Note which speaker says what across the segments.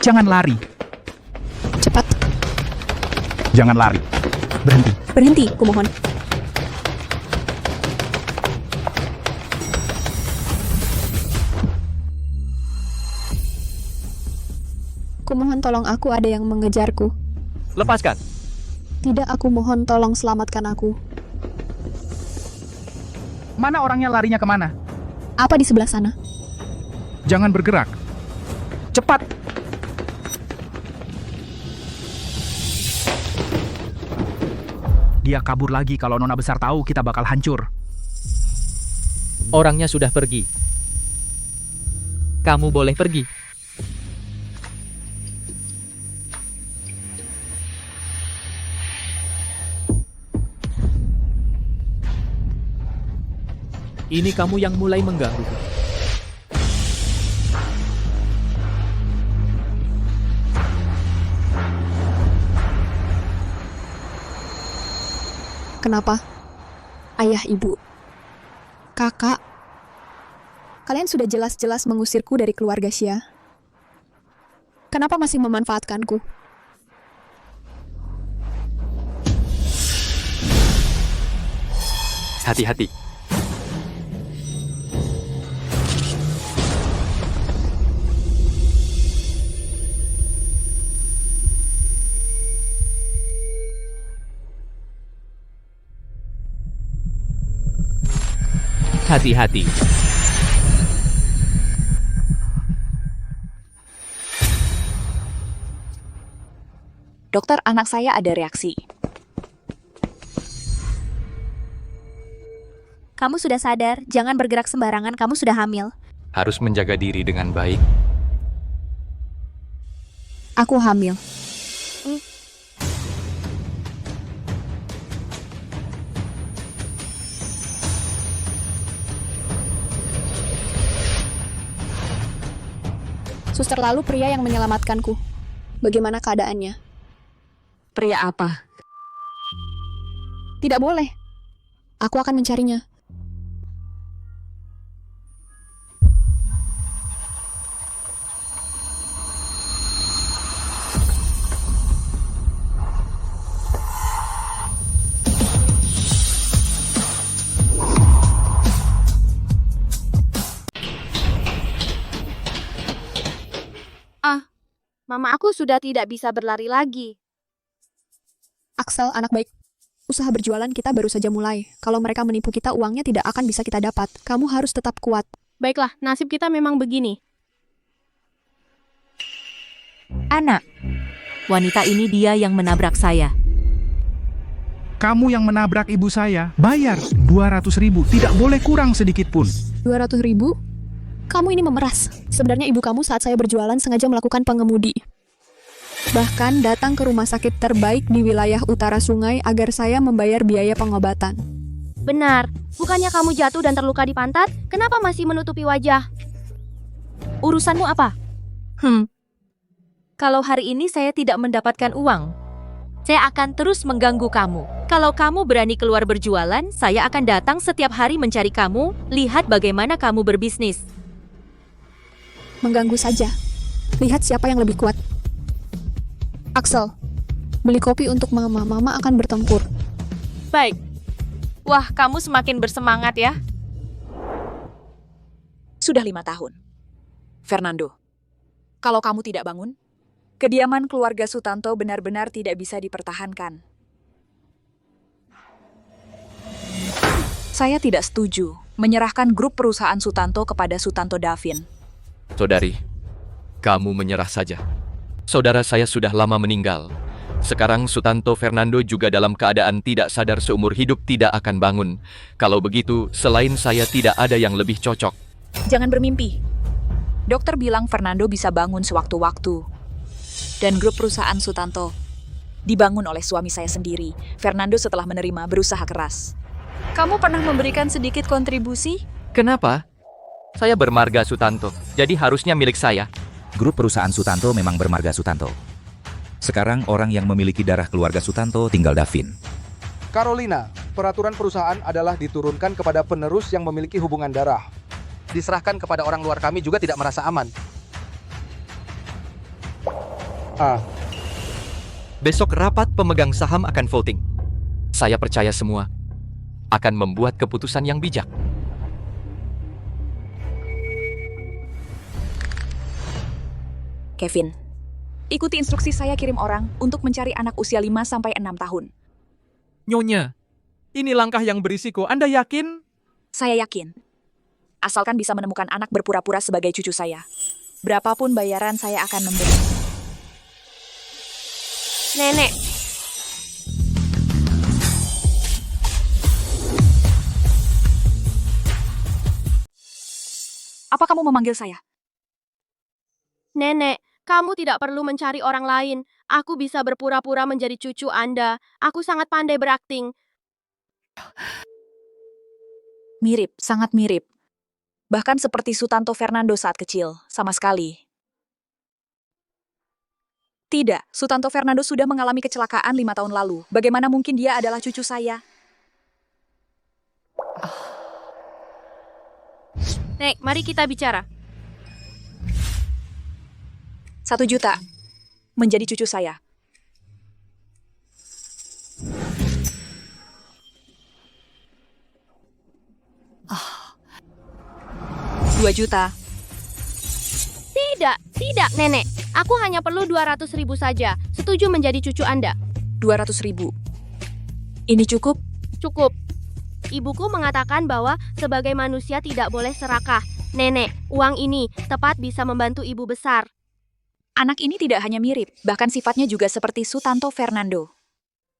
Speaker 1: Jangan lari.
Speaker 2: Cepat.
Speaker 1: Jangan lari. Berhenti.
Speaker 2: Berhenti, kumohon. Kumohon tolong aku, ada yang mengejarku.
Speaker 3: Lepaskan.
Speaker 2: Tidak, aku mohon tolong selamatkan aku.
Speaker 1: Mana orangnya, larinya kemana?
Speaker 2: Apa di sebelah sana?
Speaker 1: Jangan bergerak. Cepat. Dia kabur lagi. Kalau Nona Besar tahu, kita bakal hancur.
Speaker 3: Orangnya sudah pergi. Kamu boleh pergi. Ini kamu yang mulai mengganggu.
Speaker 2: Kenapa? Ayah, ibu, kakak, kalian sudah jelas-jelas mengusirku dari keluarga Xia. Kenapa masih memanfaatkanku?
Speaker 3: Hati-hati. Hati-hati.
Speaker 4: Dokter, anak saya ada reaksi.
Speaker 5: Kamu sudah sadar, jangan bergerak sembarangan, kamu sudah hamil.
Speaker 3: Harus menjaga diri dengan baik.
Speaker 2: Aku hamil. Suster, lalu pria yang menyelamatkanku. Bagaimana keadaannya?
Speaker 4: Pria apa?
Speaker 2: Tidak boleh. Aku akan mencarinya.
Speaker 5: Mama aku sudah tidak bisa berlari lagi.
Speaker 2: Axel, anak baik. Usaha berjualan kita baru saja mulai. Kalau mereka menipu kita, uangnya tidak akan bisa kita dapat. Kamu harus tetap kuat.
Speaker 5: Baiklah, nasib kita memang begini.
Speaker 6: Anak, wanita ini dia yang menabrak saya.
Speaker 1: Kamu yang menabrak ibu saya. Bayar 200.000. Tidak boleh kurang sedikit pun.
Speaker 2: 200.000? Kamu ini memeras. Sebenarnya ibu kamu saat saya berjualan sengaja melakukan pengemudi. Bahkan datang ke rumah sakit terbaik di wilayah utara sungai agar saya membayar biaya pengobatan.
Speaker 5: Benar, bukannya kamu jatuh dan terluka di pantat? Kenapa masih menutupi wajah?
Speaker 6: Urusanmu apa? Kalau hari ini saya tidak mendapatkan uang, saya akan terus mengganggu kamu. Kalau kamu berani keluar berjualan, saya akan datang setiap hari mencari kamu, lihat bagaimana kamu berbisnis.
Speaker 2: Mengganggu saja. Lihat siapa yang lebih kuat. Axel, beli kopi untuk mama. Mama akan bertempur.
Speaker 6: Baik. Wah, kamu semakin bersemangat ya.
Speaker 4: Sudah 5 tahun. Fernando, kalau kamu tidak bangun, kediaman keluarga Sutanto benar-benar tidak bisa dipertahankan. Saya tidak setuju menyerahkan grup perusahaan Sutanto kepada Sutanto Davin.
Speaker 3: Saudari, kamu menyerah saja. Saudara saya sudah lama meninggal. Sekarang Sutanto Fernando juga dalam keadaan tidak sadar, seumur hidup tidak akan bangun. Kalau begitu, selain saya tidak ada yang lebih cocok.
Speaker 4: Jangan bermimpi. Dokter bilang Fernando bisa bangun sewaktu-waktu. Dan grup perusahaan Sutanto dibangun oleh suami saya sendiri. Fernando setelah menerima berusaha keras. Kamu pernah memberikan sedikit kontribusi?
Speaker 3: Kenapa? Saya bermarga Sutanto, jadi harusnya milik saya.
Speaker 7: Grup perusahaan Sutanto memang bermarga Sutanto. Sekarang orang yang memiliki darah keluarga Sutanto tinggal Davin.
Speaker 8: Carolina, peraturan perusahaan adalah diturunkan kepada penerus yang memiliki hubungan darah. Diserahkan kepada orang luar, kami juga tidak merasa aman. A.
Speaker 3: Besok rapat pemegang saham akan voting. Saya percaya semua akan membuat keputusan yang bijak.
Speaker 4: Kevin, ikuti instruksi saya kirim orang untuk mencari anak usia 5-6 tahun.
Speaker 9: Nyonya, ini langkah yang berisiko. Anda yakin?
Speaker 4: Saya yakin. Asalkan bisa menemukan anak berpura-pura sebagai cucu saya. Berapapun bayaran saya akan memberi.
Speaker 5: Nenek,
Speaker 4: Apa kamu memanggil saya?
Speaker 5: Nenek, kamu tidak perlu mencari orang lain. Aku bisa berpura-pura menjadi cucu Anda. Aku sangat pandai berakting.
Speaker 4: Mirip, sangat mirip. Bahkan seperti Sutanto Fernando saat kecil, sama sekali. Tidak, Sutanto Fernando sudah mengalami kecelakaan 5 tahun lalu. Bagaimana mungkin dia adalah cucu saya?
Speaker 5: Nek, mari kita bicara.
Speaker 4: 1 juta. Menjadi cucu saya. Ah. 2 juta.
Speaker 5: Tidak, Nenek. Aku hanya perlu 200.000 saja. Setuju menjadi cucu Anda?
Speaker 4: 200.000. Ini cukup?
Speaker 5: Cukup. Ibuku mengatakan bahwa sebagai manusia tidak boleh serakah. Nenek, uang ini tepat bisa membantu ibu besar.
Speaker 4: Anak ini tidak hanya mirip, bahkan sifatnya juga seperti Sutanto Fernando.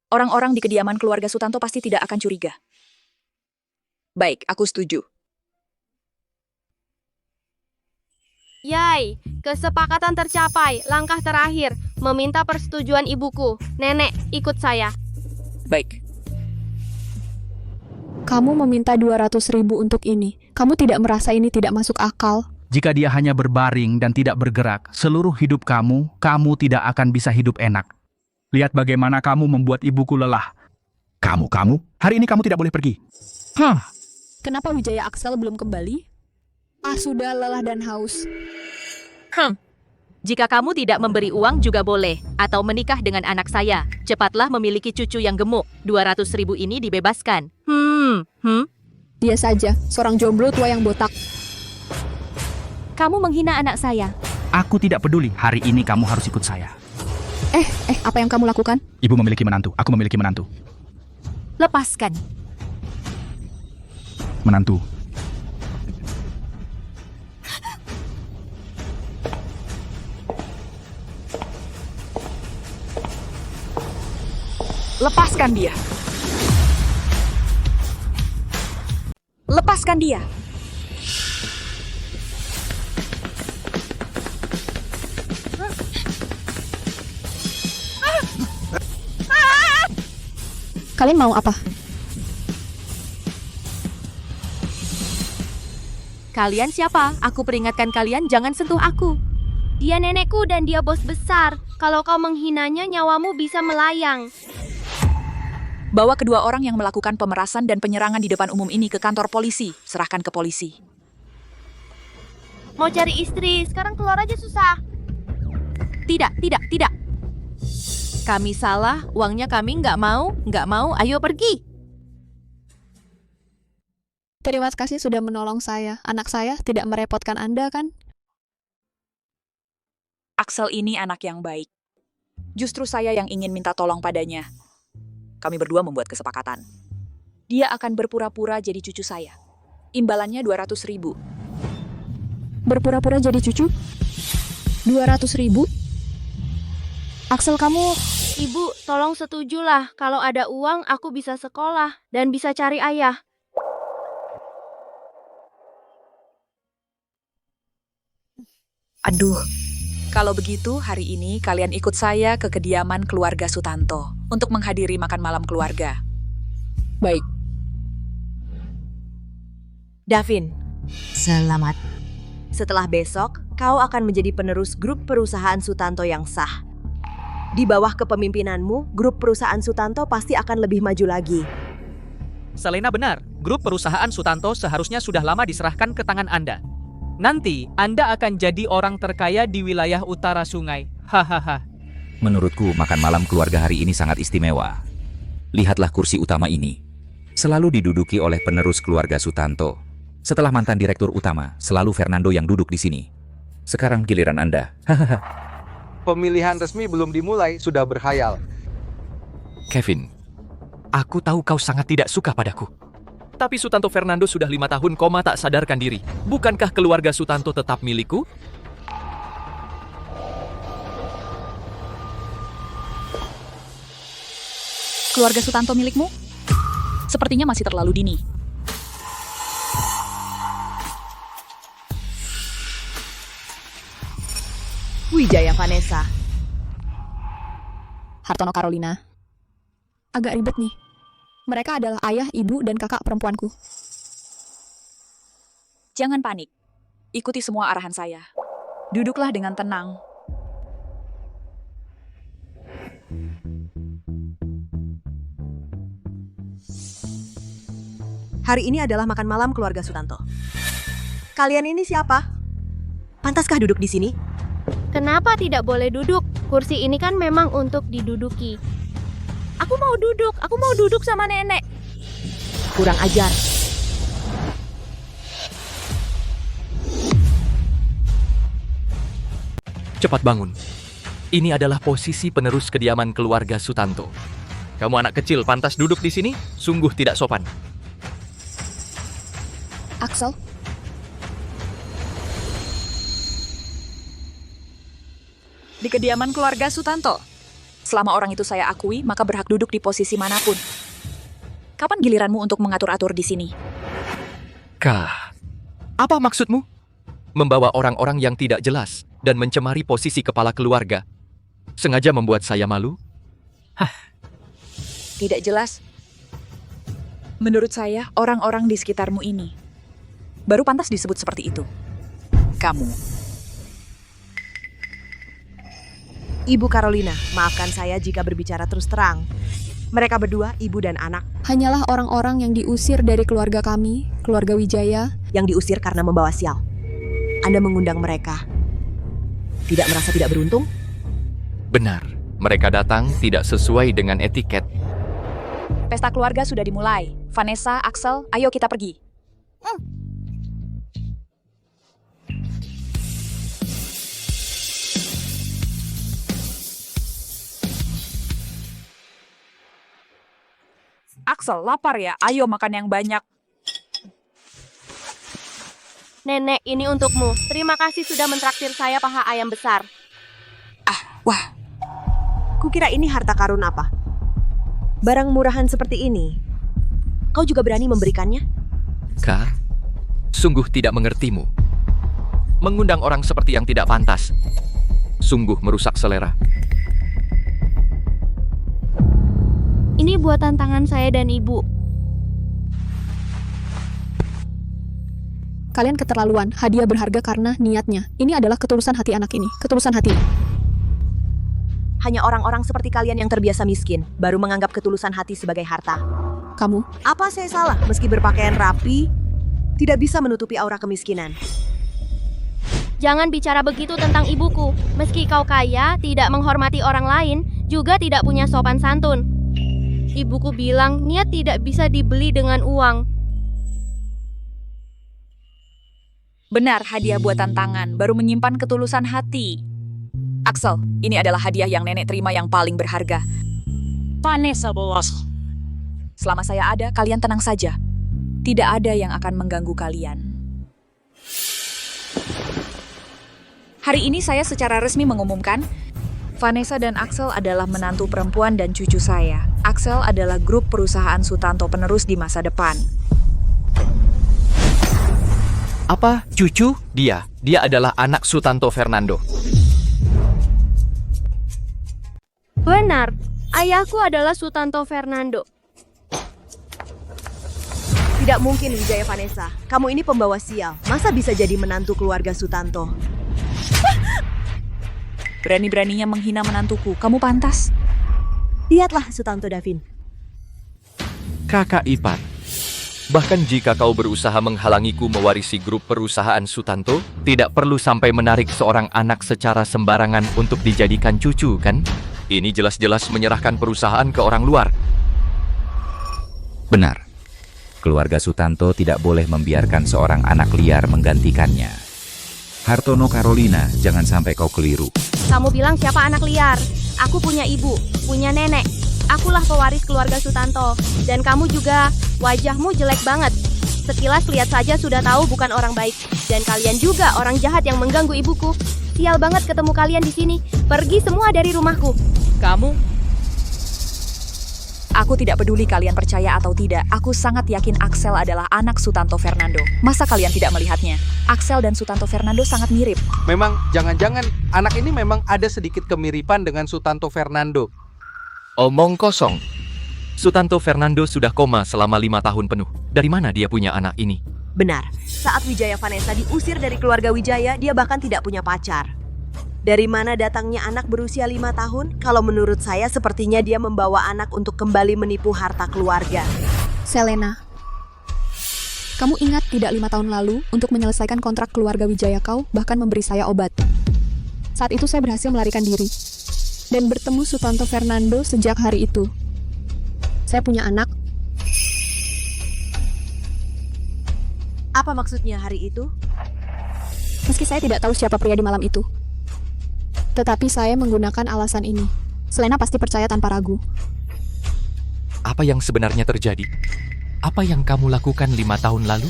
Speaker 4: Orang-orang di kediaman keluarga Sutanto pasti tidak akan curiga. Baik, aku setuju.
Speaker 5: Yay, kesepakatan tercapai. Langkah terakhir, meminta persetujuan ibuku. Nenek, ikut saya.
Speaker 4: Baik.
Speaker 2: Kamu meminta 200.000 untuk ini. Kamu tidak merasa ini tidak masuk akal?
Speaker 1: Jika dia hanya berbaring dan tidak bergerak, seluruh hidup kamu tidak akan bisa hidup enak. Lihat bagaimana kamu membuat ibuku lelah. Kamu, hari ini kamu tidak boleh pergi. Hah?
Speaker 2: Kenapa Wijaya Aksel belum kembali? Sudah lelah dan haus.
Speaker 6: Jika kamu tidak memberi uang juga boleh, atau menikah dengan anak saya. Cepatlah memiliki cucu yang gemuk. 200.000 ini dibebaskan.
Speaker 2: Dia saja, seorang jomblo tua yang botak.
Speaker 6: Kamu menghina anak saya.
Speaker 1: Aku tidak peduli, hari ini kamu harus ikut saya.
Speaker 2: Apa yang kamu lakukan?
Speaker 1: Ibu memiliki menantu, aku memiliki menantu.
Speaker 6: Lepaskan.
Speaker 1: Menantu.
Speaker 4: Lepaskan dia. Lepaskan dia.
Speaker 2: Kalian mau apa?
Speaker 6: Kalian siapa? Aku peringatkan kalian jangan sentuh aku.
Speaker 5: Dia nenekku dan dia bos besar. Kalau kau menghinanya, nyawamu bisa melayang.
Speaker 4: Bawa kedua orang yang melakukan pemerasan dan penyerangan di depan umum ini ke kantor polisi. Serahkan ke polisi.
Speaker 5: Mau cari istri, sekarang keluar aja susah.
Speaker 6: Tidak. Kami salah, uangnya kami nggak mau, ayo pergi.
Speaker 2: Terima kasih sudah menolong saya. Anak saya tidak merepotkan Anda, kan?
Speaker 4: Axel ini anak yang baik. Justru saya yang ingin minta tolong padanya. Kami berdua membuat kesepakatan. Dia akan berpura-pura jadi cucu saya. Imbalannya 200.000.
Speaker 2: Berpura-pura jadi cucu? 200.000? Axel, kamu...
Speaker 5: Ibu, tolong setujulah. Kalau ada uang, aku bisa sekolah dan bisa cari ayah.
Speaker 4: Aduh. Kalau begitu, hari ini kalian ikut saya ke kediaman keluarga Sutanto untuk menghadiri makan malam keluarga.
Speaker 2: Baik.
Speaker 10: Davin, selamat. Setelah besok, kau akan menjadi penerus grup perusahaan Sutanto yang sah. Di bawah kepemimpinanmu, grup perusahaan Sutanto pasti akan lebih maju lagi.
Speaker 9: Selena benar, grup perusahaan Sutanto seharusnya sudah lama diserahkan ke tangan Anda. Nanti, Anda akan jadi orang terkaya di wilayah utara sungai. Hahaha.
Speaker 7: Menurutku makan malam keluarga hari ini sangat istimewa. Lihatlah kursi utama ini. Selalu diduduki oleh penerus keluarga Sutanto. Setelah mantan direktur utama, selalu Fernando yang duduk di sini. Sekarang giliran Anda.
Speaker 8: Pemilihan resmi belum dimulai, sudah berkhayal.
Speaker 3: Kevin, aku tahu kau sangat tidak suka padaku. Tapi Sutanto Fernando sudah 5 tahun koma tak sadarkan diri. Bukankah keluarga Sutanto tetap milikku?
Speaker 4: Keluarga Sutanto milikmu? Sepertinya masih terlalu dini.
Speaker 10: Wijaya Vanessa.
Speaker 2: Hartono Carolina. Agak ribet nih. Mereka adalah ayah, ibu, dan kakak perempuanku.
Speaker 4: Jangan panik. Ikuti semua arahan saya. Duduklah dengan tenang.
Speaker 10: Hari ini adalah makan malam keluarga Sutanto. Kalian ini siapa? Pantaskah duduk di sini?
Speaker 5: Kenapa tidak boleh duduk? Kursi ini kan memang untuk diduduki. Aku mau duduk sama nenek.
Speaker 10: Kurang ajar.
Speaker 3: Cepat bangun. Ini adalah posisi penerus kediaman keluarga Sutanto. Kamu anak kecil pantas duduk di sini? Sungguh tidak sopan.
Speaker 2: Axel,
Speaker 4: Di kediaman keluarga Sutanto. Selama orang itu saya akui, maka berhak duduk di posisi manapun. Kapan giliranmu untuk mengatur-atur di sini?
Speaker 3: Kah, apa maksudmu? Membawa orang-orang yang tidak jelas dan mencemari posisi kepala keluarga. Sengaja membuat saya malu?
Speaker 4: Tidak jelas. Menurut saya, orang-orang di sekitarmu ini baru pantas disebut seperti itu. Kamu.
Speaker 10: Ibu Carolina, maafkan saya jika berbicara terus terang. Mereka berdua, ibu dan anak,
Speaker 2: hanyalah orang-orang yang diusir dari keluarga kami, keluarga Wijaya.
Speaker 10: yang diusir karena membawa sial. Anda mengundang mereka. Tidak merasa tidak beruntung?
Speaker 3: Benar, mereka datang tidak sesuai dengan etiket.
Speaker 4: Pesta keluarga sudah dimulai. Vanessa, Axel, ayo kita pergi. Axel, lapar ya? Ayo makan yang banyak.
Speaker 5: Nenek, ini untukmu. Terima kasih sudah mentraktir saya paha ayam besar.
Speaker 4: Wah,
Speaker 10: Kukira ini harta karun apa? Barang murahan seperti ini. Kau juga berani memberikannya?
Speaker 3: Kak, sungguh tidak mengertimu. Mengundang orang seperti yang tidak pantas. Sungguh merusak selera.
Speaker 5: Ini buatan tangan saya dan ibu.
Speaker 2: Kalian keterlaluan, hadiah berharga karena niatnya. Ini adalah ketulusan hati anak ini, ketulusan hati.
Speaker 10: Hanya orang-orang seperti kalian yang terbiasa miskin, baru menganggap ketulusan hati sebagai harta.
Speaker 2: Kamu,
Speaker 10: Apa saya salah meski berpakaian rapi, tidak bisa menutupi aura kemiskinan?
Speaker 5: Jangan bicara begitu tentang ibuku. Meski kau kaya, tidak menghormati orang lain, juga tidak punya sopan santun. Ibuku bilang niat tidak bisa dibeli dengan uang.
Speaker 4: benar hadiah buatan tangan, baru menyimpan ketulusan hati. Axel, ini adalah hadiah yang nenek terima yang paling berharga. Vanessa, bos. Selama saya ada, kalian tenang saja. Tidak ada yang akan mengganggu kalian. Hari ini saya secara resmi mengumumkan, Vanessa dan Axel adalah menantu perempuan dan cucu saya. Axel adalah grup perusahaan Sutanto penerus di masa depan.
Speaker 3: Apa? Cucu? Dia adalah anak Sutanto Fernando.
Speaker 5: Benar, ayahku adalah Sutanto Fernando.
Speaker 10: Tidak mungkin, Wijaya Vanessa. Kamu ini pembawa sial. Masa bisa jadi menantu keluarga Sutanto?
Speaker 4: Berani-beraninya menghina menantuku. Kamu pantas.
Speaker 10: Lihatlah Sutanto Davin.
Speaker 3: Kakak ipar. Bahkan jika kau berusaha menghalangiku mewarisi grup perusahaan Sutanto, tidak perlu sampai menarik seorang anak secara sembarangan untuk dijadikan cucu, kan? Ini jelas-jelas menyerahkan perusahaan ke orang luar.
Speaker 7: Benar. Keluarga Sutanto tidak boleh membiarkan seorang anak liar menggantikannya. Hartono Carolina, jangan sampai kau keliru.
Speaker 5: Kamu bilang siapa anak liar? Aku punya ibu, punya nenek. Akulah pewaris keluarga Sutanto. Dan kamu juga, wajahmu jelek banget. Sekilas lihat saja sudah tahu bukan orang baik. Dan kalian juga orang jahat yang mengganggu ibuku. Sial banget ketemu kalian di sini. Pergi semua dari rumahku.
Speaker 9: Kamu
Speaker 4: Aku tidak peduli kalian percaya atau tidak. Aku sangat yakin Axel adalah anak Sutanto Fernando. Masa kalian tidak melihatnya? Axel dan Sutanto Fernando sangat mirip.
Speaker 8: Memang, jangan-jangan anak ini memang ada sedikit kemiripan dengan Sutanto Fernando.
Speaker 3: Omong kosong. Sutanto Fernando sudah koma selama 5 tahun penuh. Dari mana dia punya anak ini?
Speaker 10: Benar, saat Wijaya Vanessa diusir dari keluarga Wijaya, dia bahkan tidak punya pacar. Dari mana datangnya anak berusia 5 tahun? Kalau menurut saya sepertinya dia membawa anak untuk kembali menipu harta keluarga.
Speaker 2: Selena, kamu ingat tidak 5 tahun lalu untuk menyelesaikan kontrak keluarga Wijaya kau bahkan memberi saya obat. Saat itu saya berhasil melarikan diri dan bertemu Sutanto Fernando sejak hari itu. Saya punya anak.
Speaker 10: Apa maksudnya hari itu?
Speaker 2: Meski saya tidak tahu siapa pria di malam itu. Tetapi saya menggunakan alasan ini. Selena pasti percaya tanpa ragu.
Speaker 3: Apa yang sebenarnya terjadi? Apa yang kamu lakukan 5 tahun lalu?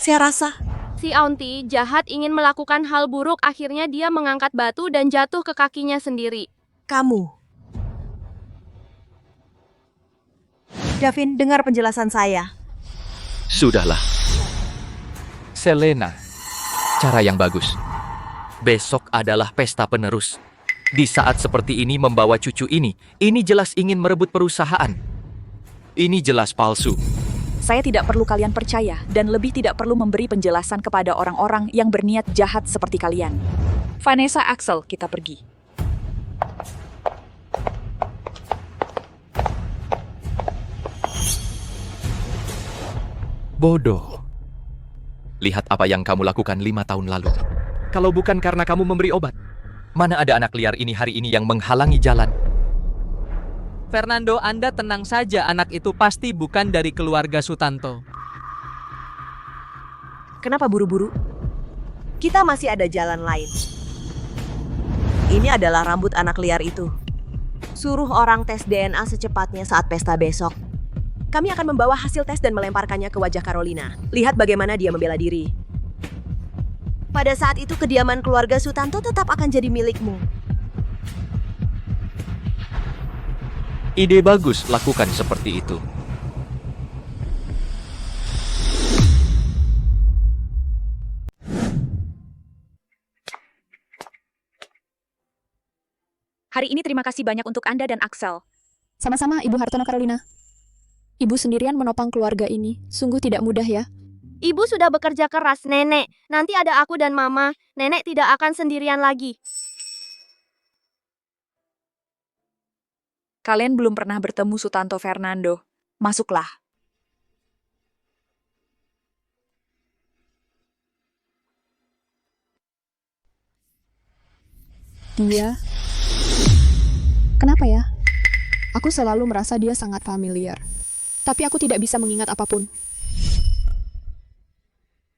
Speaker 10: Saya rasa
Speaker 5: Si Auntie jahat ingin melakukan hal buruk, akhirnya dia mengangkat batu dan jatuh ke kakinya sendiri.
Speaker 10: kamu. Davin, dengar penjelasan saya.
Speaker 3: Sudahlah. Selena, cara yang bagus. Besok adalah pesta penerus. Di saat seperti ini membawa cucu ini jelas ingin merebut perusahaan. Ini jelas palsu.
Speaker 4: Saya tidak perlu kalian percaya dan lebih tidak perlu memberi penjelasan kepada orang-orang yang berniat jahat seperti kalian. Vanessa, Axel, kita pergi.
Speaker 3: Bodoh. Lihat apa yang kamu lakukan 5 tahun lalu. Kalau bukan karena kamu memberi obat, mana ada anak liar ini hari ini yang menghalangi jalan?
Speaker 9: Fernando, Anda tenang saja, anak itu pasti bukan dari keluarga Sutanto.
Speaker 10: Kenapa buru-buru? Kita masih ada jalan lain. Ini adalah rambut anak liar itu. Suruh orang tes DNA secepatnya saat pesta besok. Kami akan membawa hasil tes dan melemparkannya ke wajah Carolina. Lihat bagaimana dia membela diri. Pada saat itu kediaman keluarga Sutanto tetap akan jadi milikmu.
Speaker 3: Ide bagus, lakukan seperti itu.
Speaker 4: Hari ini terima kasih banyak untuk Anda dan Axel.
Speaker 2: Sama-sama, Ibu Hartono Carolina. Ibu sendirian menopang keluarga ini. Sungguh tidak mudah ya.
Speaker 5: Ibu sudah bekerja keras, Nenek. Nanti ada aku dan Mama. Nenek tidak akan sendirian lagi.
Speaker 4: Kalian belum pernah bertemu Sutanto Fernando. Masuklah.
Speaker 2: Dia... Kenapa ya? Aku selalu merasa dia sangat familiar. Tapi aku tidak bisa mengingat apapun.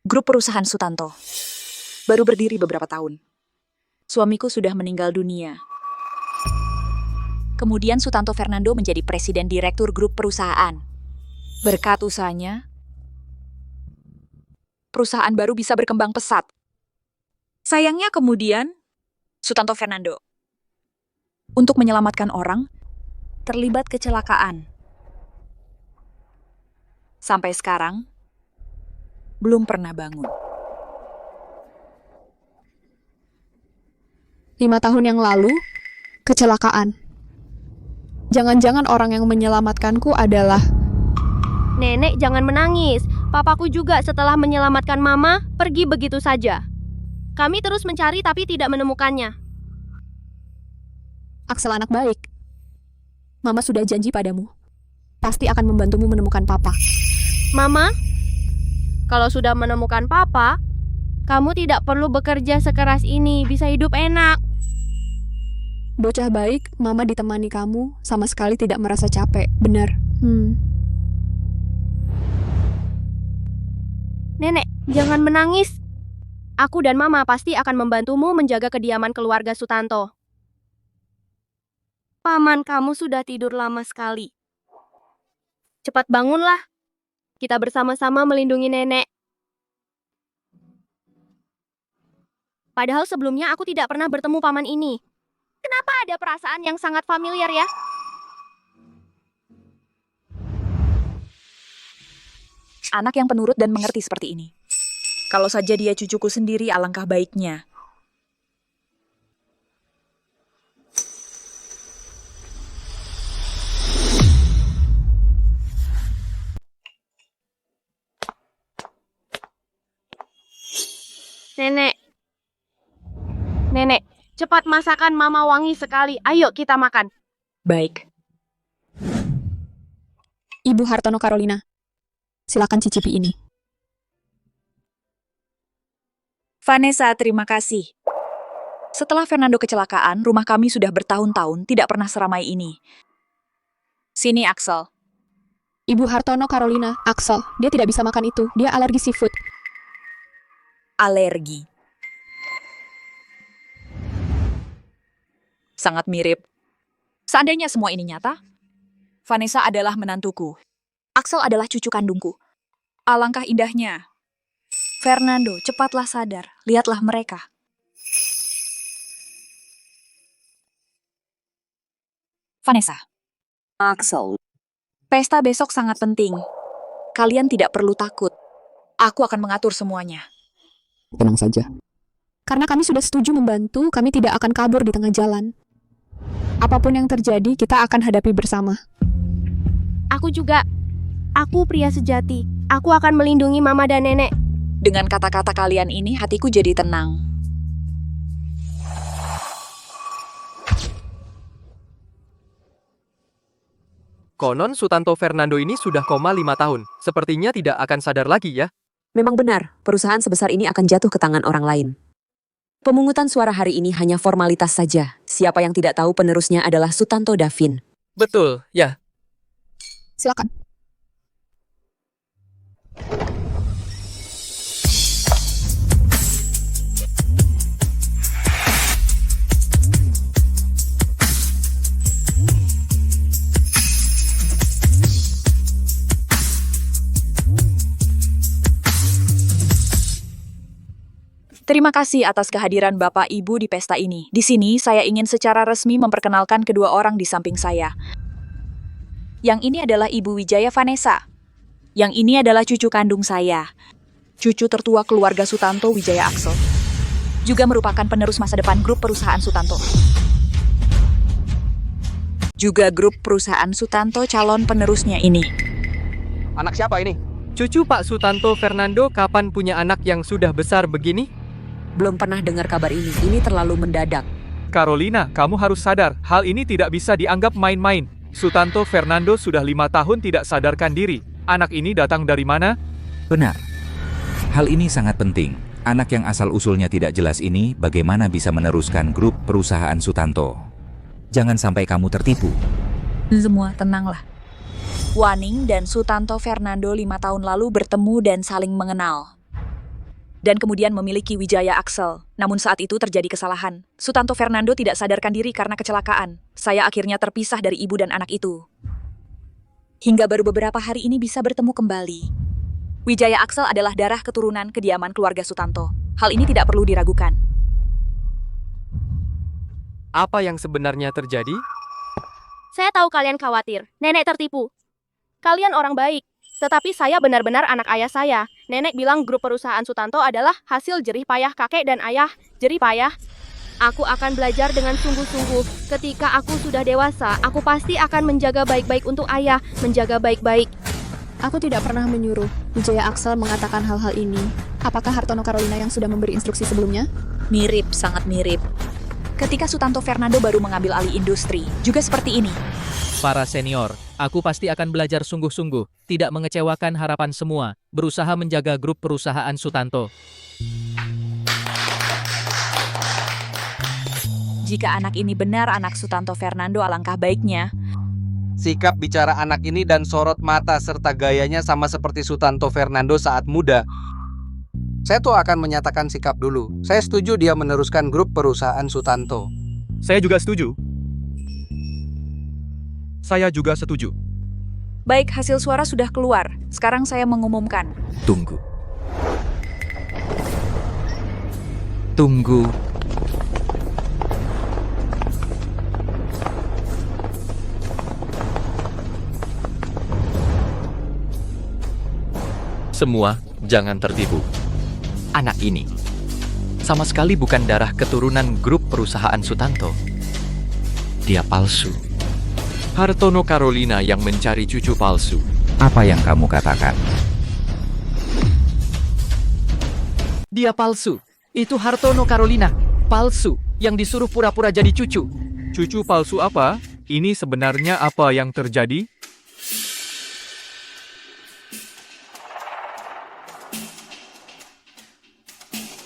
Speaker 4: Grup perusahaan Sutanto. Baru berdiri beberapa tahun. Suamiku sudah meninggal dunia. Kemudian Sutanto Fernando menjadi presiden direktur grup perusahaan. Berkat usahanya, perusahaan baru bisa berkembang pesat. Sayangnya kemudian, Sutanto Fernando, untuk menyelamatkan orang, terlibat kecelakaan. Sampai sekarang, belum pernah bangun.
Speaker 2: 5 tahun yang lalu, kecelakaan. Jangan-jangan orang yang menyelamatkanku adalah...
Speaker 5: Nenek, jangan menangis. Papaku juga setelah menyelamatkan Mama, pergi begitu saja. Kami terus mencari tapi tidak menemukannya.
Speaker 2: Axel anak baik. Mama sudah janji padamu. Pasti akan membantumu menemukan Papa.
Speaker 5: Mama, kalau sudah menemukan Papa, kamu tidak perlu bekerja sekeras ini, bisa hidup enak.
Speaker 2: Bocah baik, Mama ditemani kamu, sama sekali tidak merasa capek. Benar.
Speaker 5: Nenek, jangan menangis. Aku dan Mama pasti akan membantumu menjaga kediaman keluarga Sutanto. Paman kamu sudah tidur lama sekali. Cepat bangunlah. Kita bersama-sama melindungi nenek. Padahal sebelumnya aku tidak pernah bertemu paman ini. Kenapa ada perasaan yang sangat familiar ya?
Speaker 4: Anak yang penurut dan mengerti seperti ini. Kalau saja dia cucuku sendiri, alangkah baiknya.
Speaker 5: Nenek. Nenek, cepat masakan Mama wangi sekali. Ayo kita makan.
Speaker 4: Baik.
Speaker 2: Ibu Hartono Carolina, silakan cicipi ini.
Speaker 4: Vanessa, terima kasih. Setelah Fernando kecelakaan, rumah kami sudah bertahun-tahun tidak pernah seramai ini. Sini, Axel.
Speaker 2: Ibu Hartono Carolina, Axel, dia tidak bisa makan itu. Dia alergi seafood.
Speaker 4: Alergi. Sangat mirip. Seandainya semua ini nyata, Vanessa adalah menantuku. Axel adalah cucu kandungku. Alangkah indahnya. Fernando, cepatlah sadar. Lihatlah mereka. Vanessa. Axel. Pesta besok sangat penting. Kalian tidak perlu takut. Aku akan mengatur semuanya.
Speaker 2: Tenang saja. Karena kami sudah setuju membantu, kami tidak akan kabur di tengah jalan. Apapun yang terjadi, kita akan hadapi bersama.
Speaker 5: Aku juga. Aku pria sejati. Aku akan melindungi Mama dan Nenek.
Speaker 4: Dengan kata-kata kalian ini, hatiku jadi tenang.
Speaker 3: Konon Sutanto Fernando ini sudah koma 5 tahun. Sepertinya tidak akan sadar lagi ya.
Speaker 10: Memang benar, perusahaan sebesar ini akan jatuh ke tangan orang lain. Pemungutan suara hari ini hanya formalitas saja. Siapa yang tidak tahu penerusnya adalah Sutanto Davin.
Speaker 3: Betul, ya.
Speaker 2: Silakan.
Speaker 4: Terima kasih atas kehadiran Bapak Ibu di pesta ini. Di sini, saya ingin secara resmi memperkenalkan kedua orang di samping saya. Yang ini adalah Ibu Wijaya Vanessa. Yang ini adalah cucu kandung saya. Cucu tertua keluarga Sutanto, Wijaya Axel. Juga merupakan penerus masa depan grup perusahaan Sutanto. Juga grup perusahaan Sutanto calon penerusnya ini.
Speaker 8: Anak siapa ini?
Speaker 3: Cucu Pak Sutanto Fernando kapan punya anak yang sudah besar begini?
Speaker 10: Belum pernah dengar kabar ini. Ini terlalu mendadak.
Speaker 1: Carolina, kamu harus sadar, hal ini tidak bisa dianggap main-main. Sutanto Fernando sudah 5 tahun tidak sadarkan diri. Anak ini datang dari mana?
Speaker 7: Benar. Hal ini sangat penting. Anak yang asal-usulnya tidak jelas ini bagaimana bisa meneruskan grup perusahaan Sutanto. Jangan sampai kamu tertipu.
Speaker 4: Semua tenanglah. Waning dan Sutanto Fernando 5 tahun lalu bertemu dan saling mengenal. Dan kemudian memiliki Wijaya Axel. Namun saat itu terjadi kesalahan. Sutanto Fernando tidak sadarkan diri karena kecelakaan. Saya akhirnya terpisah dari ibu dan anak itu. Hingga baru beberapa hari ini bisa bertemu kembali. Wijaya Axel adalah darah keturunan kediaman keluarga Sutanto. Hal ini tidak perlu diragukan.
Speaker 3: Apa yang sebenarnya terjadi?
Speaker 5: Saya tahu kalian khawatir. Nenek tertipu. Kalian orang baik. Tetapi saya benar-benar anak ayah saya. Nenek bilang grup perusahaan Sutanto adalah hasil jerih payah kakek dan ayah. Jerih payah. Aku akan belajar dengan sungguh-sungguh. Ketika aku sudah dewasa, aku pasti akan menjaga baik-baik untuk ayah. Menjaga baik-baik.
Speaker 2: Aku tidak pernah menyuruh Wijaya Axel mengatakan hal-hal ini. Apakah Hartono Carolina yang sudah memberi instruksi sebelumnya?
Speaker 4: Mirip, sangat mirip. Ketika Sutanto Fernando baru mengambil alih industri, juga seperti ini.
Speaker 9: Para senior, aku pasti akan belajar sungguh-sungguh, tidak mengecewakan harapan semua, berusaha menjaga grup perusahaan Sutanto.
Speaker 4: Jika anak ini benar anak Sutanto Fernando, alangkah baiknya.
Speaker 8: Sikap bicara anak ini dan sorot mata serta gayanya sama seperti Sutanto Fernando saat muda. Saya tuh akan menyatakan sikap dulu. Saya setuju dia meneruskan grup perusahaan Sutanto.
Speaker 1: Saya juga setuju. Saya juga setuju.
Speaker 4: Baik, hasil suara sudah keluar. Sekarang saya mengumumkan.
Speaker 3: Tunggu. Tunggu. Semua jangan tertipu. Anak ini sama sekali bukan darah keturunan grup perusahaan Sutanto. Dia palsu. Hartono Carolina yang mencari cucu palsu.
Speaker 7: Apa yang kamu katakan?
Speaker 9: Dia palsu. Itu Hartono Carolina. Palsu. Yang disuruh pura-pura jadi cucu.
Speaker 1: Cucu palsu apa? Ini sebenarnya apa yang terjadi?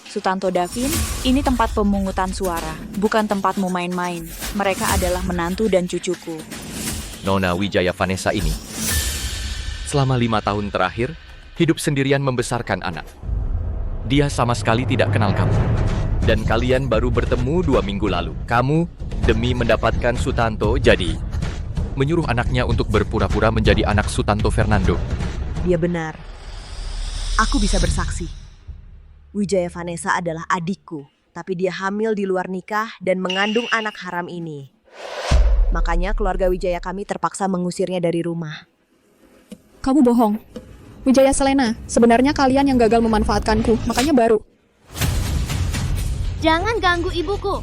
Speaker 4: Sutanto Davin, ini tempat pemungutan suara, bukan tempatmu main-main. Mereka adalah menantu dan cucuku.
Speaker 3: Nona Wijaya Vanessa ini selama 5 tahun terakhir hidup sendirian membesarkan anak. Dia sama sekali tidak kenal kamu. Dan kalian baru bertemu 2 minggu lalu. Kamu demi mendapatkan Sutanto jadi menyuruh anaknya untuk berpura-pura menjadi anak Sutanto Fernando.
Speaker 10: Dia benar. Aku bisa bersaksi. Wijaya Vanessa adalah adikku, tapi dia hamil di luar nikah dan mengandung anak haram ini. Makanya keluarga Wijaya kami terpaksa mengusirnya dari rumah.
Speaker 2: Kamu bohong. Wijaya Selena, sebenarnya kalian yang gagal memanfaatkanku, makanya baru.
Speaker 5: Jangan ganggu ibuku.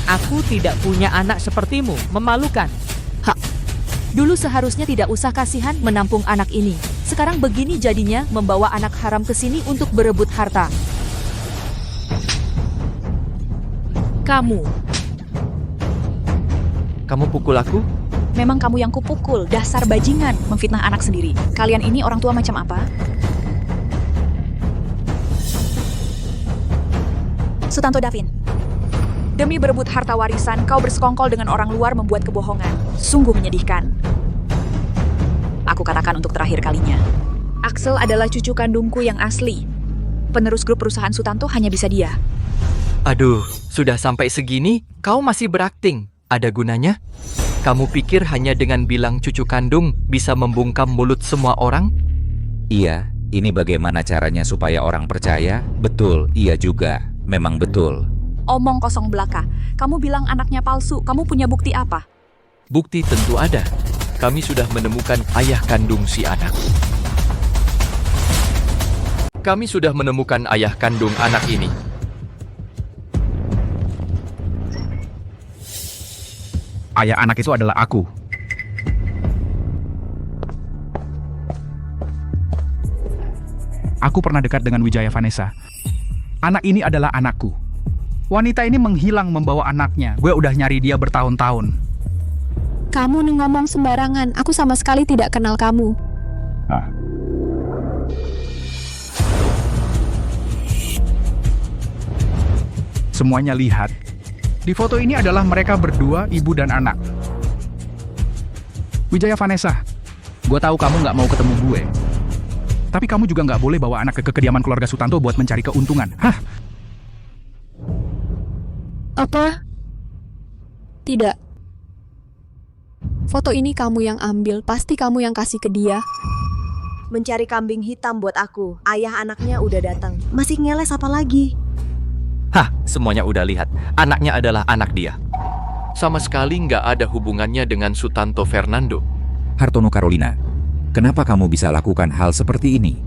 Speaker 9: Aku tidak punya anak sepertimu. Memalukan.
Speaker 6: Dulu seharusnya tidak usah kasihan menampung anak ini. Sekarang begini jadinya membawa anak haram ke sini untuk berebut harta. Kamu
Speaker 3: pukul aku?
Speaker 4: Memang kamu yang kupukul, dasar bajingan, memfitnah anak sendiri. Kalian ini orang tua macam apa? Sutanto Davin, demi berebut harta warisan, kau bersekongkol dengan orang luar membuat kebohongan. Sungguh menyedihkan. Aku katakan untuk terakhir kalinya. Axel adalah cucu kandungku yang asli. Penerus grup perusahaan Sutanto hanya bisa dia.
Speaker 3: Aduh, sudah sampai segini, kau masih berakting. Ada gunanya? Kamu pikir hanya dengan bilang cucu kandung bisa membungkam mulut semua orang?
Speaker 7: Iya, ini bagaimana caranya supaya orang percaya? Betul, iya juga. Memang betul.
Speaker 4: Omong kosong belaka. Kamu bilang anaknya palsu, kamu punya bukti apa?
Speaker 3: Bukti tentu ada. Kami sudah menemukan ayah kandung si anak. Kami sudah menemukan ayah kandung anak ini.
Speaker 1: Ayah anak itu adalah aku. Aku pernah dekat dengan Wijaya Vanessa. Anak ini adalah anakku. Wanita ini menghilang membawa anaknya. Gue udah nyari dia bertahun-tahun.
Speaker 2: Kamu ngomong sembarangan, aku sama sekali tidak kenal kamu.
Speaker 1: Semuanya lihat. Di foto ini adalah mereka berdua, ibu dan anak. Wijaya Vanessa, gue tahu kamu nggak mau ketemu gue. Tapi kamu juga nggak boleh bawa anak ke kediaman keluarga Sutanto buat mencari keuntungan. Hah?
Speaker 2: Apa? Tidak. Foto ini kamu yang ambil, pasti kamu yang kasih ke dia.
Speaker 10: Mencari kambing hitam buat aku. Ayah anaknya udah datang. Masih ngeles apa lagi?
Speaker 3: Hah, semuanya udah lihat. Anaknya adalah anak dia. Sama sekali nggak ada hubungannya dengan Sutanto Fernando.
Speaker 7: Hartono Carolina, kenapa kamu bisa lakukan hal seperti ini?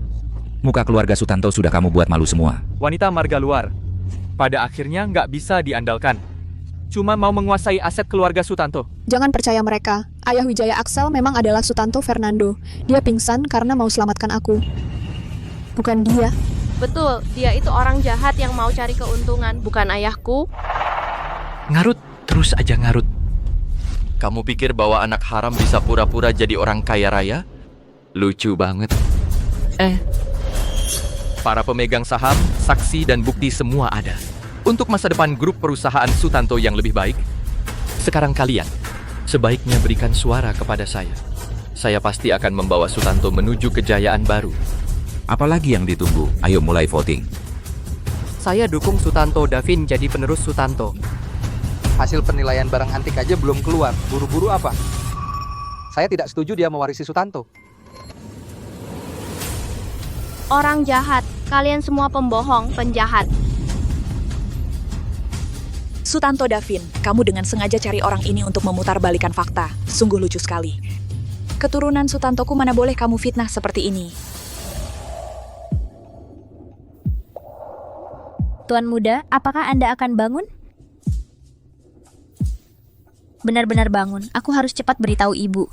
Speaker 7: Muka keluarga Sutanto sudah kamu buat malu semua.
Speaker 1: Wanita marga luar. Pada akhirnya nggak bisa diandalkan. Cuma mau menguasai aset keluarga Sutanto.
Speaker 2: Jangan percaya mereka. Ayah Wijaya Axel memang adalah Sutanto Fernando. Dia pingsan karena mau selamatkan aku. Bukan dia.
Speaker 5: Betul, dia itu orang jahat yang mau cari keuntungan, bukan ayahku.
Speaker 3: Ngarut, terus aja ngarut. Kamu pikir bahwa anak haram bisa pura-pura jadi orang kaya raya? Lucu banget. Para pemegang saham, saksi dan bukti semua ada. Untuk masa depan grup perusahaan Sutanto yang lebih baik, sekarang kalian sebaiknya berikan suara kepada saya. Saya pasti akan membawa Sutanto menuju kejayaan baru.
Speaker 7: Apalagi yang ditunggu? Ayo mulai voting.
Speaker 11: Saya dukung Sutanto Davin jadi penerus Sutanto.
Speaker 8: Hasil penilaian barang antik aja belum keluar. Buru-buru apa? Saya tidak setuju dia mewarisi Sutanto.
Speaker 5: Orang jahat, kalian semua pembohong, penjahat.
Speaker 4: Sutanto Davin, kamu dengan sengaja cari orang ini untuk memutarbalikan fakta. Sungguh lucu sekali. Keturunan Sutantoku mana boleh kamu fitnah seperti ini.
Speaker 12: Tuan muda, apakah Anda akan bangun? Benar-benar bangun. Aku harus cepat beritahu ibu.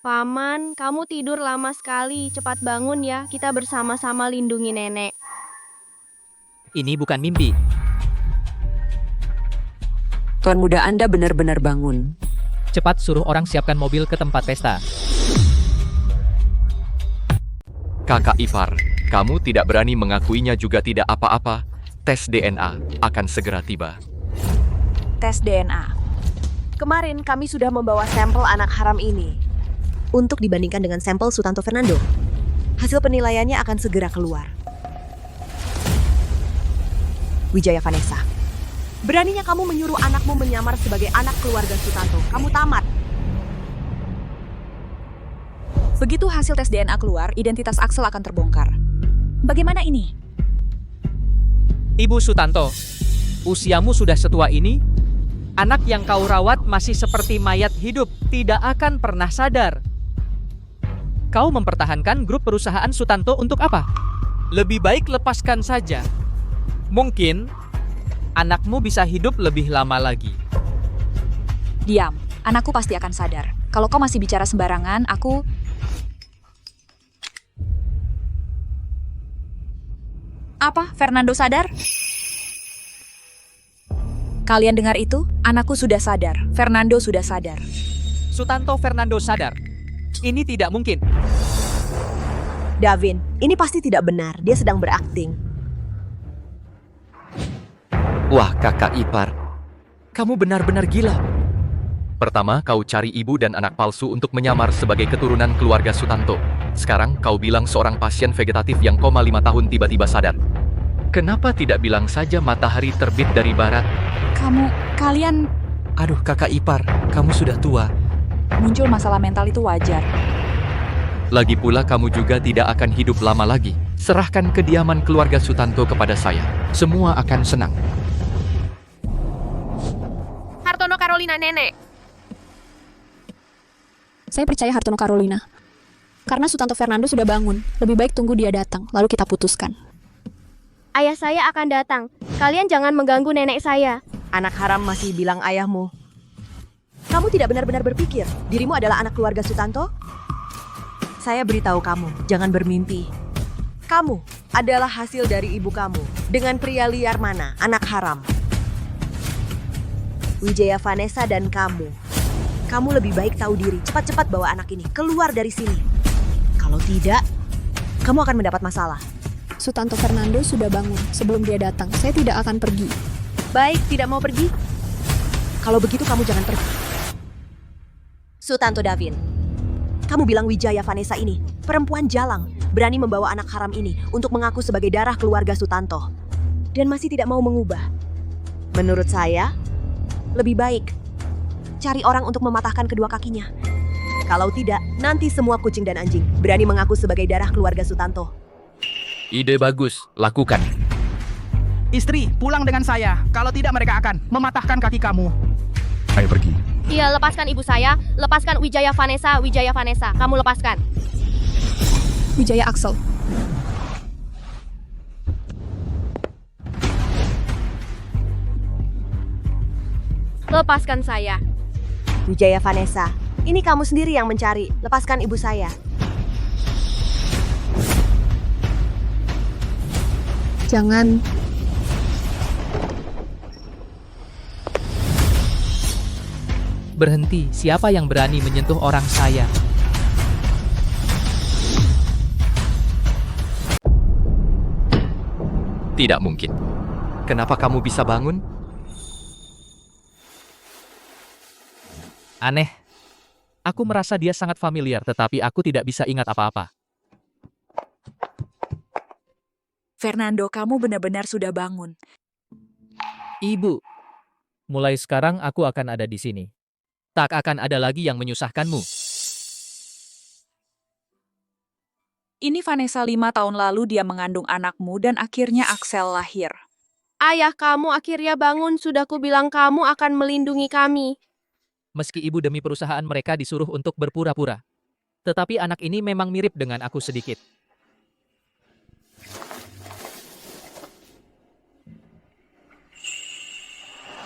Speaker 5: Paman, kamu tidur lama sekali. Cepat bangun ya, kita bersama-sama lindungi nenek.
Speaker 9: Ini bukan mimpi.
Speaker 13: Tuan muda, Anda benar-benar bangun.
Speaker 9: Cepat suruh orang siapkan mobil ke tempat pesta.
Speaker 3: Kakak ipar, kamu tidak berani mengakuinya juga tidak apa-apa. Tes DNA akan segera tiba.
Speaker 4: Tes DNA.
Speaker 10: Kemarin kami sudah membawa sampel anak haram ini untuk dibandingkan dengan sampel Sutanto Fernando. Hasil penilaiannya akan segera keluar. Wijaya Vanessa, beraninya kamu menyuruh anakmu menyamar sebagai anak keluarga Sutanto. Kamu tamat.
Speaker 4: Begitu hasil tes DNA keluar, identitas Axel akan terbongkar. Bagaimana ini?
Speaker 9: Ibu Sutanto, usiamu sudah setua ini? Anak yang kau rawat masih seperti mayat hidup, tidak akan pernah sadar. Kau mempertahankan grup perusahaan Sutanto untuk apa? Lebih baik lepaskan saja. Mungkin anakmu bisa hidup lebih lama lagi.
Speaker 4: Diam, anakku pasti akan sadar. Kalau kau masih bicara sembarangan, aku... Apa? Fernando sadar? Kalian dengar itu? Anakku sudah sadar. Fernando sudah sadar.
Speaker 9: Sutanto Fernando sadar. Ini tidak mungkin.
Speaker 10: Davin, ini pasti tidak benar. Dia sedang berakting.
Speaker 3: Wah, kakak ipar, kamu benar-benar gila. Pertama, kau cari ibu dan anak palsu untuk menyamar sebagai keturunan keluarga Sutanto. Sekarang, kau bilang seorang pasien vegetatif yang koma 5 tahun tiba-tiba sadar. Kenapa tidak bilang saja matahari terbit dari barat?
Speaker 4: Kalian...
Speaker 11: Aduh kakak ipar, kamu sudah tua.
Speaker 4: Muncul masalah mental itu wajar.
Speaker 3: Lagi pula kamu juga tidak akan hidup lama lagi. Serahkan kediaman keluarga Sutanto kepada saya. Semua akan senang.
Speaker 5: Hartono Carolina nenek.
Speaker 2: Saya percaya Hartono Carolina. Karena Sutanto Fernando sudah bangun. Lebih baik tunggu dia datang, lalu kita putuskan.
Speaker 5: Ayah saya akan datang. Kalian jangan mengganggu nenek saya.
Speaker 10: Anak haram masih bilang ayahmu. Kamu tidak benar-benar berpikir dirimu adalah anak keluarga Sutanto? Saya beritahu kamu, jangan bermimpi. Kamu adalah hasil dari ibu kamu dengan pria liar mana, anak haram. Wijaya Vanessa dan kamu. Kamu lebih baik tahu diri, cepat-cepat bawa anak ini keluar dari sini. Kalau tidak, kamu akan mendapat masalah.
Speaker 2: Sutanto Fernando sudah bangun sebelum dia datang. Saya tidak akan pergi.
Speaker 10: Baik, tidak mau pergi? Kalau begitu kamu jangan pergi. Sutanto Davin, kamu bilang Wijaya Vanessa ini perempuan jalang, berani membawa anak haram ini untuk mengaku sebagai darah keluarga Sutanto. Dan masih tidak mau mengubah. Menurut saya, lebih baik cari orang untuk mematahkan kedua kakinya. Kalau tidak, nanti semua kucing dan anjing berani mengaku sebagai darah keluarga Sutanto.
Speaker 3: Ide bagus, lakukan.
Speaker 1: Istri, pulang dengan saya. Kalau tidak mereka akan mematahkan kaki kamu.
Speaker 14: Ayo pergi.
Speaker 5: Iya, lepaskan ibu saya. Lepaskan Wijaya Vanessa. Wijaya Vanessa, kamu lepaskan.
Speaker 2: Wijaya Axel.
Speaker 5: Lepaskan saya.
Speaker 10: Wijaya Vanessa, ini kamu sendiri yang mencari. Lepaskan ibu saya.
Speaker 2: Jangan.
Speaker 9: Berhenti, siapa yang berani menyentuh orang saya?
Speaker 3: Tidak mungkin. Kenapa kamu bisa bangun?
Speaker 9: Aneh. Aku merasa dia sangat familiar, tetapi aku tidak bisa ingat apa-apa.
Speaker 4: Fernando, kamu benar-benar sudah bangun.
Speaker 9: Ibu, mulai sekarang aku akan ada di sini. Tak akan ada lagi yang menyusahkanmu.
Speaker 4: Ini Vanessa 5 tahun lalu dia mengandung anakmu dan akhirnya Axel lahir.
Speaker 5: Ayah kamu akhirnya bangun, sudah kubilang kamu akan melindungi kami.
Speaker 9: Meski ibu demi perusahaan mereka disuruh untuk berpura-pura. Tetapi anak ini memang mirip dengan aku sedikit.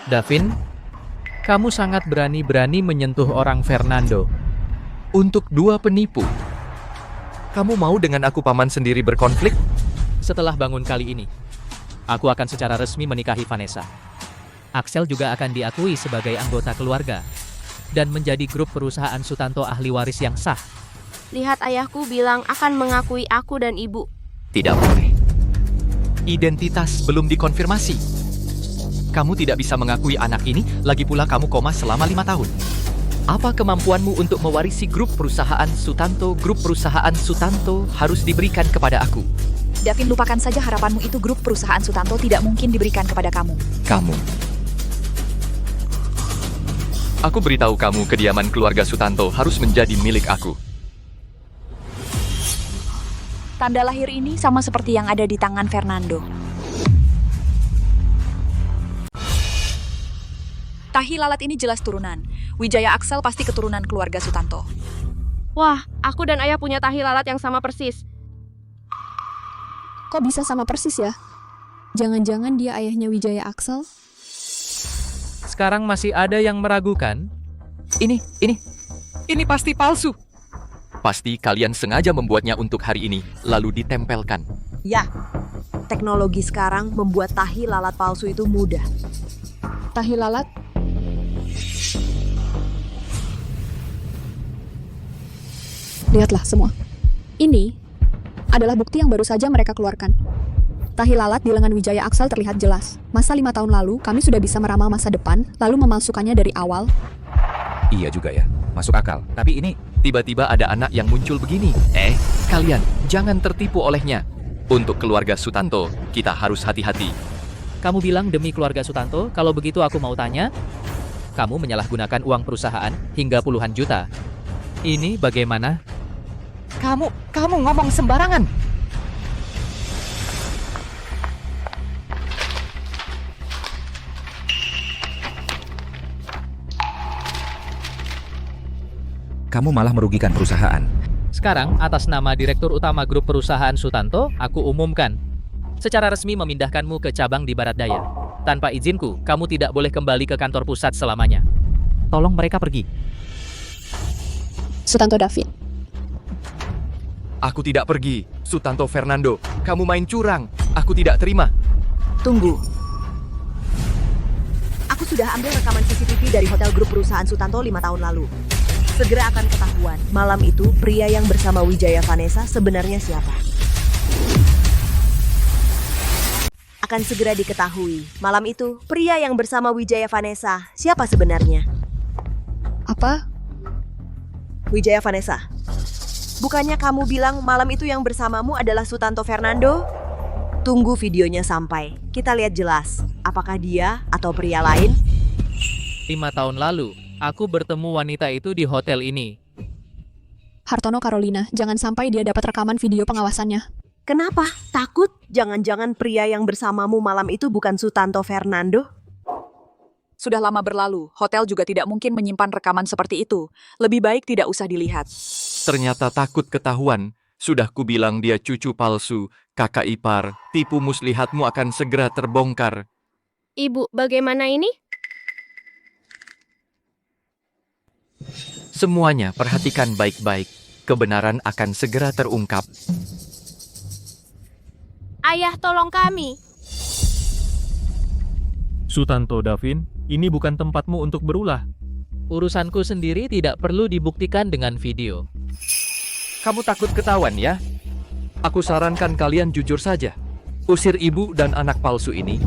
Speaker 9: Davin, kamu sangat berani-berani menyentuh orang Fernando.
Speaker 3: Untuk dua penipu. Kamu mau dengan aku paman sendiri berkonflik?
Speaker 9: Setelah bangun kali ini, aku akan secara resmi menikahi Vanessa. Axel juga akan diakui sebagai anggota keluarga dan menjadi grup perusahaan Sutanto ahli waris yang sah.
Speaker 5: Lihat ayahku bilang akan mengakui aku dan ibu.
Speaker 3: Tidak boleh. Identitas belum dikonfirmasi. Kamu tidak bisa mengakui anak ini, lagi pula kamu koma selama 5 tahun. Apa kemampuanmu untuk mewarisi grup perusahaan Sutanto? Grup perusahaan Sutanto harus diberikan kepada aku.
Speaker 4: Davin, lupakan saja harapanmu itu. Grup perusahaan Sutanto tidak mungkin diberikan kepada kamu.
Speaker 3: Kamu. Aku beritahu kamu, kediaman keluarga Sutanto harus menjadi milik aku.
Speaker 4: Tanda lahir ini sama seperti yang ada di tangan Fernando. Tahi lalat ini jelas turunan. Wijaya Axel pasti keturunan keluarga Sutanto.
Speaker 5: Wah, aku dan ayah punya tahi lalat yang sama persis.
Speaker 2: Kok bisa sama persis ya? Jangan-jangan dia ayahnya Wijaya Axel?
Speaker 9: Sekarang masih ada yang meragukan?
Speaker 3: Ini pasti palsu. Pasti kalian sengaja membuatnya untuk hari ini, lalu ditempelkan.
Speaker 10: Ya, teknologi sekarang membuat tahi lalat palsu itu mudah.
Speaker 2: Tahi lalat? Lihatlah semua. Ini adalah bukti yang baru saja mereka keluarkan. Tahi lalat di lengan Wijaya Axel terlihat jelas. Masa 5 tahun lalu, kami sudah bisa meramal masa depan, lalu memalsukannya dari awal.
Speaker 7: Iya juga ya, masuk akal. Tapi ini...
Speaker 3: Tiba-tiba ada anak yang muncul begini. Kalian jangan tertipu olehnya. Untuk keluarga Sutanto, kita harus hati-hati.
Speaker 9: Kamu bilang demi keluarga Sutanto, kalau begitu aku mau tanya, kamu menyalahgunakan uang perusahaan hingga puluhan juta. Ini bagaimana?
Speaker 3: Kamu ngomong sembarangan.
Speaker 7: Kamu malah merugikan perusahaan.
Speaker 9: Sekarang, atas nama Direktur Utama Grup Perusahaan Sutanto, aku umumkan. Secara resmi memindahkanmu ke cabang di Barat Daya. Tanpa izinku, kamu tidak boleh kembali ke kantor pusat selamanya. Tolong mereka pergi.
Speaker 2: Sutanto Davin.
Speaker 3: Aku tidak pergi. Sutanto Fernando, kamu main curang. Aku tidak terima.
Speaker 10: Tunggu. Aku sudah ambil rekaman CCTV dari hotel grup perusahaan Sutanto 5 tahun lalu. Segera akan ketahuan, malam itu pria yang bersama Wijaya Vanessa sebenarnya siapa. Akan segera diketahui, malam itu pria yang bersama Wijaya Vanessa siapa sebenarnya.
Speaker 2: Apa?
Speaker 10: Wijaya Vanessa, bukannya kamu bilang malam itu yang bersamamu adalah Sutanto Fernando? Tunggu videonya sampai, kita lihat jelas, apakah dia atau pria lain?
Speaker 9: 5 tahun lalu, aku bertemu wanita itu di hotel ini.
Speaker 2: Hartono Carolina, jangan sampai dia dapat rekaman video pengawasannya.
Speaker 10: Kenapa? Takut? Jangan-jangan pria yang bersamamu malam itu bukan Sutanto Fernando?
Speaker 4: Sudah lama berlalu, hotel juga tidak mungkin menyimpan rekaman seperti itu. Lebih baik tidak usah dilihat.
Speaker 3: Ternyata takut ketahuan. Sudah kubilang dia cucu palsu, kakak ipar. Tipu muslihatmu akan segera terbongkar.
Speaker 5: Ibu, bagaimana ini?
Speaker 3: Semuanya perhatikan baik-baik. Kebenaran akan segera terungkap.
Speaker 5: Ayah, tolong kami.
Speaker 9: Sutanto Davin, ini bukan tempatmu untuk berulah. Urusanku sendiri tidak perlu dibuktikan dengan video.
Speaker 3: Kamu takut ketahuan ya? Aku sarankan kalian jujur saja. Usir ibu dan anak palsu ini.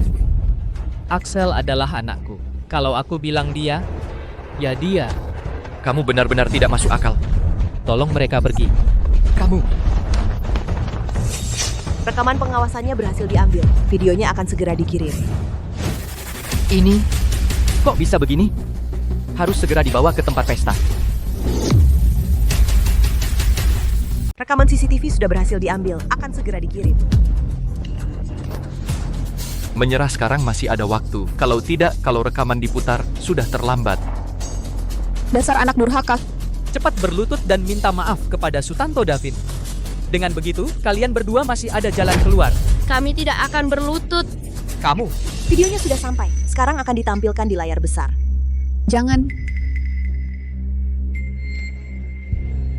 Speaker 9: Axel adalah anakku. Kalau aku bilang dia, ya dia.
Speaker 3: Kamu benar-benar tidak masuk akal.
Speaker 9: Tolong mereka pergi.
Speaker 3: Kamu.
Speaker 10: Rekaman pengawasannya berhasil diambil. Videonya akan segera dikirim.
Speaker 11: Ini kok bisa begini? Harus segera dibawa ke tempat pesta.
Speaker 10: Rekaman CCTV sudah berhasil diambil, akan segera dikirim.
Speaker 3: Menyerah sekarang masih ada waktu. Kalau tidak, kalau rekaman diputar, sudah terlambat.
Speaker 2: Dasar anak durhaka.
Speaker 9: Cepat berlutut dan minta maaf kepada Sutanto Davin. Dengan begitu, kalian berdua masih ada jalan keluar.
Speaker 5: Kami tidak akan berlutut.
Speaker 9: Kamu,
Speaker 10: Videonya sudah sampai, sekarang akan ditampilkan di layar besar.
Speaker 2: Jangan.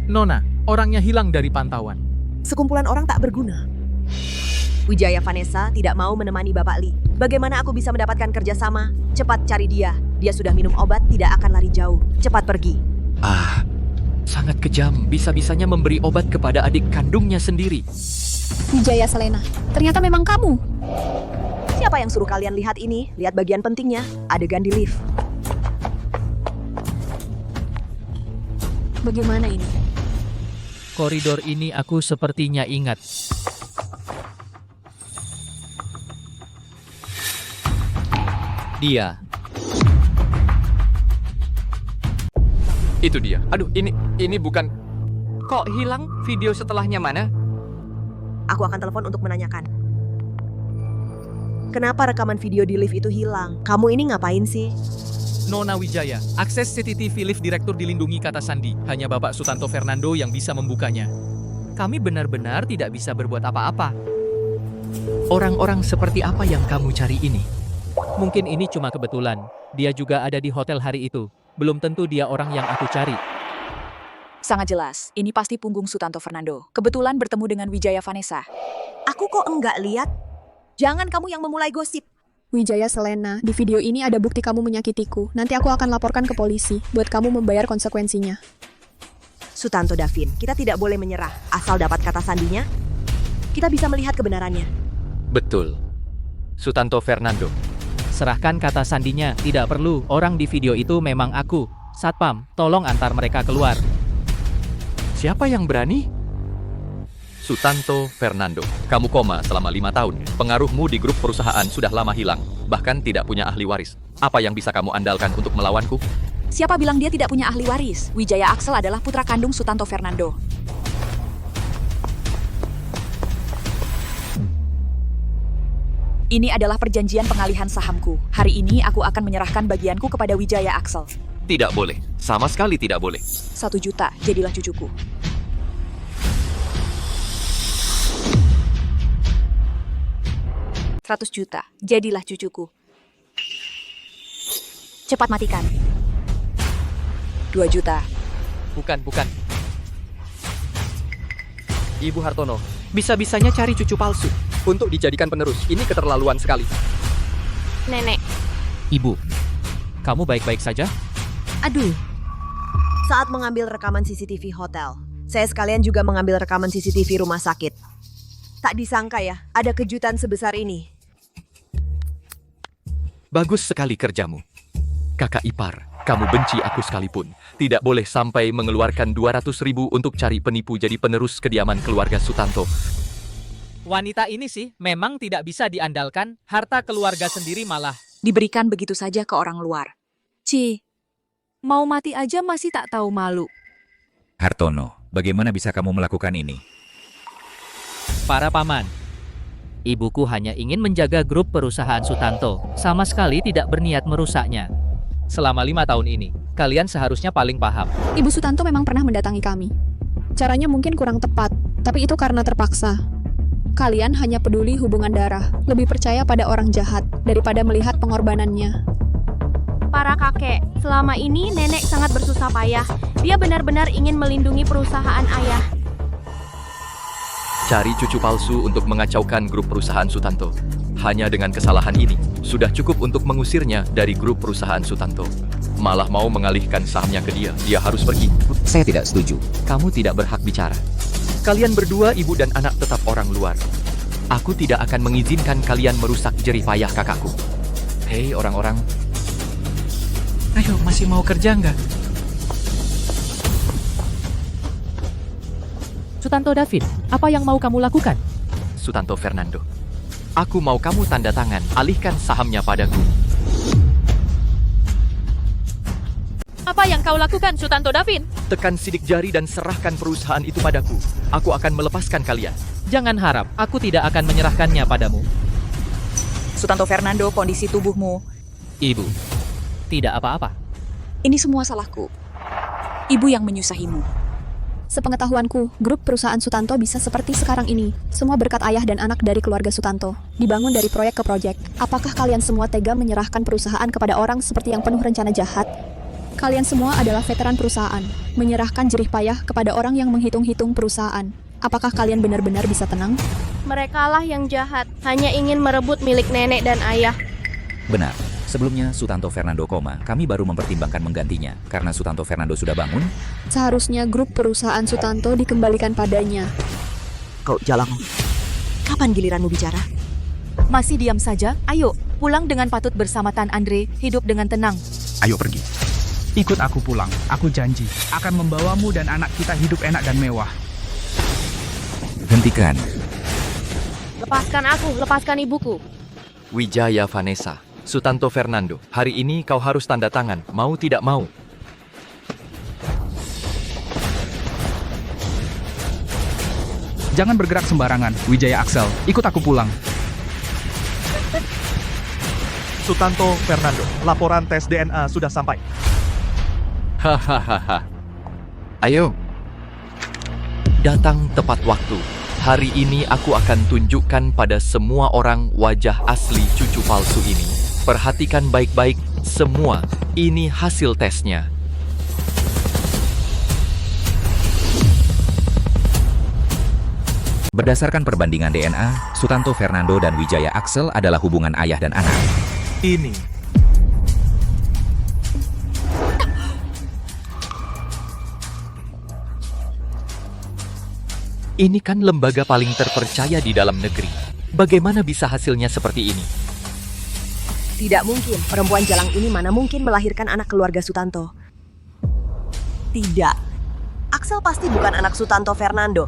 Speaker 9: Nona, orangnya hilang dari pantauan.
Speaker 10: Sekumpulan orang tak berguna. Wijaya Vanessa tidak mau menemani Bapak Lee. Bagaimana aku bisa mendapatkan kerjasama? Cepat cari dia. Dia sudah minum obat, tidak akan lari jauh. Cepat pergi.
Speaker 3: Ah, sangat kejam. Bisa-bisanya memberi obat kepada adik kandungnya sendiri.
Speaker 2: Wijaya Selena, ternyata memang kamu.
Speaker 10: Siapa yang suruh kalian lihat ini? Lihat bagian pentingnya, adegan di lift.
Speaker 2: Bagaimana ini?
Speaker 9: Koridor ini aku sepertinya ingat. Dia.
Speaker 3: Itu dia. Aduh, ini bukan... Kok hilang? Video setelahnya mana?
Speaker 10: Aku akan telepon untuk menanyakan. Kenapa rekaman video di lift itu hilang? Kamu ini ngapain sih?
Speaker 9: Nona Wijaya, akses CCTV lift direktur dilindungi kata sandi. Hanya Bapak Sutanto Fernando yang bisa membukanya. Kami benar-benar tidak bisa berbuat apa-apa.
Speaker 3: Orang-orang seperti apa yang kamu cari ini?
Speaker 9: Mungkin ini cuma kebetulan. Dia juga ada di hotel hari itu. Belum tentu dia orang yang aku cari.
Speaker 4: Sangat jelas, ini pasti punggung Sutanto Fernando. Kebetulan bertemu dengan Wijaya Vanessa.
Speaker 10: Aku kok enggak lihat? Jangan kamu yang memulai gosip.
Speaker 2: Wijaya Selena, di video ini ada bukti kamu menyakitiku. Nanti aku akan laporkan ke polisi, buat kamu membayar konsekuensinya.
Speaker 10: Sutanto Davin, kita tidak boleh menyerah. Asal dapat kata sandinya, kita bisa melihat kebenarannya.
Speaker 3: Betul. Sutanto Fernando.
Speaker 9: Serahkan kata sandinya, tidak perlu. Orang di video itu memang aku. Satpam, tolong antar mereka keluar.
Speaker 3: Siapa yang berani? Sutanto Fernando. Kamu koma selama 5 tahun. Pengaruhmu di grup perusahaan sudah lama hilang. Bahkan tidak punya ahli waris. Apa yang bisa kamu andalkan untuk melawanku?
Speaker 4: Siapa bilang dia tidak punya ahli waris? Wijaya Axel adalah putra kandung Sutanto Fernando. Ini adalah perjanjian pengalihan sahamku. Hari ini aku akan menyerahkan bagianku kepada Wijaya Axel.
Speaker 3: Tidak boleh. Sama sekali tidak boleh.
Speaker 4: 1 juta, jadilah cucuku. $100 juta, jadilah cucuku. Cepat matikan. 2 juta.
Speaker 11: Bukan. Ibu Hartono, bisa-bisanya cari cucu palsu untuk dijadikan penerus. Ini keterlaluan sekali.
Speaker 5: Nenek,
Speaker 9: Ibu, kamu baik-baik saja?
Speaker 10: Aduh. Saat mengambil rekaman CCTV hotel, saya sekalian juga mengambil rekaman CCTV rumah sakit. Tak disangka ya, ada kejutan sebesar ini.
Speaker 3: Bagus sekali kerjamu. Kakak ipar, kamu benci aku sekalipun. Tidak boleh sampai mengeluarkan 200.000 untuk cari penipu jadi penerus kediaman keluarga Sutanto.
Speaker 9: Wanita ini sih memang tidak bisa diandalkan. Harta keluarga sendiri malah
Speaker 4: Diberikan begitu saja ke orang luar.
Speaker 6: Mau mati aja masih tak tahu malu.
Speaker 7: Hartono, bagaimana bisa kamu melakukan ini?
Speaker 9: para paman. Ibuku hanya ingin menjaga grup perusahaan Sutanto, sama sekali tidak berniat merusaknya. Selama 5 tahun ini, kalian seharusnya paling paham.
Speaker 2: Ibu Sutanto memang pernah mendatangi kami. Caranya mungkin kurang tepat, tapi itu karena terpaksa. Kalian hanya peduli hubungan darah, lebih percaya pada orang jahat daripada melihat pengorbanannya.
Speaker 5: Para kakek, selama ini nenek sangat bersusah payah. Dia benar-benar ingin melindungi perusahaan ayah.
Speaker 3: Cari cucu palsu untuk mengacaukan grup perusahaan Sutanto. Hanya dengan kesalahan ini, sudah cukup untuk mengusirnya dari grup perusahaan Sutanto. malah mau mengalihkan sahamnya ke dia. Dia harus pergi.
Speaker 7: Saya tidak setuju.
Speaker 3: Kamu tidak berhak bicara. Kalian berdua, ibu dan anak, tetap orang luar. Aku tidak akan mengizinkan kalian merusak jerih payah kakakku. Hei orang-orang.
Speaker 9: Ayo, masih mau kerja nggak?
Speaker 11: Sutanto David, apa yang mau kamu lakukan?
Speaker 3: Sutanto Fernando, aku mau kamu tanda tangan, alihkan sahamnya padaku.
Speaker 6: Apa yang kau lakukan, Sutanto David?
Speaker 3: Tekan sidik jari dan serahkan perusahaan itu padaku. Aku akan melepaskan kalian.
Speaker 9: Jangan harap, aku tidak akan menyerahkannya padamu.
Speaker 4: Sutanto Fernando, kondisi tubuhmu.
Speaker 9: Ibu, tidak apa-apa.
Speaker 4: Ini semua salahku. Ibu yang menyusahimu.
Speaker 2: Sepengetahuanku, grup perusahaan Sutanto bisa seperti sekarang ini. Semua berkat ayah dan anak dari keluarga Sutanto. Dibangun dari proyek ke proyek. Apakah kalian semua tega menyerahkan perusahaan kepada orang seperti yang penuh rencana jahat? Kalian semua adalah veteran perusahaan. Menyerahkan jerih payah kepada orang yang menghitung-hitung perusahaan. Apakah kalian benar-benar bisa tenang?
Speaker 5: Merekalah yang jahat, hanya ingin merebut milik nenek dan ayah.
Speaker 7: Benar. Sebelumnya Sutanto Fernando koma, kami baru mempertimbangkan menggantinya. Karena Sutanto Fernando sudah bangun,
Speaker 2: Seharusnya grup perusahaan Sutanto dikembalikan padanya.
Speaker 10: Kau jalang. Kapan giliranmu bicara?
Speaker 6: Masih diam saja? Ayo, pulang dengan patut bersama Tan Andre, hidup dengan tenang.
Speaker 1: Ayo pergi. Ikut aku pulang. Aku janji akan membawamu dan anak kita hidup enak dan mewah.
Speaker 7: hentikan.
Speaker 5: Lepaskan aku, lepaskan ibuku.
Speaker 3: Wijaya Vanessa, Sutanto Fernando, hari ini kau harus tanda tangan, mau tidak mau.
Speaker 1: Jangan bergerak sembarangan, Wijaya Axel. Ikut aku pulang.
Speaker 14: Sutanto Fernando, laporan tes DNA sudah sampai.
Speaker 3: Hahaha. Ayo. Datang tepat waktu. Hari ini aku akan tunjukkan pada semua orang wajah asli cucu palsu ini. Perhatikan baik-baik semua. Ini hasil tesnya.
Speaker 7: Berdasarkan perbandingan DNA, Sutanto Fernando dan Wijaya Axel adalah hubungan ayah dan anak.
Speaker 14: Ini.
Speaker 3: Ini kan lembaga paling terpercaya di dalam negeri. Bagaimana bisa hasilnya seperti ini?
Speaker 10: Tidak mungkin. Perempuan jalang ini mana mungkin melahirkan anak keluarga Sutanto. Tidak. Axel pasti bukan anak Sutanto Fernando.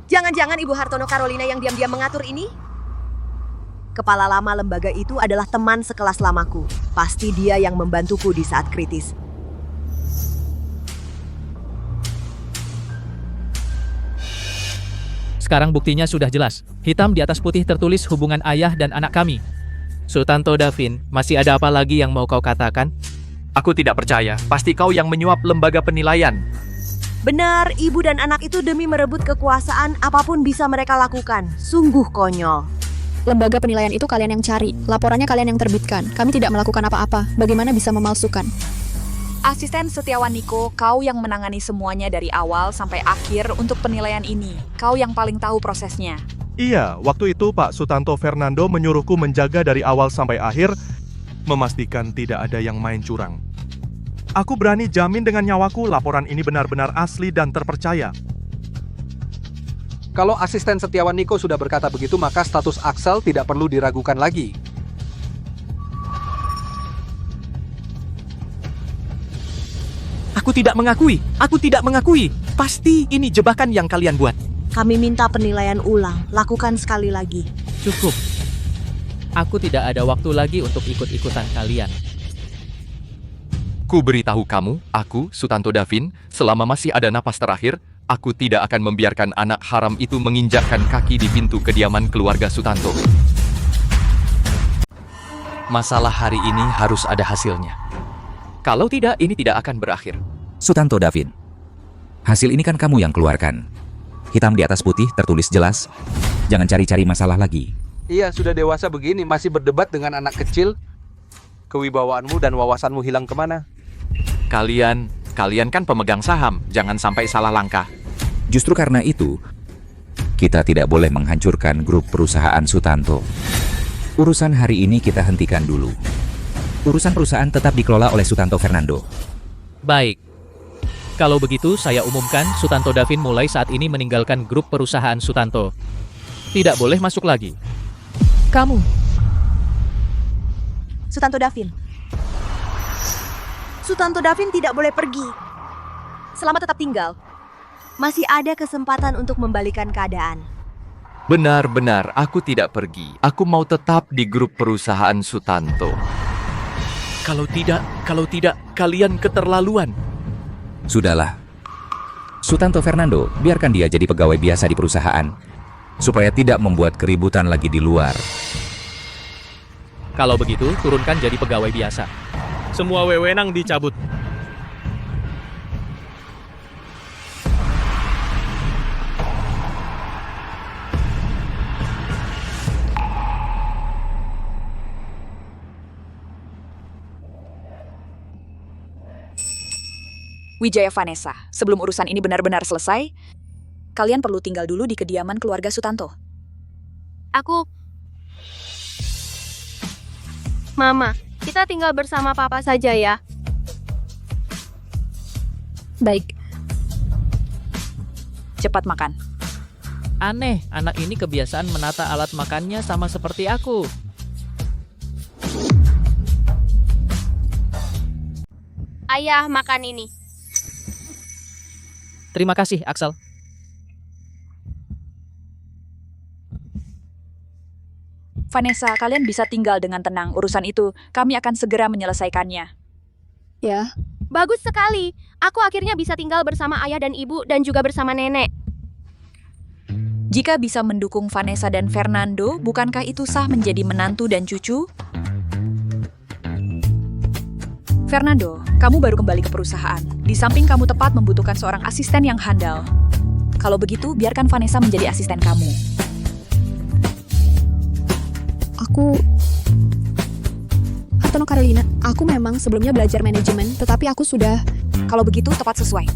Speaker 10: Jangan-jangan Ibu Hartono Carolina yang diam-diam mengatur ini? Kepala lama lembaga itu adalah teman sekelas lamaku. Pasti dia yang membantuku di saat kritis.
Speaker 9: Sekarang buktinya sudah jelas. Hitam di atas putih tertulis hubungan ayah dan anak kami. Sutanto Davin, masih ada apa lagi yang mau kau katakan?
Speaker 3: Aku tidak percaya. Pasti kau yang menyuap lembaga penilaian.
Speaker 10: Benar, ibu dan anak itu demi merebut kekuasaan, apapun bisa mereka lakukan. Sungguh konyol.
Speaker 2: Lembaga penilaian itu kalian yang cari. Laporannya kalian yang terbitkan. Kami tidak melakukan apa-apa. Bagaimana bisa memalsukan?
Speaker 4: Asisten Setiawan Niko, kau yang menangani semuanya dari awal sampai akhir untuk penilaian ini. Kau yang paling tahu prosesnya.
Speaker 14: Iya, waktu itu Pak Sutanto Fernando menyuruhku menjaga dari awal sampai akhir, memastikan tidak ada yang main curang. Aku berani jamin dengan nyawaku laporan ini benar-benar asli dan terpercaya.
Speaker 8: Kalau asisten Setiawan Niko sudah berkata begitu, maka status Axel tidak perlu diragukan lagi.
Speaker 9: Aku tidak mengakui. Pasti ini jebakan yang kalian buat.
Speaker 10: Kami minta penilaian ulang. Lakukan sekali lagi.
Speaker 9: Cukup. Aku tidak ada waktu lagi untuk ikut-ikutan kalian.
Speaker 3: Ku beritahu kamu, aku, Sutanto Davin, selama masih ada napas terakhir, aku tidak akan membiarkan anak haram itu menginjakkan kaki di pintu kediaman keluarga Sutanto. Masalah hari ini harus ada hasilnya. Kalau tidak, ini tidak akan berakhir.
Speaker 7: Sutanto Davin, hasil ini kan kamu yang keluarkan. Hitam di atas putih tertulis jelas. Jangan cari-cari masalah lagi.
Speaker 8: Iya, sudah dewasa begini, masih berdebat dengan anak kecil. Kewibawaanmu dan wawasanmu hilang kemana?
Speaker 3: Kalian kan pemegang saham, jangan sampai salah langkah.
Speaker 7: Justru karena itu, kita tidak boleh menghancurkan grup perusahaan Sutanto. Urusan hari ini kita hentikan dulu. Urusan perusahaan tetap dikelola oleh Sutanto Fernando.
Speaker 9: Baik. Kalau begitu, saya umumkan Sutanto Davin mulai saat ini meninggalkan grup perusahaan Sutanto. Tidak boleh masuk lagi.
Speaker 10: Kamu. Sutanto Davin. Sutanto Davin tidak boleh pergi. Selamat tetap tinggal. Masih ada kesempatan untuk membalikan keadaan.
Speaker 3: Benar-benar, aku tidak pergi. Aku mau tetap di grup perusahaan Sutanto. Kalau tidak, kalian keterlaluan.
Speaker 7: Sudahlah. Sutanto Fernando, biarkan dia jadi pegawai biasa di perusahaan. Supaya tidak membuat keributan lagi di luar.
Speaker 9: Kalau begitu, turunkan jadi pegawai biasa.
Speaker 14: Semua wewenang dicabut.
Speaker 4: Wijaya Vanessa, sebelum urusan ini benar-benar selesai, kalian perlu tinggal dulu di kediaman keluarga Sutanto.
Speaker 5: Mama, kita tinggal bersama papa saja ya.
Speaker 2: Baik.
Speaker 4: Cepat makan.
Speaker 9: Aneh, anak ini kebiasaan menata alat makannya sama seperti aku.
Speaker 5: Ayah, makan ini.
Speaker 9: Terima kasih, Axel.
Speaker 4: Vanessa, kalian bisa tinggal dengan tenang. Urusan itu, kami akan segera menyelesaikannya.
Speaker 2: Ya.
Speaker 5: Bagus sekali. Aku akhirnya bisa tinggal bersama ayah dan ibu dan juga bersama nenek.
Speaker 4: Jika bisa mendukung Vanessa dan Fernando, bukankah itu sah menjadi menantu dan cucu? Fernando, kamu baru kembali ke perusahaan. Di samping kamu tepat membutuhkan seorang asisten yang handal. Kalau begitu, biarkan Vanessa menjadi asisten kamu.
Speaker 2: Hartono Carolina, aku memang sebelumnya belajar manajemen, tetapi aku sudah...
Speaker 4: Kalau begitu, tepat sesuai.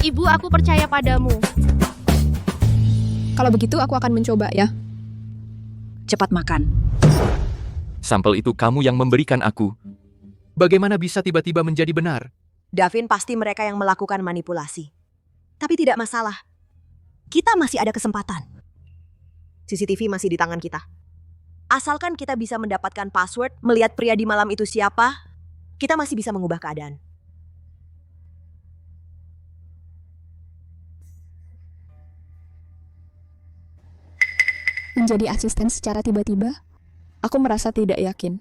Speaker 5: Ibu, aku percaya padamu.
Speaker 2: Kalau begitu, aku akan mencoba ya.
Speaker 4: Cepat makan.
Speaker 3: Sampel itu kamu yang memberikan aku. Bagaimana bisa tiba-tiba menjadi benar?
Speaker 10: Davin pasti mereka yang melakukan manipulasi. Tapi tidak masalah. Kita masih ada kesempatan. CCTV masih di tangan kita. Asalkan kita bisa mendapatkan password, melihat pria di malam itu siapa, kita masih bisa mengubah keadaan.
Speaker 2: Menjadi asisten secara tiba-tiba, aku merasa tidak yakin.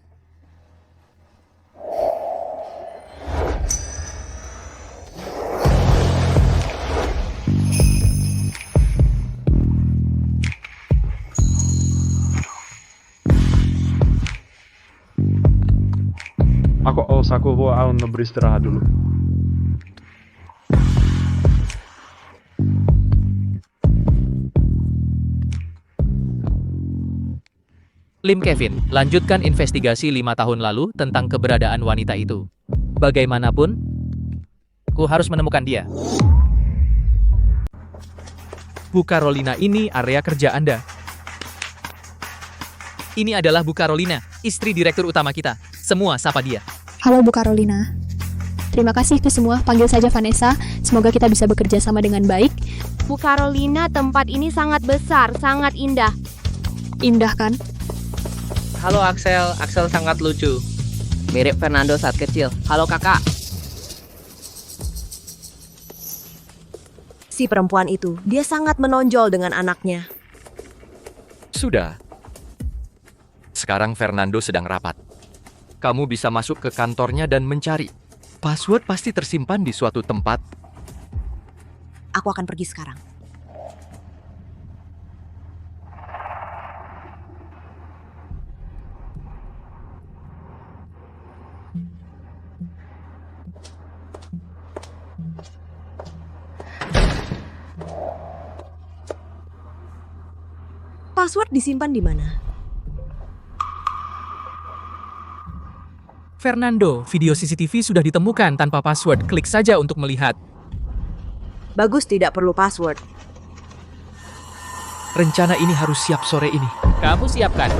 Speaker 14: Aku mau beristirahat dulu.
Speaker 9: Lim Kevin, lanjutkan investigasi 5 tahun lalu tentang keberadaan wanita itu. Bagaimanapun, ku harus menemukan dia. Bu Carolina, ini area kerja Anda. Ini adalah Bu Carolina, istri direktur utama kita. Semua sapa dia.
Speaker 2: Halo Bu Carolina. Terima kasih ke semua, panggil saja Vanessa. Semoga kita bisa bekerja sama dengan baik.
Speaker 5: Bu Carolina, tempat ini sangat besar, sangat indah.
Speaker 2: Indah kan?
Speaker 15: Halo Axel, Axel sangat lucu. Mirip Fernando saat kecil. Halo kakak.
Speaker 10: Si perempuan itu, dia sangat menonjol dengan anaknya.
Speaker 3: Sudah. Sekarang Fernando sedang rapat. Kamu bisa masuk ke kantornya dan mencari. Password pasti tersimpan di suatu tempat.
Speaker 10: Aku akan pergi sekarang. Password disimpan di mana?
Speaker 9: Fernando, video CCTV sudah ditemukan tanpa password. Klik saja untuk melihat.
Speaker 10: Bagus, tidak perlu password.
Speaker 3: Rencana ini harus siap sore ini.
Speaker 9: Kamu siapkan.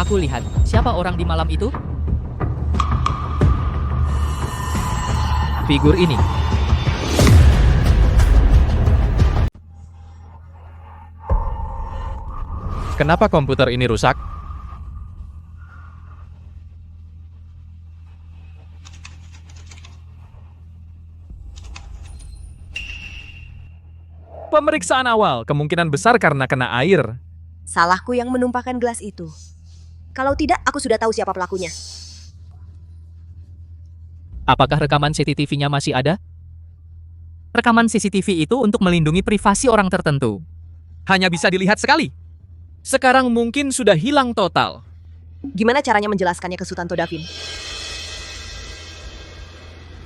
Speaker 9: Aku lihat, siapa orang di malam itu? Figur ini.
Speaker 3: Kenapa komputer ini rusak?
Speaker 16: Pemeriksaan awal, kemungkinan besar karena kena air.
Speaker 10: Salahku yang menumpahkan gelas itu. Kalau tidak, aku sudah tahu siapa pelakunya.
Speaker 9: Apakah rekaman CCTV-nya masih ada? Rekaman CCTV itu untuk melindungi privasi orang tertentu. Hanya bisa dilihat sekali. Sekarang mungkin sudah hilang total.
Speaker 10: Gimana caranya menjelaskannya ke Sutanto Davin?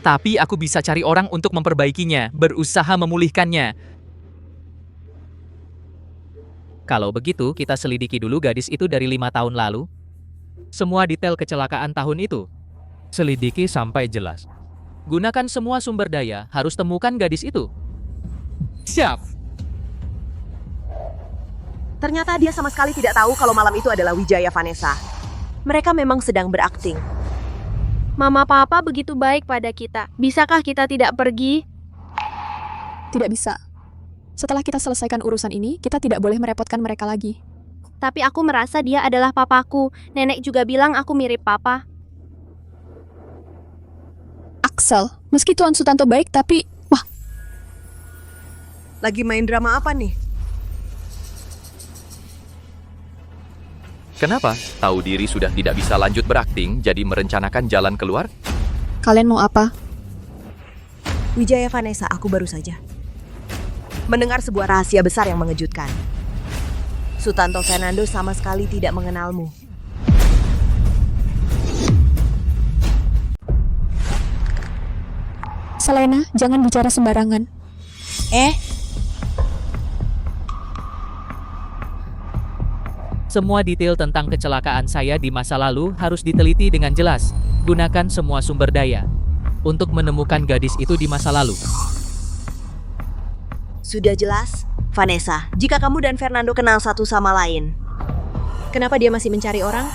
Speaker 9: Tapi aku bisa cari orang untuk memperbaikinya, berusaha memulihkannya. Kalau begitu, kita selidiki dulu gadis itu dari 5 tahun lalu. Semua detail kecelakaan tahun itu. Selidiki sampai jelas. Gunakan semua sumber daya, harus temukan gadis itu. Siap.
Speaker 10: Ternyata dia sama sekali tidak tahu kalau malam itu adalah Wijaya Vanessa. Mereka memang sedang berakting.
Speaker 5: Mama Papa begitu baik pada kita. Bisakah kita tidak pergi?
Speaker 2: Tidak bisa. Setelah kita selesaikan urusan ini, kita tidak boleh merepotkan mereka lagi.
Speaker 5: Tapi aku merasa dia adalah papaku. Nenek juga bilang aku mirip papa.
Speaker 2: Axel, meski Tuan Sutanto baik, tapi... Wah,
Speaker 10: Lagi main drama apa nih?
Speaker 3: Kenapa? Tahu diri sudah tidak bisa lanjut berakting, jadi merencanakan jalan keluar?
Speaker 2: kalian mau apa?
Speaker 10: Wijaya Vanessa, aku baru saja mendengar sebuah rahasia besar yang mengejutkan. Sutanto Fernando sama sekali tidak mengenalmu.
Speaker 2: Selena, jangan bicara sembarangan.
Speaker 9: Semua detail tentang kecelakaan saya di masa lalu harus diteliti dengan jelas. Gunakan semua sumber daya untuk menemukan gadis itu di masa lalu.
Speaker 10: Sudah jelas, Vanessa, jika kamu dan Fernando kenal satu sama lain, kenapa dia masih mencari orang?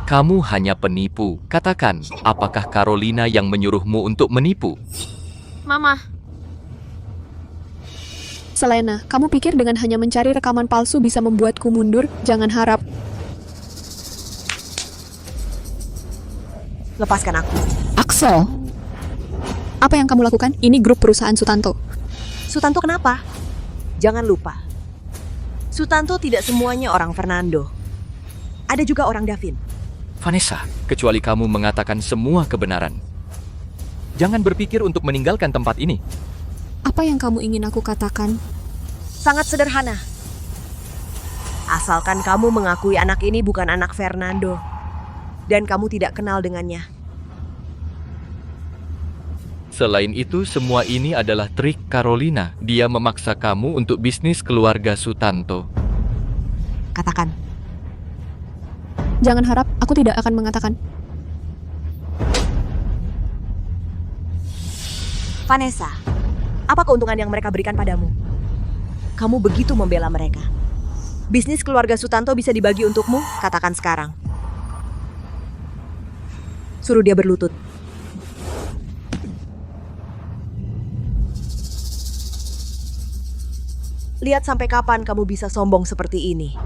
Speaker 3: Kamu hanya penipu. Katakan, apakah Carolina yang menyuruhmu untuk menipu?
Speaker 5: Mama.
Speaker 2: Selena, kamu pikir dengan hanya mencari rekaman palsu bisa membuatku mundur? Jangan harap.
Speaker 10: Lepaskan aku.
Speaker 2: Axel, apa yang kamu lakukan? Ini grup perusahaan Sutanto.
Speaker 10: Sutanto kenapa? Jangan lupa, Sutanto tidak semuanya orang Fernando. Ada juga orang Davin.
Speaker 3: Vanessa, kecuali kamu mengatakan semua kebenaran. Jangan berpikir untuk meninggalkan tempat ini.
Speaker 2: Apa yang kamu ingin aku katakan?
Speaker 10: Sangat sederhana. Asalkan kamu mengakui anak ini bukan anak Fernando, dan kamu tidak kenal dengannya.
Speaker 3: Selain itu, semua ini adalah trik Carolina. Dia memaksa kamu untuk bisnis keluarga Sutanto.
Speaker 10: Katakan.
Speaker 2: Jangan harap, aku tidak akan mengatakan.
Speaker 10: Vanessa, apa keuntungan yang mereka berikan padamu? Kamu begitu membela mereka. Bisnis keluarga Sutanto bisa dibagi untukmu, katakan sekarang. Suruh dia berlutut. Lihat sampai kapan kamu bisa sombong seperti ini.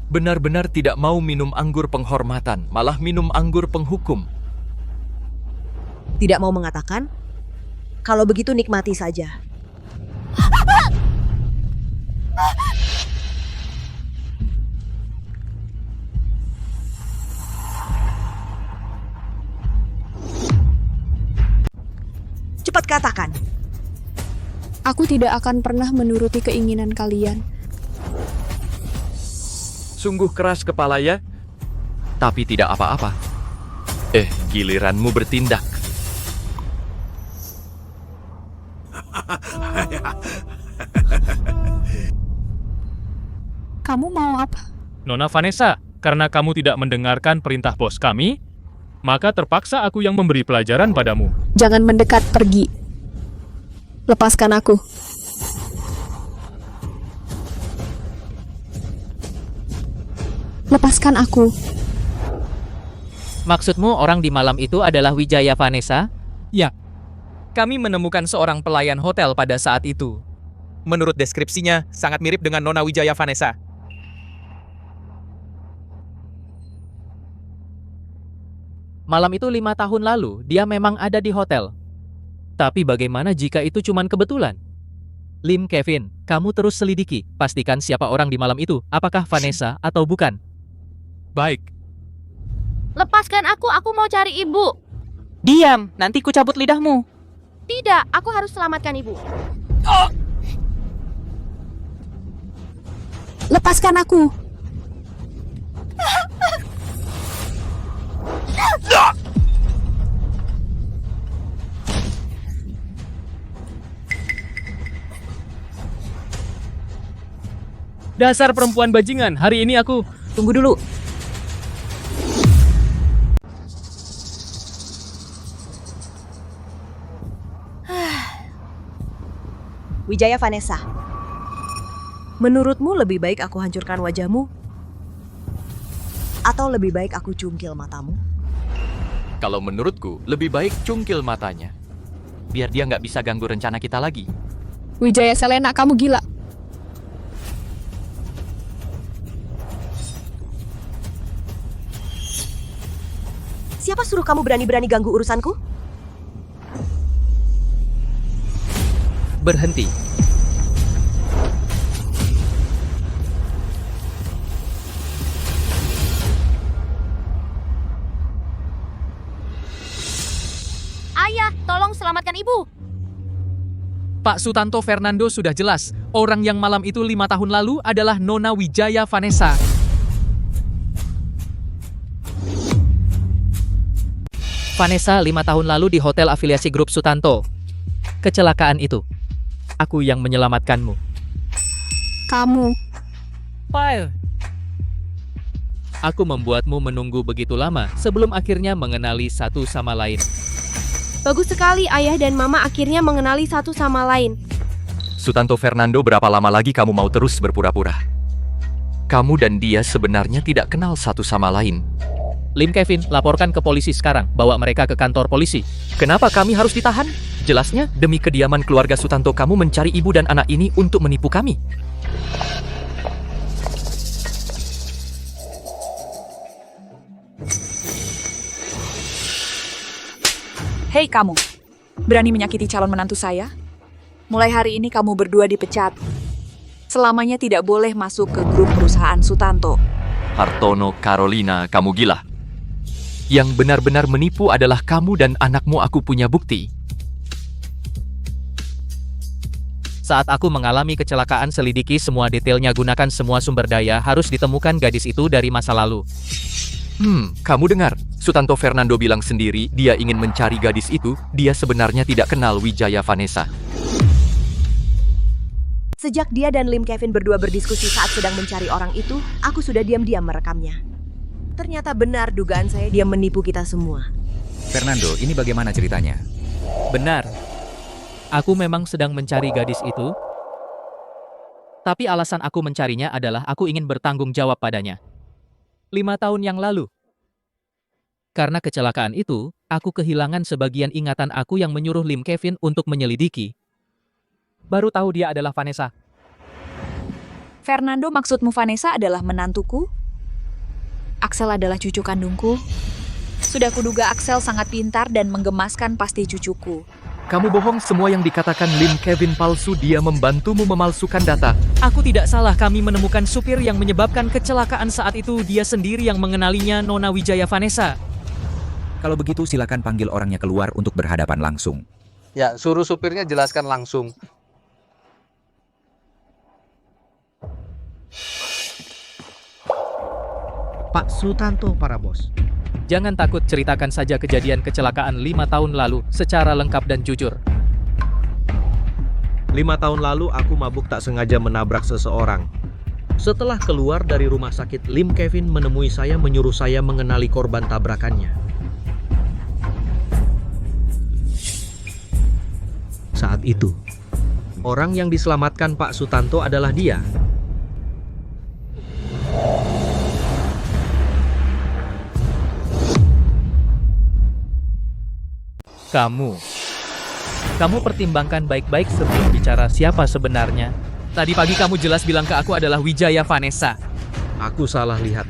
Speaker 3: Benar-benar tidak mau minum anggur penghormatan, malah minum anggur penghukum.
Speaker 10: Tidak mau mengatakan? Kalau begitu nikmati saja. Cepat katakan.
Speaker 2: Aku tidak akan pernah menuruti keinginan kalian.
Speaker 3: Sungguh keras kepala ya? Tapi tidak apa-apa. Giliranmu bertindak.
Speaker 2: Kamu mau apa?
Speaker 16: Nona Vanessa, karena kamu tidak mendengarkan perintah bos kami, maka terpaksa aku yang memberi pelajaran padamu.
Speaker 2: Jangan mendekat, pergi. Lepaskan aku. Lepaskan aku.
Speaker 9: Maksudmu orang di malam itu adalah Wijaya Vanessa? Ya. Kami menemukan seorang pelayan hotel pada saat itu.
Speaker 17: Menurut deskripsinya, sangat mirip dengan Nona Wijaya Vanessa.
Speaker 9: Malam itu 5 tahun lalu, dia memang ada di hotel. Tapi bagaimana jika itu cuma kebetulan? Lim Kevin, kamu terus selidiki. Pastikan siapa orang di malam itu, apakah Vanessa atau bukan.
Speaker 16: Baik.
Speaker 5: Lepaskan aku mau cari ibu.
Speaker 9: Diam, nanti ku cabut lidahmu.
Speaker 5: Tidak, aku harus selamatkan ibu.
Speaker 2: Lepaskan aku.
Speaker 16: Dasar perempuan bajingan, hari ini aku...
Speaker 15: Tunggu dulu.
Speaker 10: Wijaya Vanessa, menurutmu lebih baik aku hancurkan wajahmu? Atau lebih baik aku cungkil matamu?
Speaker 3: Kalau menurutku, lebih baik cungkil matanya. Biar dia nggak bisa ganggu rencana kita lagi.
Speaker 2: Wijaya Selena, kamu gila.
Speaker 10: Siapa suruh kamu berani-berani ganggu urusanku?
Speaker 9: Berhenti.
Speaker 5: Ayah, tolong selamatkan ibu.
Speaker 9: Pak Sutanto Fernando sudah jelas. Orang yang malam itu 5 tahun lalu adalah Nona Wijaya Vanessa. Vanessa 5 tahun lalu di hotel afiliasi grup Sutanto. Kecelakaan itu. Aku yang menyelamatkanmu.
Speaker 2: Kamu.
Speaker 9: Pile. Aku membuatmu menunggu begitu lama sebelum akhirnya mengenali satu sama lain.
Speaker 5: Bagus sekali ayah dan mama akhirnya mengenali satu sama lain.
Speaker 3: Sutanto Fernando, berapa lama lagi kamu mau terus berpura-pura? Kamu dan dia sebenarnya tidak kenal satu sama lain.
Speaker 9: Lim Kevin, laporkan ke polisi sekarang. Bawa mereka ke kantor polisi.
Speaker 3: Kenapa kami harus ditahan? Jelasnya, demi kediaman keluarga Sutanto kamu mencari ibu dan anak ini untuk menipu kami.
Speaker 4: Hei kamu, berani menyakiti calon menantu saya? Mulai hari ini kamu berdua dipecat. Selamanya tidak boleh masuk ke grup perusahaan Sutanto.
Speaker 3: Hartono, Carolina, kamu gila. Yang benar-benar menipu adalah kamu dan anakmu. Aku punya bukti.
Speaker 9: Saat aku mengalami kecelakaan, selidiki semua detailnya, gunakan semua sumber daya, harus ditemukan gadis itu dari masa lalu.
Speaker 3: Kamu dengar? Sutanto Fernando bilang sendiri dia ingin mencari gadis itu. Dia sebenarnya tidak kenal Wijaya Vanessa.
Speaker 10: Sejak dia dan Lim Kevin berdua berdiskusi saat sedang mencari orang itu, aku sudah diam-diam merekamnya. Ternyata benar dugaan saya, dia menipu kita semua.
Speaker 7: Fernando, ini bagaimana ceritanya?
Speaker 9: Benar. Aku memang sedang mencari gadis itu. Tapi alasan aku mencarinya adalah aku ingin bertanggung jawab padanya. 5 tahun yang lalu. Karena kecelakaan itu, aku kehilangan sebagian ingatan aku yang menyuruh Lim Kevin untuk menyelidiki. Baru tahu dia adalah Vanessa.
Speaker 4: Fernando, maksudmu Vanessa adalah menantuku? Axel adalah cucu kandungku? Sudah kuduga Axel sangat pintar dan menggemaskan pasti cucuku.
Speaker 3: Kamu bohong, semua yang dikatakan Lim Kevin palsu. Dia membantumu memalsukan data.
Speaker 9: Aku tidak salah, kami menemukan supir yang menyebabkan kecelakaan saat itu. Dia sendiri yang mengenalinya, Nona Wijaya Vanessa.
Speaker 7: Kalau begitu silakan panggil orangnya keluar untuk berhadapan langsung.
Speaker 8: Ya, suruh supirnya jelaskan langsung.
Speaker 18: Pak Sutanto, para bos.
Speaker 9: Jangan takut, ceritakan saja kejadian kecelakaan 5 tahun lalu secara lengkap dan jujur.
Speaker 18: 5 tahun lalu aku mabuk tak sengaja menabrak seseorang. Setelah keluar dari rumah sakit, Lim Kevin menemui saya, menyuruh saya mengenali korban tabrakannya. Saat itu, orang yang diselamatkan Pak Sutanto adalah dia.
Speaker 9: Kamu pertimbangkan baik-baik sebelum bicara siapa sebenarnya. Tadi pagi kamu jelas bilang ke aku adalah Wijaya Vanessa.
Speaker 18: Aku salah lihat.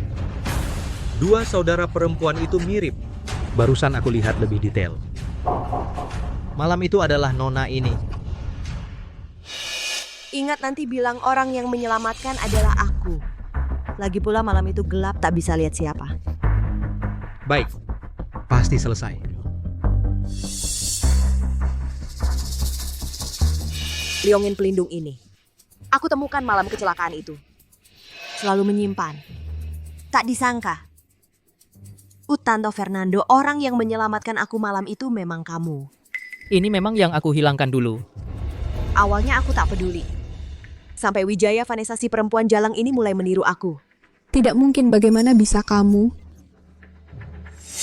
Speaker 18: Dua saudara perempuan itu mirip. Barusan aku lihat lebih detail. Malam itu adalah nona ini.
Speaker 10: Ingat nanti bilang orang yang menyelamatkan adalah aku. Lagi pula malam itu gelap, tak bisa lihat siapa.
Speaker 18: Baik, pasti selesai.
Speaker 10: Liongin pelindung ini. Aku temukan malam kecelakaan itu. Selalu menyimpan. Tak disangka. Sutanto Fernando, orang yang menyelamatkan aku malam itu memang kamu.
Speaker 9: Ini memang yang aku hilangkan dulu.
Speaker 10: Awalnya aku tak peduli. Sampai Wijaya Vanessa si perempuan jalang ini mulai meniru aku.
Speaker 2: Tidak mungkin, bagaimana bisa kamu?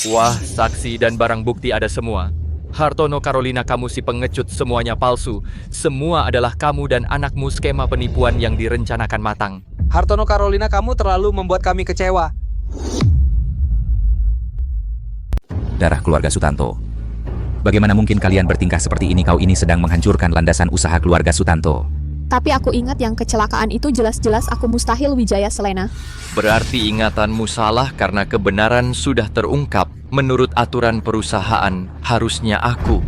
Speaker 3: Wah, saksi dan barang bukti ada semua. Hartono Carolina, kamu si pengecut, semuanya palsu. Semua adalah kamu dan anakmu skema penipuan yang direncanakan matang.
Speaker 8: Hartono Carolina, kamu terlalu membuat kami kecewa.
Speaker 7: Darah keluarga Sutanto. Bagaimana mungkin kalian bertingkah seperti ini? Kau ini sedang menghancurkan landasan usaha keluarga Sutanto.
Speaker 2: Tapi aku ingat yang kecelakaan itu jelas-jelas aku mustahil Wijaya Selena.
Speaker 3: Berarti ingatanmu salah karena kebenaran sudah terungkap. Menurut aturan perusahaan, harusnya aku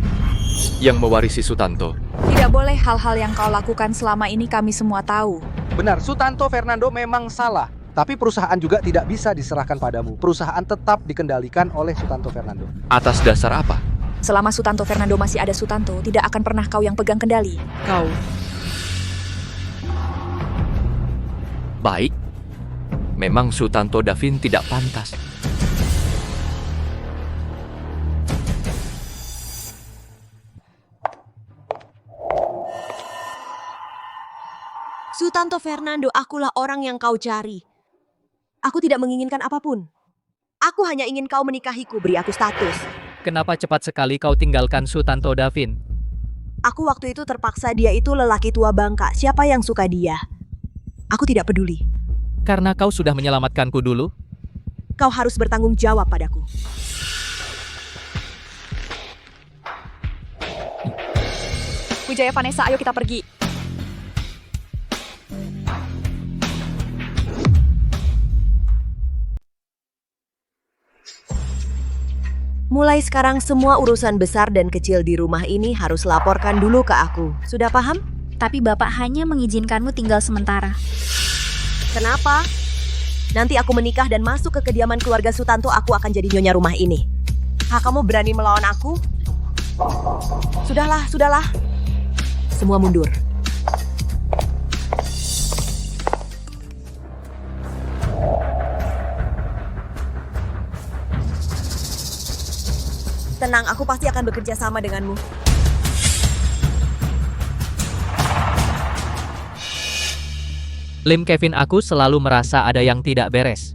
Speaker 3: yang mewarisi Sutanto.
Speaker 4: Tidak boleh hal-hal yang kau lakukan selama ini kami semua tahu.
Speaker 8: Benar, Sutanto Fernando memang salah. Tapi perusahaan juga tidak bisa diserahkan padamu. Perusahaan tetap dikendalikan oleh Sutanto Fernando.
Speaker 3: Atas dasar apa?
Speaker 4: Selama Sutanto Fernando masih ada Sutanto, tidak akan pernah kau yang pegang kendali.
Speaker 9: Kau.
Speaker 3: Baik. Memang Sutanto Davin tidak pantas.
Speaker 10: Sutanto Fernando, akulah orang yang kau cari. Aku tidak menginginkan apapun. Aku hanya ingin kau menikahiku, beri aku status.
Speaker 9: Kenapa cepat sekali kau tinggalkan Sutanto Davin?
Speaker 10: Aku waktu itu terpaksa, dia itu lelaki tua bangka. Siapa yang suka dia? Aku tidak peduli.
Speaker 9: Karena kau sudah menyelamatkanku dulu?
Speaker 10: Kau harus bertanggung jawab padaku.
Speaker 4: Wijaya Vanessa, ayo kita pergi.
Speaker 10: Mulai sekarang semua urusan besar dan kecil di rumah ini harus laporkan dulu ke aku. Sudah paham?
Speaker 12: Tapi Bapak hanya mengizinkanmu tinggal sementara.
Speaker 10: Kenapa? Nanti aku menikah dan masuk ke kediaman keluarga Sutanto, aku akan jadi nyonya rumah ini. Kamu berani melawan aku? Sudahlah, sudahlah. Semua mundur. Tenang, aku pasti akan bekerja sama denganmu.
Speaker 9: Lim Kevin, aku selalu merasa ada yang tidak beres.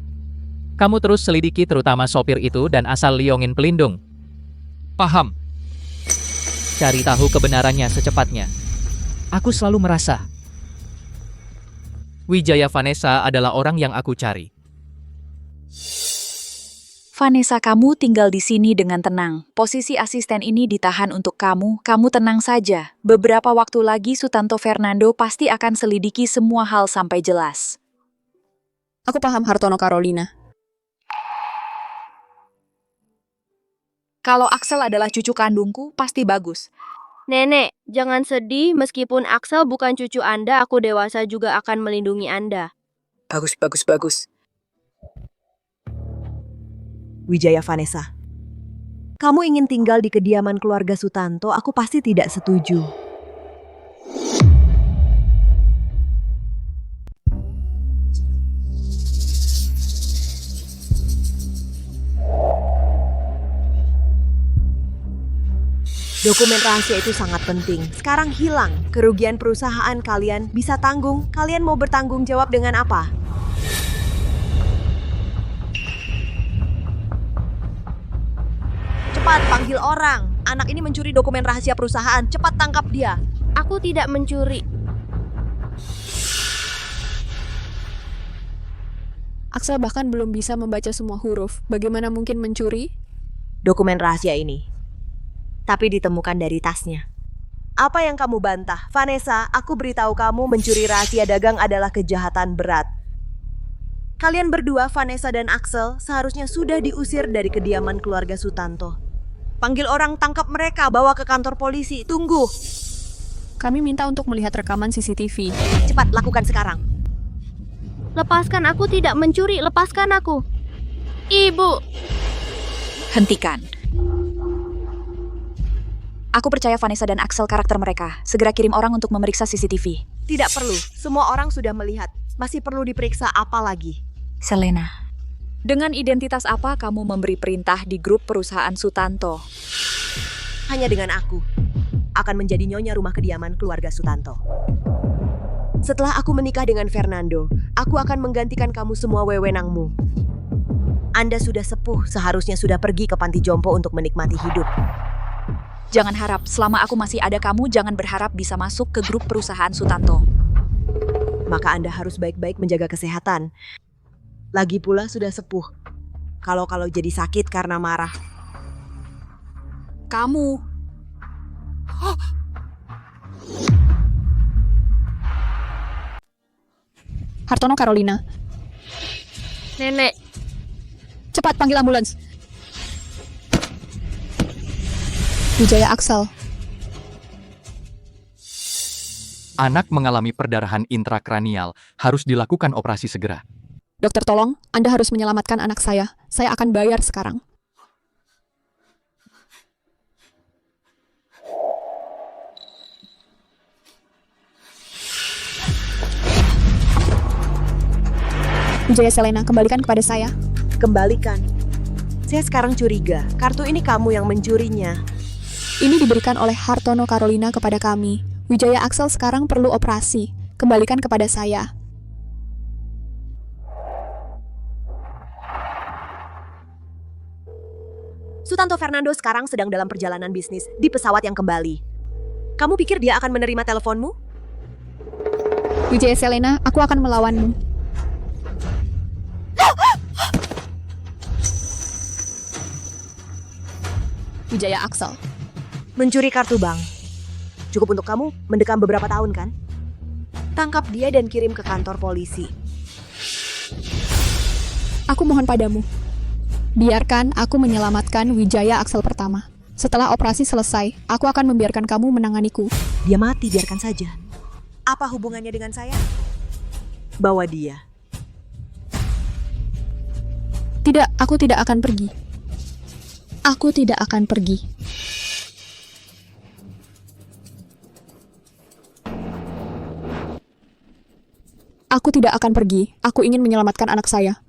Speaker 9: Kamu terus selidiki terutama sopir itu dan asal liongin pelindung. Paham? Cari tahu kebenarannya secepatnya. Aku selalu merasa Wijaya Vanessa adalah orang yang aku cari.
Speaker 4: Vanessa, kamu tinggal di sini dengan tenang. Posisi asisten ini ditahan untuk kamu. Kamu tenang saja. Beberapa waktu lagi Sutanto Fernando pasti akan selidiki semua hal sampai jelas.
Speaker 2: Aku paham, Hartono Carolina.
Speaker 4: Kalau Axel adalah cucu kandungku, pasti bagus.
Speaker 5: Nenek, jangan sedih. Meskipun Axel bukan cucu Anda, aku dewasa juga akan melindungi Anda.
Speaker 4: Bagus, bagus, bagus.
Speaker 10: Wijaya Vanessa, kamu ingin tinggal di kediaman keluarga Sutanto, aku pasti tidak setuju. Dokumen rahasia itu sangat penting. Sekarang hilang. Kerugian perusahaan kalian bisa tanggung. Kalian mau bertanggung jawab dengan apa? Cepat, panggil orang. Anak ini mencuri dokumen rahasia perusahaan. Cepat tangkap dia.
Speaker 5: Aku tidak mencuri.
Speaker 2: Axel bahkan belum bisa membaca semua huruf. Bagaimana mungkin mencuri?
Speaker 10: Dokumen rahasia ini. tapi ditemukan dari tasnya. Apa yang kamu bantah? Vanessa, aku beritahu kamu mencuri rahasia dagang adalah kejahatan berat. Kalian berdua, Vanessa dan Axel, seharusnya sudah diusir dari kediaman keluarga Sutanto. Panggil orang, tangkap mereka, bawa ke kantor polisi. Tunggu.
Speaker 2: Kami minta untuk melihat rekaman CCTV.
Speaker 10: Cepat, lakukan sekarang.
Speaker 5: Lepaskan aku, tidak mencuri, lepaskan aku. Ibu.
Speaker 4: Hentikan. Aku percaya Vanessa dan Axel karakter mereka. Segera kirim orang untuk memeriksa CCTV.
Speaker 10: Tidak perlu, semua orang sudah melihat. Masih perlu diperiksa apa lagi?
Speaker 4: Selena, dengan identitas apa kamu memberi perintah di grup perusahaan Sutanto?
Speaker 10: Hanya dengan aku. Akan menjadi nyonya rumah kediaman keluarga Sutanto. Setelah aku menikah dengan Fernando, aku akan menggantikan kamu semua wewenangmu. Anda sudah sepuh, seharusnya sudah pergi ke panti jompo untuk menikmati hidup.
Speaker 4: Jangan harap, selama aku masih ada kamu jangan berharap bisa masuk ke grup perusahaan Sutanto.
Speaker 10: Maka Anda harus baik-baik menjaga kesehatan. Lagi pula sudah sepuh. Kalau jadi sakit karena marah.
Speaker 4: Kamu.
Speaker 2: Hartono Carolina.
Speaker 5: Nenek.
Speaker 2: Cepat panggil ambulans. Wijaya Axel.
Speaker 3: Anak mengalami perdarahan intrakranial, harus dilakukan operasi segera.
Speaker 2: Dokter tolong, Anda harus menyelamatkan anak saya. Saya akan bayar sekarang. Wijaya Selena, kembalikan kepada saya.
Speaker 10: Kembalikan. Saya sekarang curiga, kartu ini kamu yang mencurinya.
Speaker 2: Ini diberikan oleh Hartono Carolina kepada kami. Wijaya Axel sekarang perlu operasi. Kembalikan kepada saya.
Speaker 10: Sutanto Fernando sekarang sedang dalam perjalanan bisnis di pesawat yang kembali. Kamu pikir dia akan menerima teleponmu?
Speaker 2: Wijaya Selena, aku akan melawanmu. Wijaya Axel.
Speaker 10: Mencuri kartu bank. Cukup untuk kamu mendekam beberapa tahun kan? Tangkap dia dan kirim ke kantor polisi.
Speaker 2: Aku mohon padamu. Biarkan aku menyelamatkan Wijaya Axel pertama. Setelah operasi selesai, aku akan membiarkan kamu menanganiku.
Speaker 10: Dia mati, biarkan saja. Apa hubungannya dengan saya? Bawa dia.
Speaker 2: Tidak, aku tidak akan pergi. Aku tidak akan pergi. Aku tidak akan pergi. Aku ingin menyelamatkan anak saya.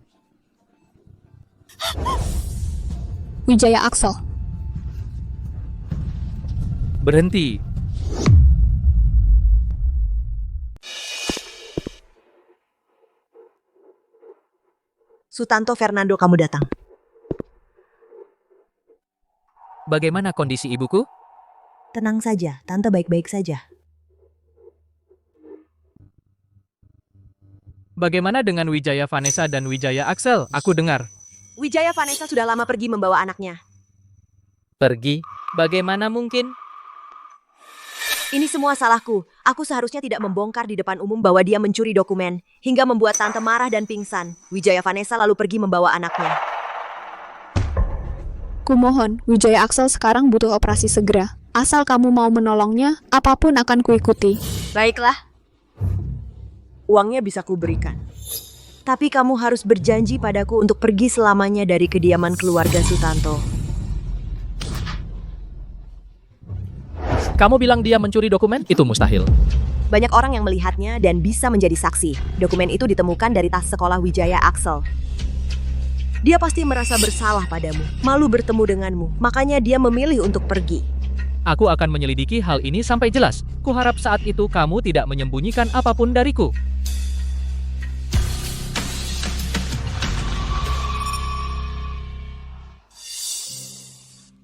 Speaker 2: Wijaya Axel.
Speaker 9: Berhenti.
Speaker 10: Sutanto Fernando, kamu datang.
Speaker 9: Bagaimana kondisi ibuku?
Speaker 10: Tenang saja, Tante baik-baik saja.
Speaker 9: Bagaimana dengan Wijaya Vanessa dan Wijaya Axel? Aku dengar.
Speaker 10: Wijaya Vanessa sudah lama pergi membawa anaknya.
Speaker 9: Pergi? Bagaimana mungkin?
Speaker 10: Ini semua salahku. Aku seharusnya tidak membongkar di depan umum bahwa dia mencuri dokumen, hingga membuat Tante marah dan pingsan. Wijaya Vanessa lalu pergi membawa anaknya.
Speaker 2: Kumohon, Wijaya Axel sekarang butuh operasi segera. Asal kamu mau menolongnya, apapun akan kuikuti.
Speaker 10: Baiklah. Uangnya bisa kuberikan. Tapi kamu harus berjanji padaku untuk pergi selamanya dari kediaman keluarga Sutanto.
Speaker 9: Kamu bilang dia mencuri dokumen? Itu mustahil.
Speaker 10: Banyak orang yang melihatnya dan bisa menjadi saksi. Dokumen itu ditemukan dari tas sekolah Wijaya Axel. Dia pasti merasa bersalah padamu, malu bertemu denganmu, makanya dia memilih untuk pergi.
Speaker 9: Aku akan menyelidiki hal ini sampai jelas. Kuharap saat itu kamu tidak menyembunyikan apapun dariku.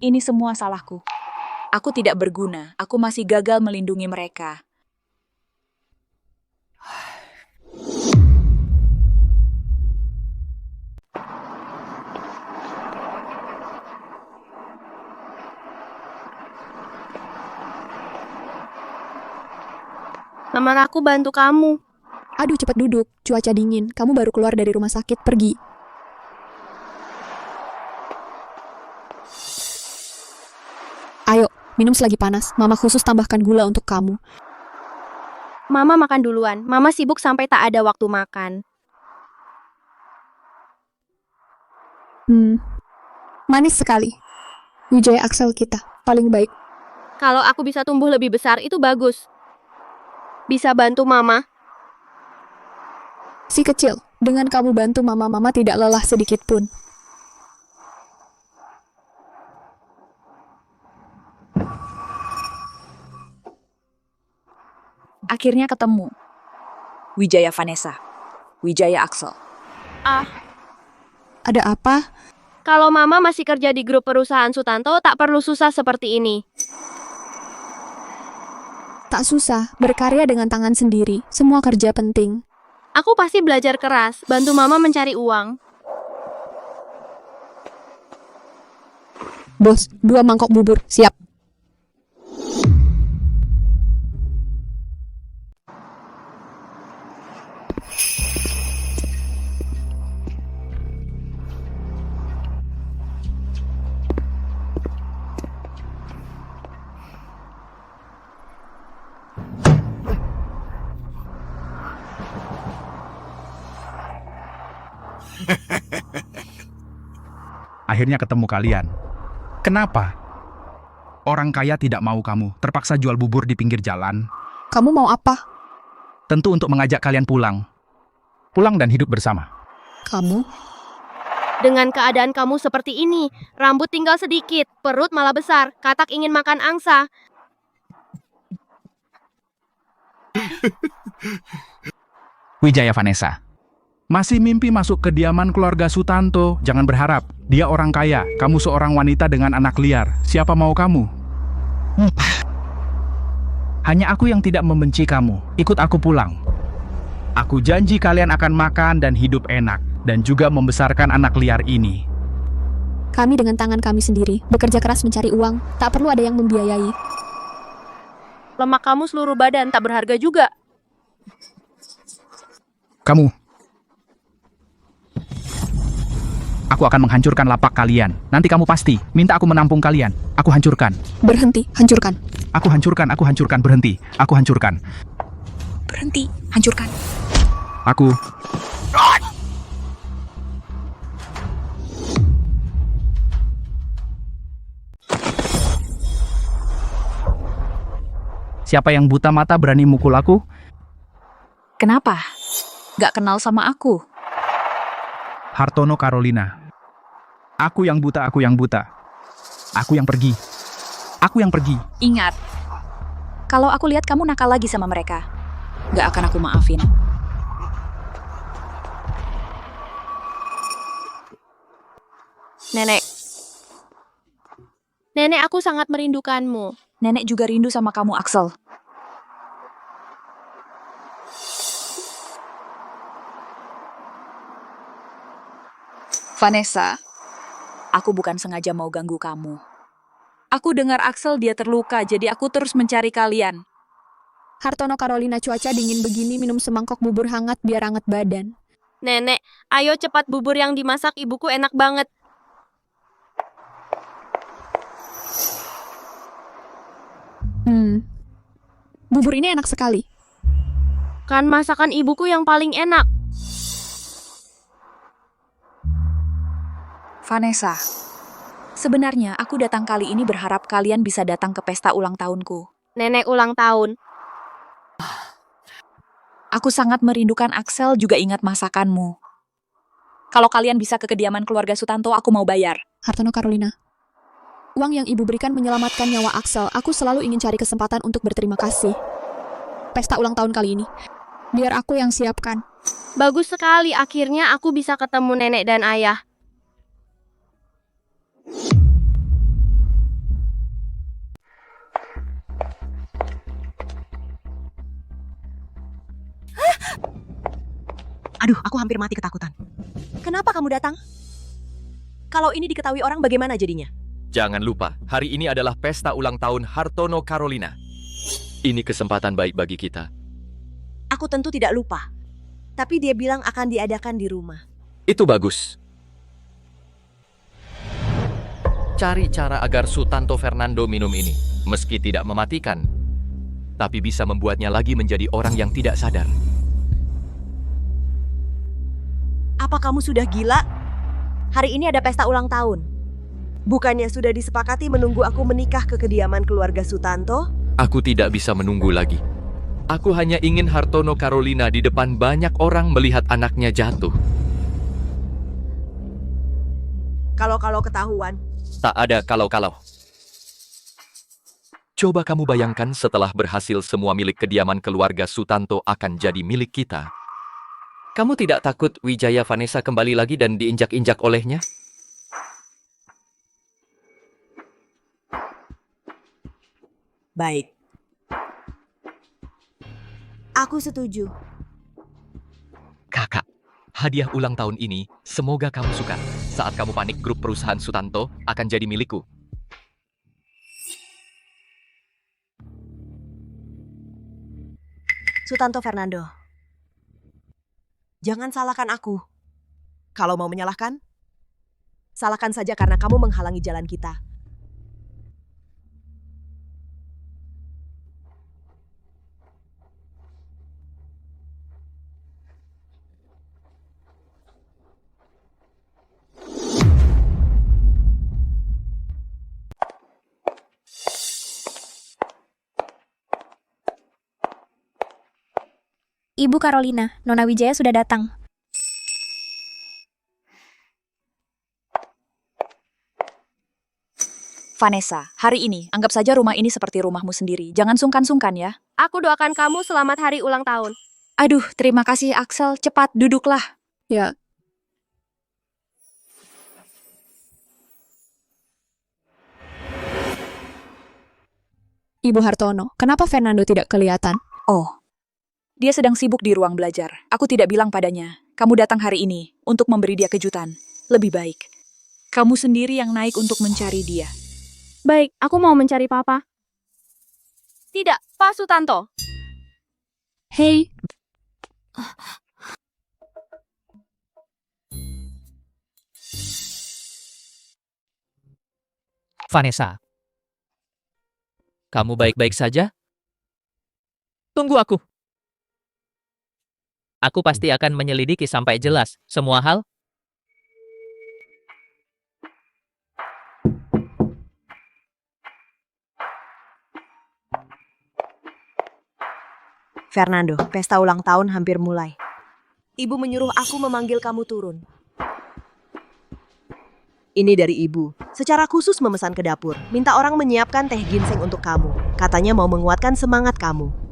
Speaker 4: Ini semua salahku. Aku tidak berguna. Aku masih gagal melindungi mereka.
Speaker 5: Teman aku bantu kamu.
Speaker 2: Aduh, cepat duduk. Cuaca dingin. Kamu baru keluar dari rumah sakit. Pergi. Ayo, minum selagi panas. Mama khusus tambahkan gula untuk kamu.
Speaker 5: Mama makan duluan. Mama sibuk sampai tak ada waktu makan.
Speaker 2: Manis sekali. Wijaya Axel kita. Paling baik.
Speaker 5: Kalau aku bisa tumbuh lebih besar, itu bagus. Bisa bantu Mama.
Speaker 2: Si kecil, dengan kamu bantu mama tidak lelah sedikit pun.
Speaker 4: Akhirnya ketemu. Wijaya Vanessa. Wijaya Axel.
Speaker 2: Ada apa?
Speaker 5: Kalau Mama masih kerja di grup perusahaan Sutanto, tak perlu susah seperti ini.
Speaker 2: Tak susah, berkarya dengan tangan sendiri. Semua kerja penting.
Speaker 5: Aku pasti belajar keras, bantu Mama mencari uang.
Speaker 2: Bos, 2 mangkok bubur, siap.
Speaker 1: Akhirnya ketemu kalian. Kenapa? Orang kaya tidak mau kamu, terpaksa jual bubur di pinggir jalan.
Speaker 2: Kamu mau apa?
Speaker 1: Tentu untuk mengajak kalian pulang. Pulang dan hidup bersama.
Speaker 2: Kamu?
Speaker 5: Dengan keadaan kamu seperti ini, rambut tinggal sedikit, perut malah besar, katak ingin makan angsa.
Speaker 1: Wijaya Vanessa. Masih mimpi masuk kediaman keluarga Sutanto. Jangan berharap. Dia orang kaya. Kamu seorang wanita dengan anak liar. Siapa mau kamu? Hanya aku yang tidak membenci kamu. Ikut aku pulang. Aku janji kalian akan makan dan hidup enak. Dan juga membesarkan anak liar ini.
Speaker 2: Kami dengan tangan kami sendiri. Bekerja keras mencari uang. Tak perlu ada yang membiayai.
Speaker 5: Lemak kamu seluruh badan, tak berharga juga.
Speaker 1: Kamu. Aku akan menghancurkan lapak kalian. Nanti kamu pasti minta aku menampung kalian. Aku hancurkan.
Speaker 2: Berhenti, hancurkan.
Speaker 1: Aku hancurkan, berhenti. Aku hancurkan.
Speaker 4: Berhenti, hancurkan.
Speaker 1: Aku. Siapa yang buta mata berani mukul aku?
Speaker 4: Kenapa? Gak kenal sama aku.
Speaker 1: Hartono Carolina. Aku yang buta. Aku yang pergi. Aku yang pergi.
Speaker 4: Ingat, kalau aku lihat kamu nakal lagi sama mereka, gak akan aku maafin.
Speaker 5: Nenek, aku sangat merindukanmu.
Speaker 4: Nenek juga rindu sama kamu, Axel. Vanessa, aku bukan sengaja mau ganggu kamu. Aku dengar Axel dia terluka, jadi aku terus mencari kalian.
Speaker 2: Hartono Carolina, cuaca dingin begini, minum semangkok bubur hangat biar hangat badan.
Speaker 5: Nenek, ayo cepat, bubur yang dimasak ibuku enak banget.
Speaker 2: Bubur ini enak sekali.
Speaker 5: Kan masakan ibuku yang paling enak.
Speaker 4: Vanessa, sebenarnya aku datang kali ini berharap kalian bisa datang ke pesta ulang tahunku.
Speaker 5: Nenek ulang tahun.
Speaker 4: Aku sangat merindukan Axel, juga ingat masakanmu. Kalau kalian bisa ke kediaman keluarga Sutanto, aku mau bayar.
Speaker 2: Hartono Carolina, uang yang ibu berikan menyelamatkan nyawa Axel. Aku selalu ingin cari kesempatan untuk berterima kasih. Pesta ulang tahun kali ini, biar aku yang siapkan.
Speaker 5: Bagus sekali, akhirnya aku bisa ketemu nenek dan ayah.
Speaker 10: Aduh, aku hampir mati ketakutan. Kenapa kamu datang? Kalau ini diketahui orang, bagaimana jadinya?
Speaker 3: Jangan lupa, hari ini adalah pesta ulang tahun Hartono Carolina. Ini kesempatan baik bagi kita.
Speaker 10: Aku tentu tidak lupa. Tapi dia bilang akan diadakan di rumah.
Speaker 3: Itu bagus. Cari cara agar Sutanto Fernando minum ini, meski tidak mematikan, tapi bisa membuatnya lagi menjadi orang yang tidak sadar.
Speaker 10: Apa kamu sudah gila? Hari ini ada pesta ulang tahun. Bukannya sudah disepakati menunggu aku menikah ke kediaman keluarga Sutanto?
Speaker 3: Aku tidak bisa menunggu lagi. Aku hanya ingin Hartono Carolina di depan banyak orang melihat anaknya jatuh.
Speaker 10: Kalau ketahuan.
Speaker 3: Tak ada kalau-kalau. Coba kamu bayangkan setelah berhasil semua milik kediaman keluarga Sutanto akan jadi milik kita. Kamu tidak takut Wijaya Vanessa kembali lagi dan diinjak-injak olehnya?
Speaker 10: Baik. Aku setuju.
Speaker 3: Kakak, hadiah ulang tahun ini semoga kamu suka. Saat kamu panik, grup perusahaan Sutanto akan jadi milikku.
Speaker 10: Sutanto Fernando. Jangan salahkan aku. Kalau mau menyalahkan, salahkan saja karena kamu menghalangi jalan kita.
Speaker 12: Ibu Carolina, Nona Wijaya sudah datang.
Speaker 4: Vanessa, hari ini anggap saja rumah ini seperti rumahmu sendiri. Jangan sungkan-sungkan ya.
Speaker 5: Aku doakan kamu selamat hari ulang tahun.
Speaker 4: Aduh, terima kasih Axel. Cepat, duduklah.
Speaker 2: Ya. Ibu Hartono, kenapa Fernando tidak kelihatan?
Speaker 4: Oh, dia sedang sibuk di ruang belajar. Aku tidak bilang padanya. Kamu datang hari ini untuk memberi dia kejutan. Lebih baik, kamu sendiri yang naik untuk mencari dia.
Speaker 5: Baik, aku mau mencari Papa. Tidak, Pak Sutanto.
Speaker 2: Hei.
Speaker 9: Vanessa. Kamu baik-baik saja? Tunggu aku. Aku pasti akan menyelidiki sampai jelas semua hal.
Speaker 10: Fernando, pesta ulang tahun hampir mulai. Ibu menyuruh aku memanggil kamu turun. Ini dari ibu. Secara khusus memesan ke dapur. Minta orang menyiapkan teh ginseng untuk kamu. Katanya mau menguatkan semangat kamu.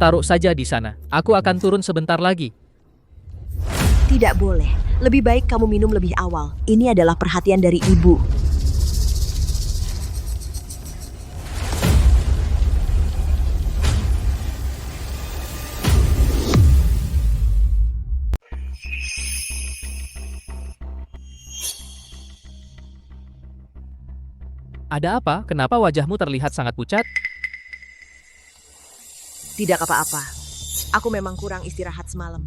Speaker 9: Taruh saja di sana. Aku akan turun sebentar lagi.
Speaker 10: Tidak boleh. Lebih baik kamu minum lebih awal. Ini adalah perhatian dari ibu.
Speaker 9: Ada apa? Kenapa wajahmu terlihat sangat pucat?
Speaker 10: Tidak apa-apa. Aku memang kurang istirahat semalam.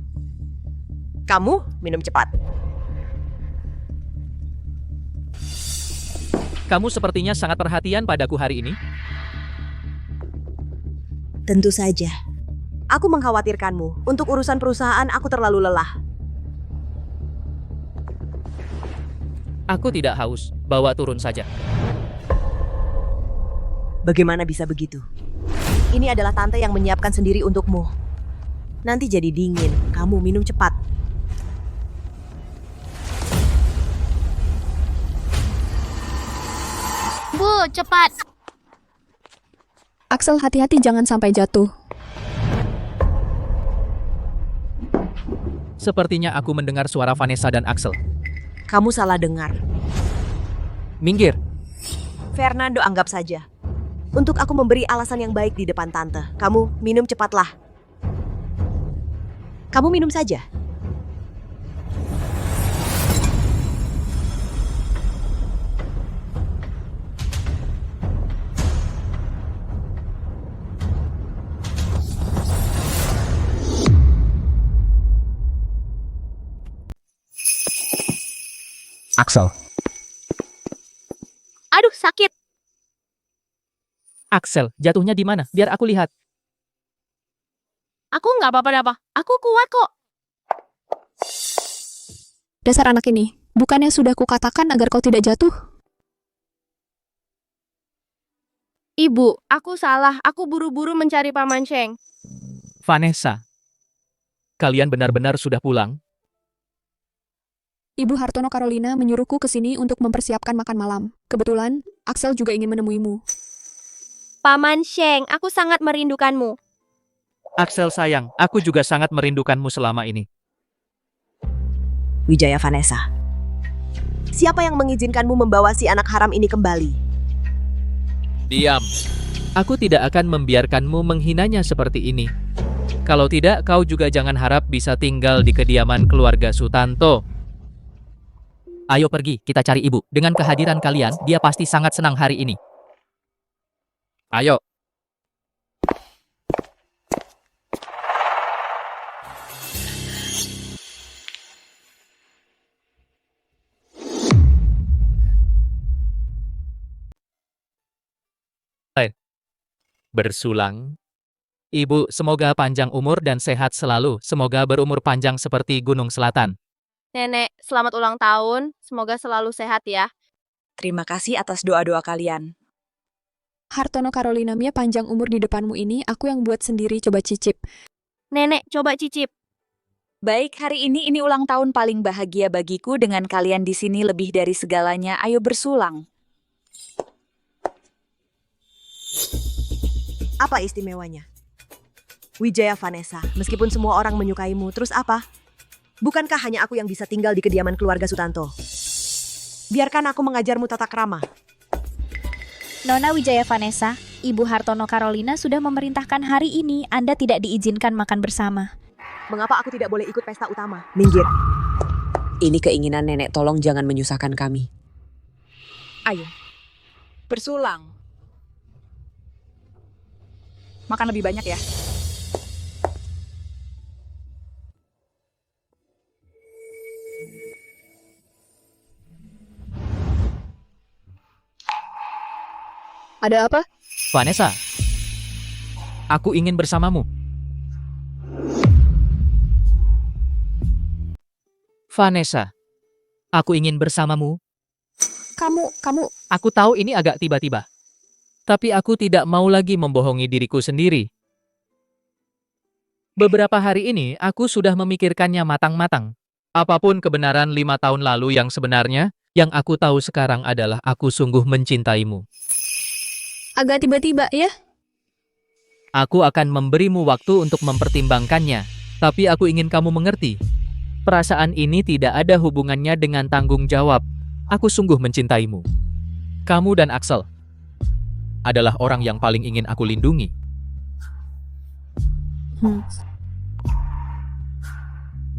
Speaker 10: Kamu minum cepat.
Speaker 9: Kamu sepertinya sangat perhatian padaku hari ini.
Speaker 10: Tentu saja. Aku mengkhawatirkanmu. Untuk urusan perusahaan aku terlalu lelah.
Speaker 9: Aku tidak haus. Bawa turun saja.
Speaker 10: Bagaimana bisa begitu? Ini adalah tante yang menyiapkan sendiri untukmu. Nanti jadi dingin. Kamu minum cepat.
Speaker 5: Bu, cepat.
Speaker 2: Axel, hati-hati jangan sampai jatuh.
Speaker 9: Sepertinya aku mendengar suara Vanessa dan Axel.
Speaker 10: Kamu salah dengar.
Speaker 9: Minggir.
Speaker 10: Fernando, anggap saja. Untuk aku memberi alasan yang baik di depan tante. Kamu minum cepatlah. Kamu minum saja.
Speaker 1: Axel.
Speaker 5: Aduh, sakit.
Speaker 9: Axel, jatuhnya di mana? Biar aku lihat.
Speaker 5: Aku nggak apa-apa. Aku kuat kok.
Speaker 2: Dasar anak ini, bukannya sudah kukatakan agar kau tidak jatuh?
Speaker 5: Ibu, aku salah. Aku buru-buru mencari Paman Sheng.
Speaker 9: Vanessa, kalian benar-benar sudah pulang?
Speaker 2: Ibu Hartono Carolina menyuruhku ke sini untuk mempersiapkan makan malam. Kebetulan, Axel juga ingin menemuimu.
Speaker 5: Paman Sheng, aku sangat merindukanmu.
Speaker 9: Axel sayang, aku juga sangat merindukanmu selama ini.
Speaker 10: Wijaya Vanessa. Siapa yang mengizinkanmu membawa si anak haram ini kembali?
Speaker 3: Diam.
Speaker 9: Aku tidak akan membiarkanmu menghinanya seperti ini. Kalau tidak, kau juga jangan harap bisa tinggal di kediaman keluarga Sutanto. Ayo pergi, kita cari ibu. Dengan kehadiran kalian, dia pasti sangat senang hari ini. Ayo. Bersulang. Ibu, semoga panjang umur dan sehat selalu. Semoga berumur panjang seperti Gunung Selatan.
Speaker 5: Nenek, selamat ulang tahun. Semoga selalu sehat ya.
Speaker 4: Terima kasih atas doa-doa kalian.
Speaker 2: Hartono Carolina Mia panjang umur di depanmu ini, aku yang buat sendiri, coba cicip.
Speaker 5: Nenek, coba cicip.
Speaker 4: Baik, hari ini ulang tahun paling bahagia bagiku dengan kalian di sini lebih dari segalanya. Ayo bersulang.
Speaker 10: Apa istimewanya? Wijaya Vanessa, meskipun semua orang menyukaimu, terus apa? Bukankah hanya aku yang bisa tinggal di kediaman keluarga Sutanto? Biarkan aku mengajarmu tata krama.
Speaker 12: Nona Wijaya Vanessa, Ibu Hartono Carolina sudah memerintahkan hari ini Anda tidak diizinkan makan bersama.
Speaker 10: Mengapa aku tidak boleh ikut pesta utama? Minggir.
Speaker 13: Ini keinginan nenek, tolong jangan menyusahkan kami.
Speaker 4: Ayo. Bersulang. Makan lebih banyak ya.
Speaker 2: Ada apa?
Speaker 9: Vanessa, aku ingin bersamamu. Vanessa, aku ingin bersamamu.
Speaker 2: Kamu...
Speaker 9: Aku tahu ini agak tiba-tiba. Tapi aku tidak mau lagi membohongi diriku sendiri. Beberapa hari ini, aku sudah memikirkannya matang-matang. Apapun kebenaran 5 tahun lalu yang sebenarnya, yang aku tahu sekarang adalah aku sungguh mencintaimu.
Speaker 2: Agak tiba-tiba ya?
Speaker 9: Aku akan memberimu waktu untuk mempertimbangkannya. Tapi aku ingin kamu mengerti. Perasaan ini tidak ada hubungannya dengan tanggung jawab. Aku sungguh mencintaimu. Kamu dan Axel adalah orang yang paling ingin aku lindungi.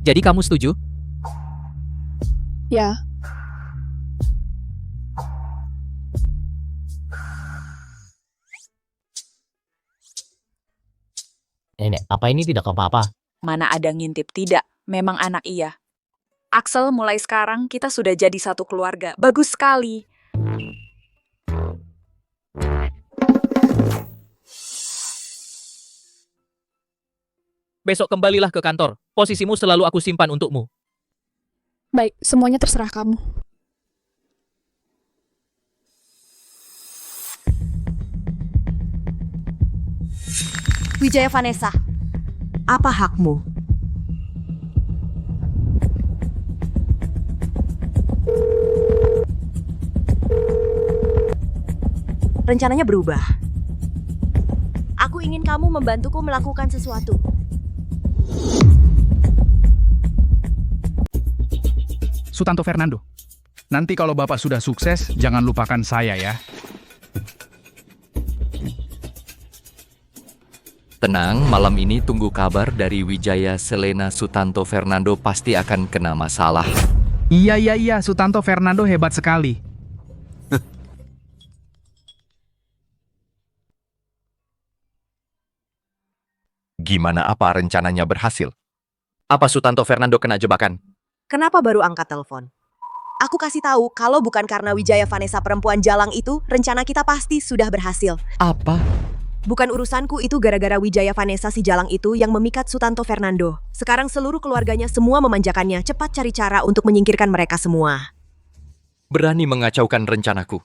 Speaker 9: Jadi kamu setuju?
Speaker 2: Ya.
Speaker 11: Nenek, apa ini tidak apa-apa?
Speaker 4: Mana ada ngintip, tidak. Memang anak iya. Axel, mulai sekarang kita sudah jadi satu keluarga. Bagus sekali.
Speaker 9: Besok kembalilah ke kantor. Posisimu selalu aku simpan untukmu.
Speaker 2: Baik, semuanya terserah kamu.
Speaker 10: Wijaya Vanessa, apa hakmu? Rencananya berubah. Aku ingin kamu membantuku melakukan sesuatu.
Speaker 1: Sutanto Fernando, nanti kalau Bapak sudah sukses, jangan lupakan saya ya.
Speaker 3: Tenang, malam ini tunggu kabar dari Wijaya Selena Sutanto Fernando pasti akan kena masalah.
Speaker 1: Iya, Sutanto Fernando hebat sekali.
Speaker 3: Gimana, apa rencananya berhasil? Apa Sutanto Fernando kena jebakan?
Speaker 10: Kenapa baru angkat telepon? Aku kasih tahu, kalau bukan karena Wijaya Vanessa perempuan jalang itu, rencana kita pasti sudah berhasil.
Speaker 11: Apa?
Speaker 10: Bukan urusanku, itu gara-gara Wijaya Vanessa si jalang itu yang memikat Sutanto Fernando. Sekarang seluruh keluarganya semua memanjakannya. Cepat cari cara untuk menyingkirkan mereka semua.
Speaker 3: Berani mengacaukan rencanaku.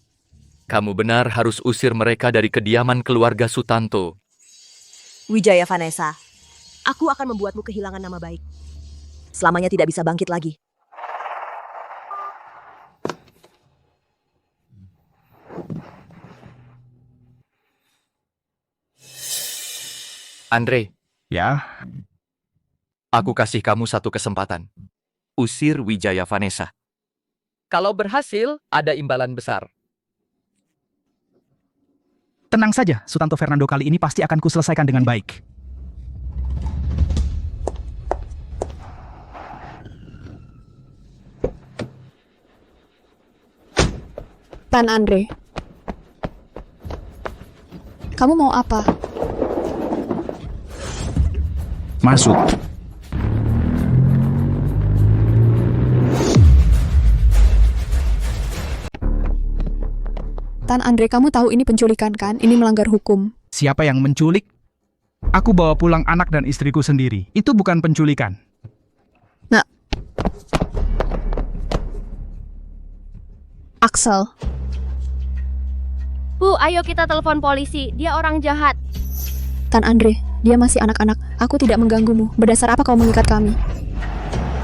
Speaker 3: Kamu benar harus usir mereka dari kediaman keluarga Sutanto.
Speaker 10: Wijaya Vanessa, aku akan membuatmu kehilangan nama baik. Selamanya tidak bisa bangkit lagi.
Speaker 3: Andre.
Speaker 1: Ya?
Speaker 3: Aku kasih kamu satu kesempatan. Usir Wijaya Vanessa.
Speaker 9: Kalau berhasil, ada imbalan besar.
Speaker 1: Tenang saja, Sutanto Fernando kali ini pasti akan kuselesaikan dengan baik.
Speaker 2: Tan Andre, kamu mau apa?
Speaker 1: Masuk.
Speaker 2: Tan Andre, kamu tahu ini penculikan kan? Ini melanggar hukum.
Speaker 1: Siapa yang menculik? Aku bawa pulang anak dan istriku sendiri. Itu bukan penculikan.
Speaker 2: Nah, Axel.
Speaker 5: Bu, ayo kita telepon polisi. Dia orang jahat.
Speaker 2: Tan Andre, dia masih anak-anak. Aku tidak mengganggumu. Berdasar apa kau mengikat kami?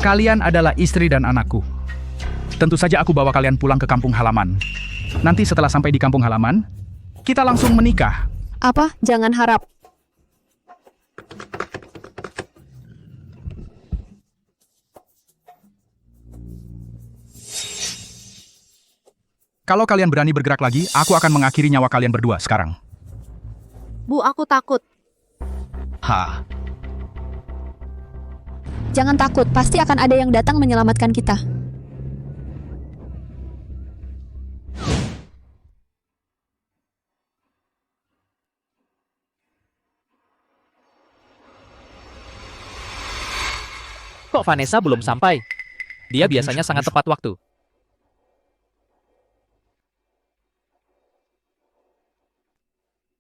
Speaker 1: Kalian adalah istri dan anakku. Tentu saja aku bawa kalian pulang ke kampung halaman. Nanti setelah sampai di kampung halaman, kita langsung menikah.
Speaker 2: Apa? Jangan harap.
Speaker 1: Kalau kalian berani bergerak lagi, aku akan mengakhiri nyawa kalian berdua sekarang.
Speaker 5: Bu, aku takut.
Speaker 1: Hah.
Speaker 2: Jangan takut, pasti akan ada yang datang menyelamatkan kita.
Speaker 9: Kok Vanessa belum sampai? Dia biasanya sangat tepat waktu.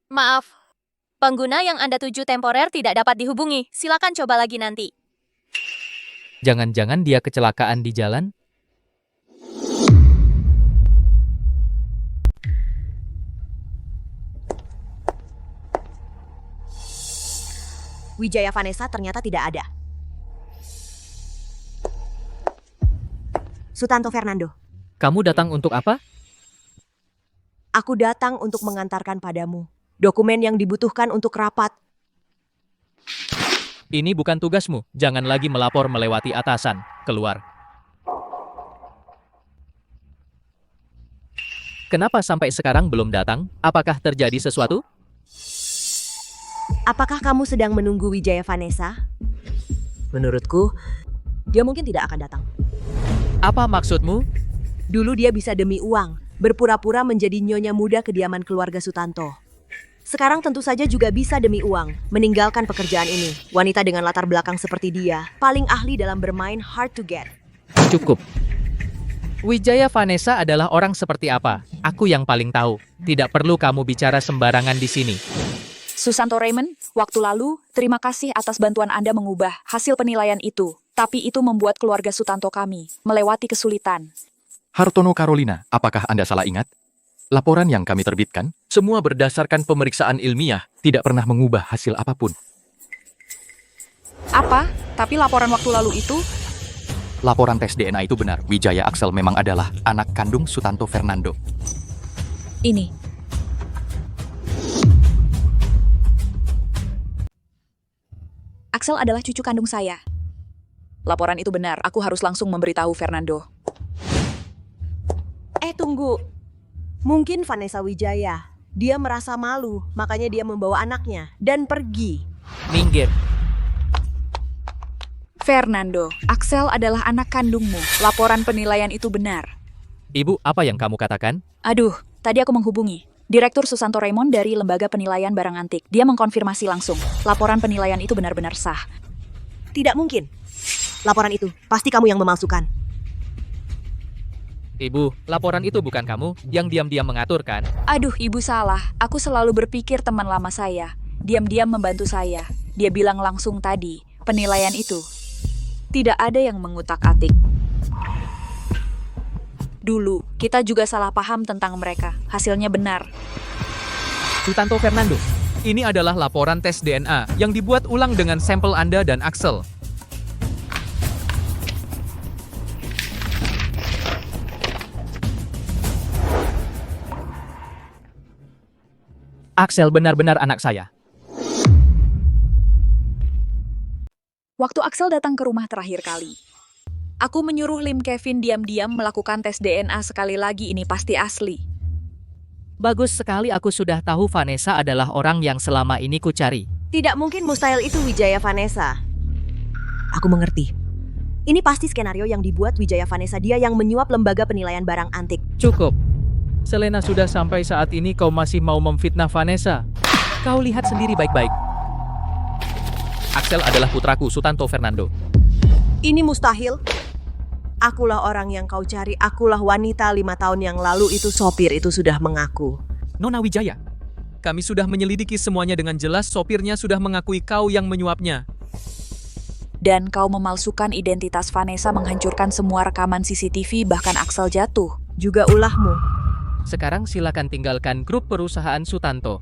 Speaker 6: Maaf, pengguna yang Anda tuju temporer tidak dapat dihubungi. Silakan coba lagi nanti.
Speaker 9: Jangan-jangan dia kecelakaan di jalan?
Speaker 10: Wijaya Vanessa ternyata tidak ada. Sutanto Fernando,
Speaker 9: Kamu datang untuk apa?
Speaker 10: aku datang untuk mengantarkan padamu dokumen yang dibutuhkan untuk rapat.
Speaker 9: Ini bukan tugasmu. Jangan lagi melapor melewati atasan. Keluar. Kenapa sampai sekarang belum datang? Apakah terjadi sesuatu?
Speaker 10: Apakah kamu sedang menunggu Wijaya Vanessa? Menurutku, dia mungkin tidak akan datang.
Speaker 9: Apa maksudmu?
Speaker 10: Dulu dia bisa demi uang, berpura-pura menjadi nyonya muda kediaman keluarga Sutanto. Sekarang tentu saja juga bisa demi uang, meninggalkan pekerjaan ini. Wanita dengan latar belakang seperti dia, paling ahli dalam bermain hard to get.
Speaker 9: Cukup. Wijaya Vanessa adalah orang seperti apa? Aku yang paling tahu. Tidak perlu kamu bicara sembarangan di sini.
Speaker 4: Susanto Raymond, waktu lalu, terima kasih atas bantuan Anda mengubah hasil penilaian itu. Tapi itu membuat keluarga Sutanto kami melewati kesulitan.
Speaker 3: Hartono Carolina, apakah Anda salah ingat? Laporan yang kami terbitkan, semua berdasarkan pemeriksaan ilmiah, tidak pernah mengubah hasil apapun.
Speaker 4: Apa? Tapi laporan waktu lalu itu...
Speaker 3: Laporan tes DNA itu benar, Wijaya Axel memang adalah anak kandung Sutanto Fernando.
Speaker 4: Ini. Axel adalah cucu kandung saya. Laporan itu benar, aku harus langsung memberitahu Fernando.
Speaker 10: Tunggu. Mungkin Vanessa Wijaya. Dia merasa malu, makanya dia membawa anaknya dan pergi.
Speaker 9: Minggir.
Speaker 4: Fernando, Axel adalah anak kandungmu. Laporan penilaian itu benar.
Speaker 9: Ibu, apa yang kamu katakan?
Speaker 4: Aduh, tadi aku menghubungi Direktur Susanto Raymond dari Lembaga Penilaian Barang Antik. Dia mengkonfirmasi langsung. Laporan penilaian itu benar-benar sah.
Speaker 10: Tidak mungkin. Laporan itu, pasti kamu yang memalsukan.
Speaker 9: Ibu, laporan itu bukan kamu yang diam-diam mengatur kan?
Speaker 4: Aduh, ibu salah. Aku selalu berpikir teman lama saya. Diam-diam membantu saya. Dia bilang langsung tadi, penilaian itu. Tidak ada yang mengutak-atik. Dulu, kita juga salah paham tentang mereka. Hasilnya benar.
Speaker 9: Sutanto Fernando, ini adalah laporan tes DNA yang dibuat ulang dengan sampel Anda dan Axel. Axel benar-benar anak saya.
Speaker 4: Waktu Axel datang ke rumah terakhir kali, aku menyuruh Lim Kevin diam-diam melakukan tes DNA sekali lagi. Ini pasti asli.
Speaker 9: Bagus sekali, aku sudah tahu Vanessa adalah orang yang selama ini ku cari.
Speaker 10: Tidak mungkin mustahil itu Wijaya Vanessa. Aku mengerti. Ini pasti skenario yang dibuat Wijaya Vanessa, dia yang menyuap lembaga penilaian barang antik.
Speaker 9: Cukup. Selena, sudah sampai saat ini kau masih mau memfitnah Vanessa. Kau lihat sendiri baik-baik. Axel adalah putraku, Sutanto Fernando.
Speaker 10: Ini mustahil. Akulah orang yang kau cari, akulah wanita 5 tahun yang lalu itu sopir itu sudah mengaku.
Speaker 9: Nona Wijaya, kami sudah menyelidiki semuanya dengan jelas, sopirnya sudah mengakui kau yang menyuapnya.
Speaker 4: Dan kau memalsukan identitas Vanessa, menghancurkan semua rekaman CCTV, bahkan Axel jatuh.
Speaker 10: Juga ulahmu.
Speaker 9: Sekarang silakan tinggalkan grup perusahaan Sutanto.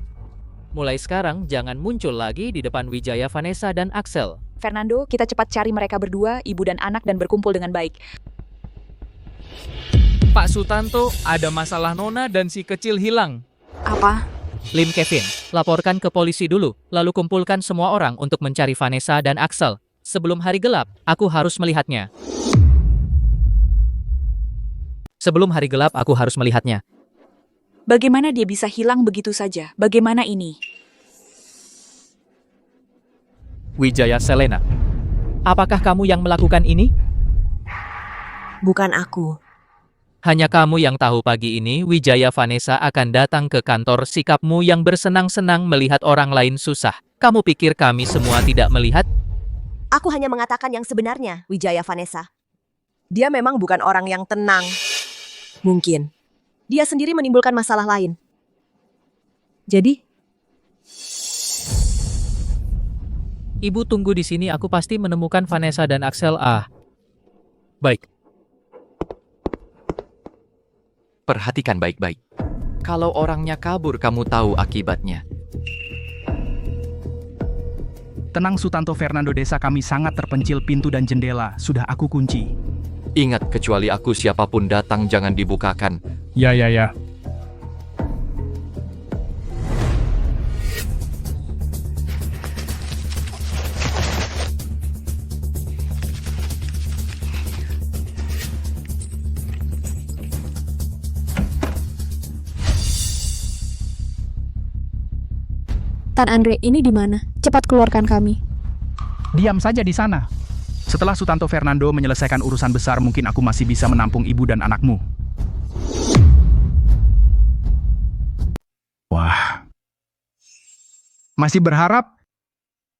Speaker 9: Mulai sekarang jangan muncul lagi di depan Wijaya Vanessa dan Axel.
Speaker 4: Fernando, kita cepat cari mereka berdua, ibu dan anak, dan berkumpul dengan baik.
Speaker 9: Pak Sutanto, ada masalah Nona dan si kecil hilang.
Speaker 4: Apa?
Speaker 9: Lim Kevin, laporkan ke polisi dulu, lalu kumpulkan semua orang untuk mencari Vanessa dan Axel. Sebelum hari gelap, aku harus melihatnya. Sebelum hari gelap, aku harus melihatnya.
Speaker 4: Bagaimana dia bisa hilang begitu saja? Bagaimana ini?
Speaker 9: Wijaya Selena, apakah kamu yang melakukan ini?
Speaker 10: Bukan aku.
Speaker 9: Hanya kamu yang tahu pagi ini Wijaya Vanessa akan datang ke kantor. Sikapmu yang bersenang-senang melihat orang lain susah. Kamu pikir kami semua tidak melihat?
Speaker 10: Aku hanya mengatakan yang sebenarnya, Wijaya Vanessa. Dia memang bukan orang yang tenang. Mungkin. Dia sendiri menimbulkan masalah lain. Jadi?
Speaker 9: Ibu tunggu di sini, aku pasti menemukan Vanessa dan Axel. Baik.
Speaker 3: Perhatikan baik-baik. Kalau orangnya kabur, kamu tahu akibatnya.
Speaker 1: Tenang Sutanto Fernando, desa kami sangat terpencil, pintu dan jendela sudah aku kunci.
Speaker 3: Ingat, kecuali aku, siapapun datang jangan dibukakan.
Speaker 1: Ya.
Speaker 2: Tan Andre, ini di mana? Cepat keluarkan kami.
Speaker 1: Diam saja di sana. Setelah Sutanto Fernando menyelesaikan urusan besar, mungkin aku masih bisa menampung ibu dan anakmu. Wah. Masih berharap?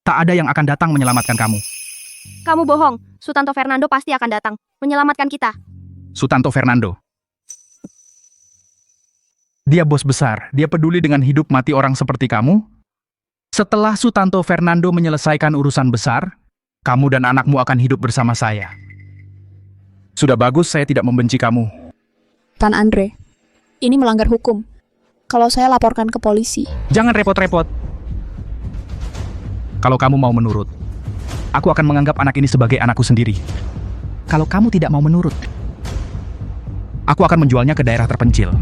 Speaker 1: Tak ada yang akan datang menyelamatkan kamu.
Speaker 5: Kamu bohong. Sutanto Fernando pasti akan datang menyelamatkan kita.
Speaker 1: Sutanto Fernando. Dia bos besar. Dia peduli dengan hidup mati orang seperti kamu. Setelah Sutanto Fernando menyelesaikan urusan besar, kamu dan anakmu akan hidup bersama saya. Sudah bagus, saya tidak membenci kamu.
Speaker 2: Tan Andre, ini melanggar hukum. Kalau saya laporkan ke polisi.
Speaker 1: Jangan repot-repot. Kalau kamu mau menurut, aku akan menganggap anak ini sebagai anakku sendiri. Kalau kamu tidak mau menurut, aku akan menjualnya ke daerah terpencil.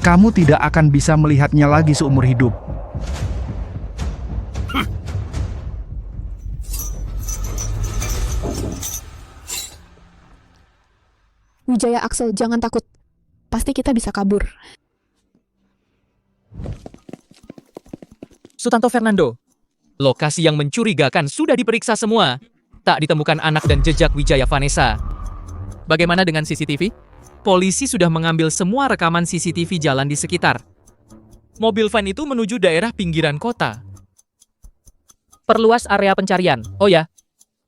Speaker 1: Kamu tidak akan bisa melihatnya lagi seumur hidup.
Speaker 2: Wijaya, Axel, jangan takut. Pasti kita bisa kabur.
Speaker 9: Sutanto Fernando, lokasi yang mencurigakan sudah diperiksa semua. Tak ditemukan anak dan jejak Wijaya Vanessa. Bagaimana dengan CCTV? Polisi sudah mengambil semua rekaman CCTV jalan di sekitar. Mobil van itu menuju daerah pinggiran kota. Perluas area pencarian. Oh ya,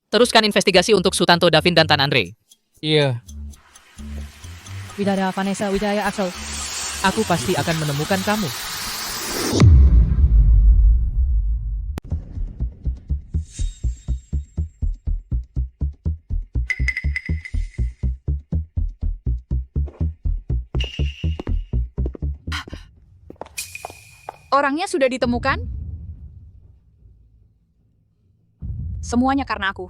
Speaker 9: teruskan investigasi untuk Sutanto, Davin, dan Tan Andre. Iya. Wijaya Vanessa, Wijaya Axel. Aku pasti akan menemukan kamu.
Speaker 4: Orangnya sudah ditemukan? Semuanya karena aku.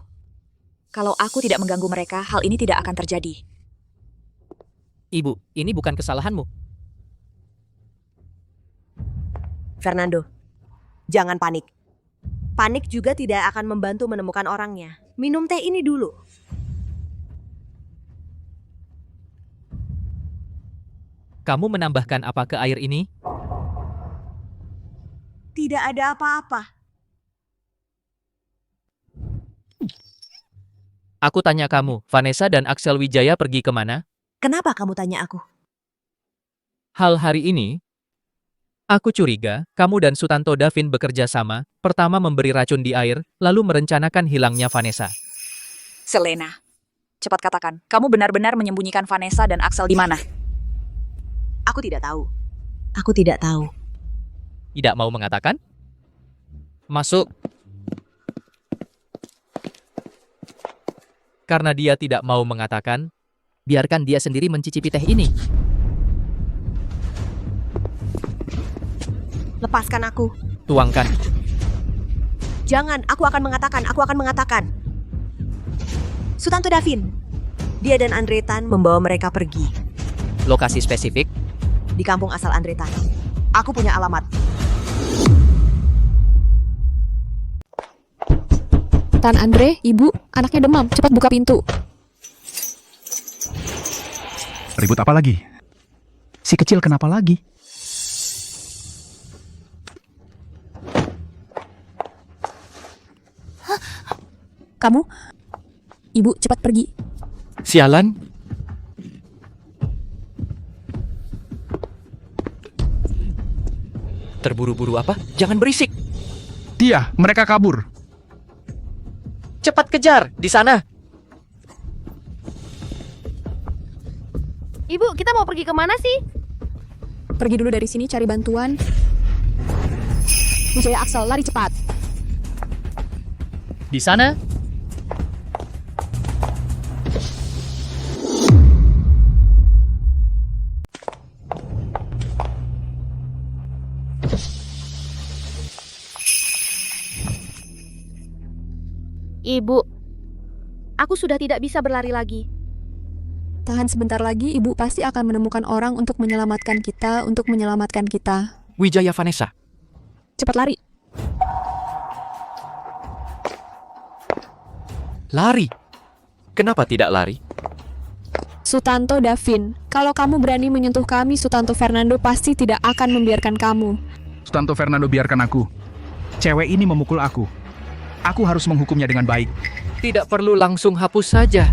Speaker 4: Kalau aku tidak mengganggu mereka, hal ini tidak akan terjadi.
Speaker 9: Ibu, ini bukan kesalahanmu.
Speaker 10: Fernando, jangan panik. Panik juga tidak akan membantu menemukan orangnya. Minum teh ini dulu.
Speaker 9: Kamu menambahkan apa ke air ini?
Speaker 10: Tidak ada apa-apa.
Speaker 9: Aku tanya kamu, Vanessa dan Axel Wijaya pergi kemana?
Speaker 10: Kenapa kamu tanya aku?
Speaker 9: Hal hari ini, aku curiga kamu dan Sutanto Davin bekerja sama, pertama memberi racun di air, lalu merencanakan hilangnya Vanessa.
Speaker 4: Selena, cepat katakan, kamu benar-benar menyembunyikan Vanessa dan Axel di mana?
Speaker 10: Aku tidak tahu. Aku tidak tahu.
Speaker 9: Tidak mau mengatakan? Masuk. Karena dia tidak mau mengatakan, biarkan dia sendiri mencicipi teh ini.
Speaker 10: Lepaskan aku.
Speaker 9: Tuangkan.
Speaker 10: Jangan, aku akan mengatakan. Sutanto Davin. Dia dan Andre Tan membawa mereka pergi.
Speaker 9: Lokasi spesifik?
Speaker 10: Di kampung asal Andre Tan. Aku punya alamat.
Speaker 2: Tan Andre, ibu, anaknya demam. Cepat buka pintu.
Speaker 1: Ribut apa lagi? Si kecil kenapa lagi?
Speaker 2: Kamu? Ibu, cepat pergi.
Speaker 3: Sialan. Terburu-buru apa? Jangan berisik.
Speaker 1: Mereka kabur.
Speaker 3: Cepat kejar, di sana.
Speaker 5: Ibu, kita mau pergi kemana sih?
Speaker 2: Pergi dulu dari sini cari bantuan. Wijaya Axel, lari cepat.
Speaker 9: Di sana?
Speaker 5: Ibu, aku sudah tidak bisa berlari lagi.
Speaker 2: Tahan sebentar lagi, ibu pasti akan menemukan orang untuk menyelamatkan kita,
Speaker 3: Wijaya Vanessa.
Speaker 2: Cepat lari.
Speaker 3: Lari? Kenapa tidak lari?
Speaker 2: Sutanto Davin, kalau kamu berani menyentuh kami, Sutanto Fernando pasti tidak akan membiarkan kamu.
Speaker 1: Sutanto Fernando, biarkan aku. Cewek ini memukul aku. Aku harus menghukumnya dengan baik.
Speaker 3: Tidak perlu langsung hapus saja.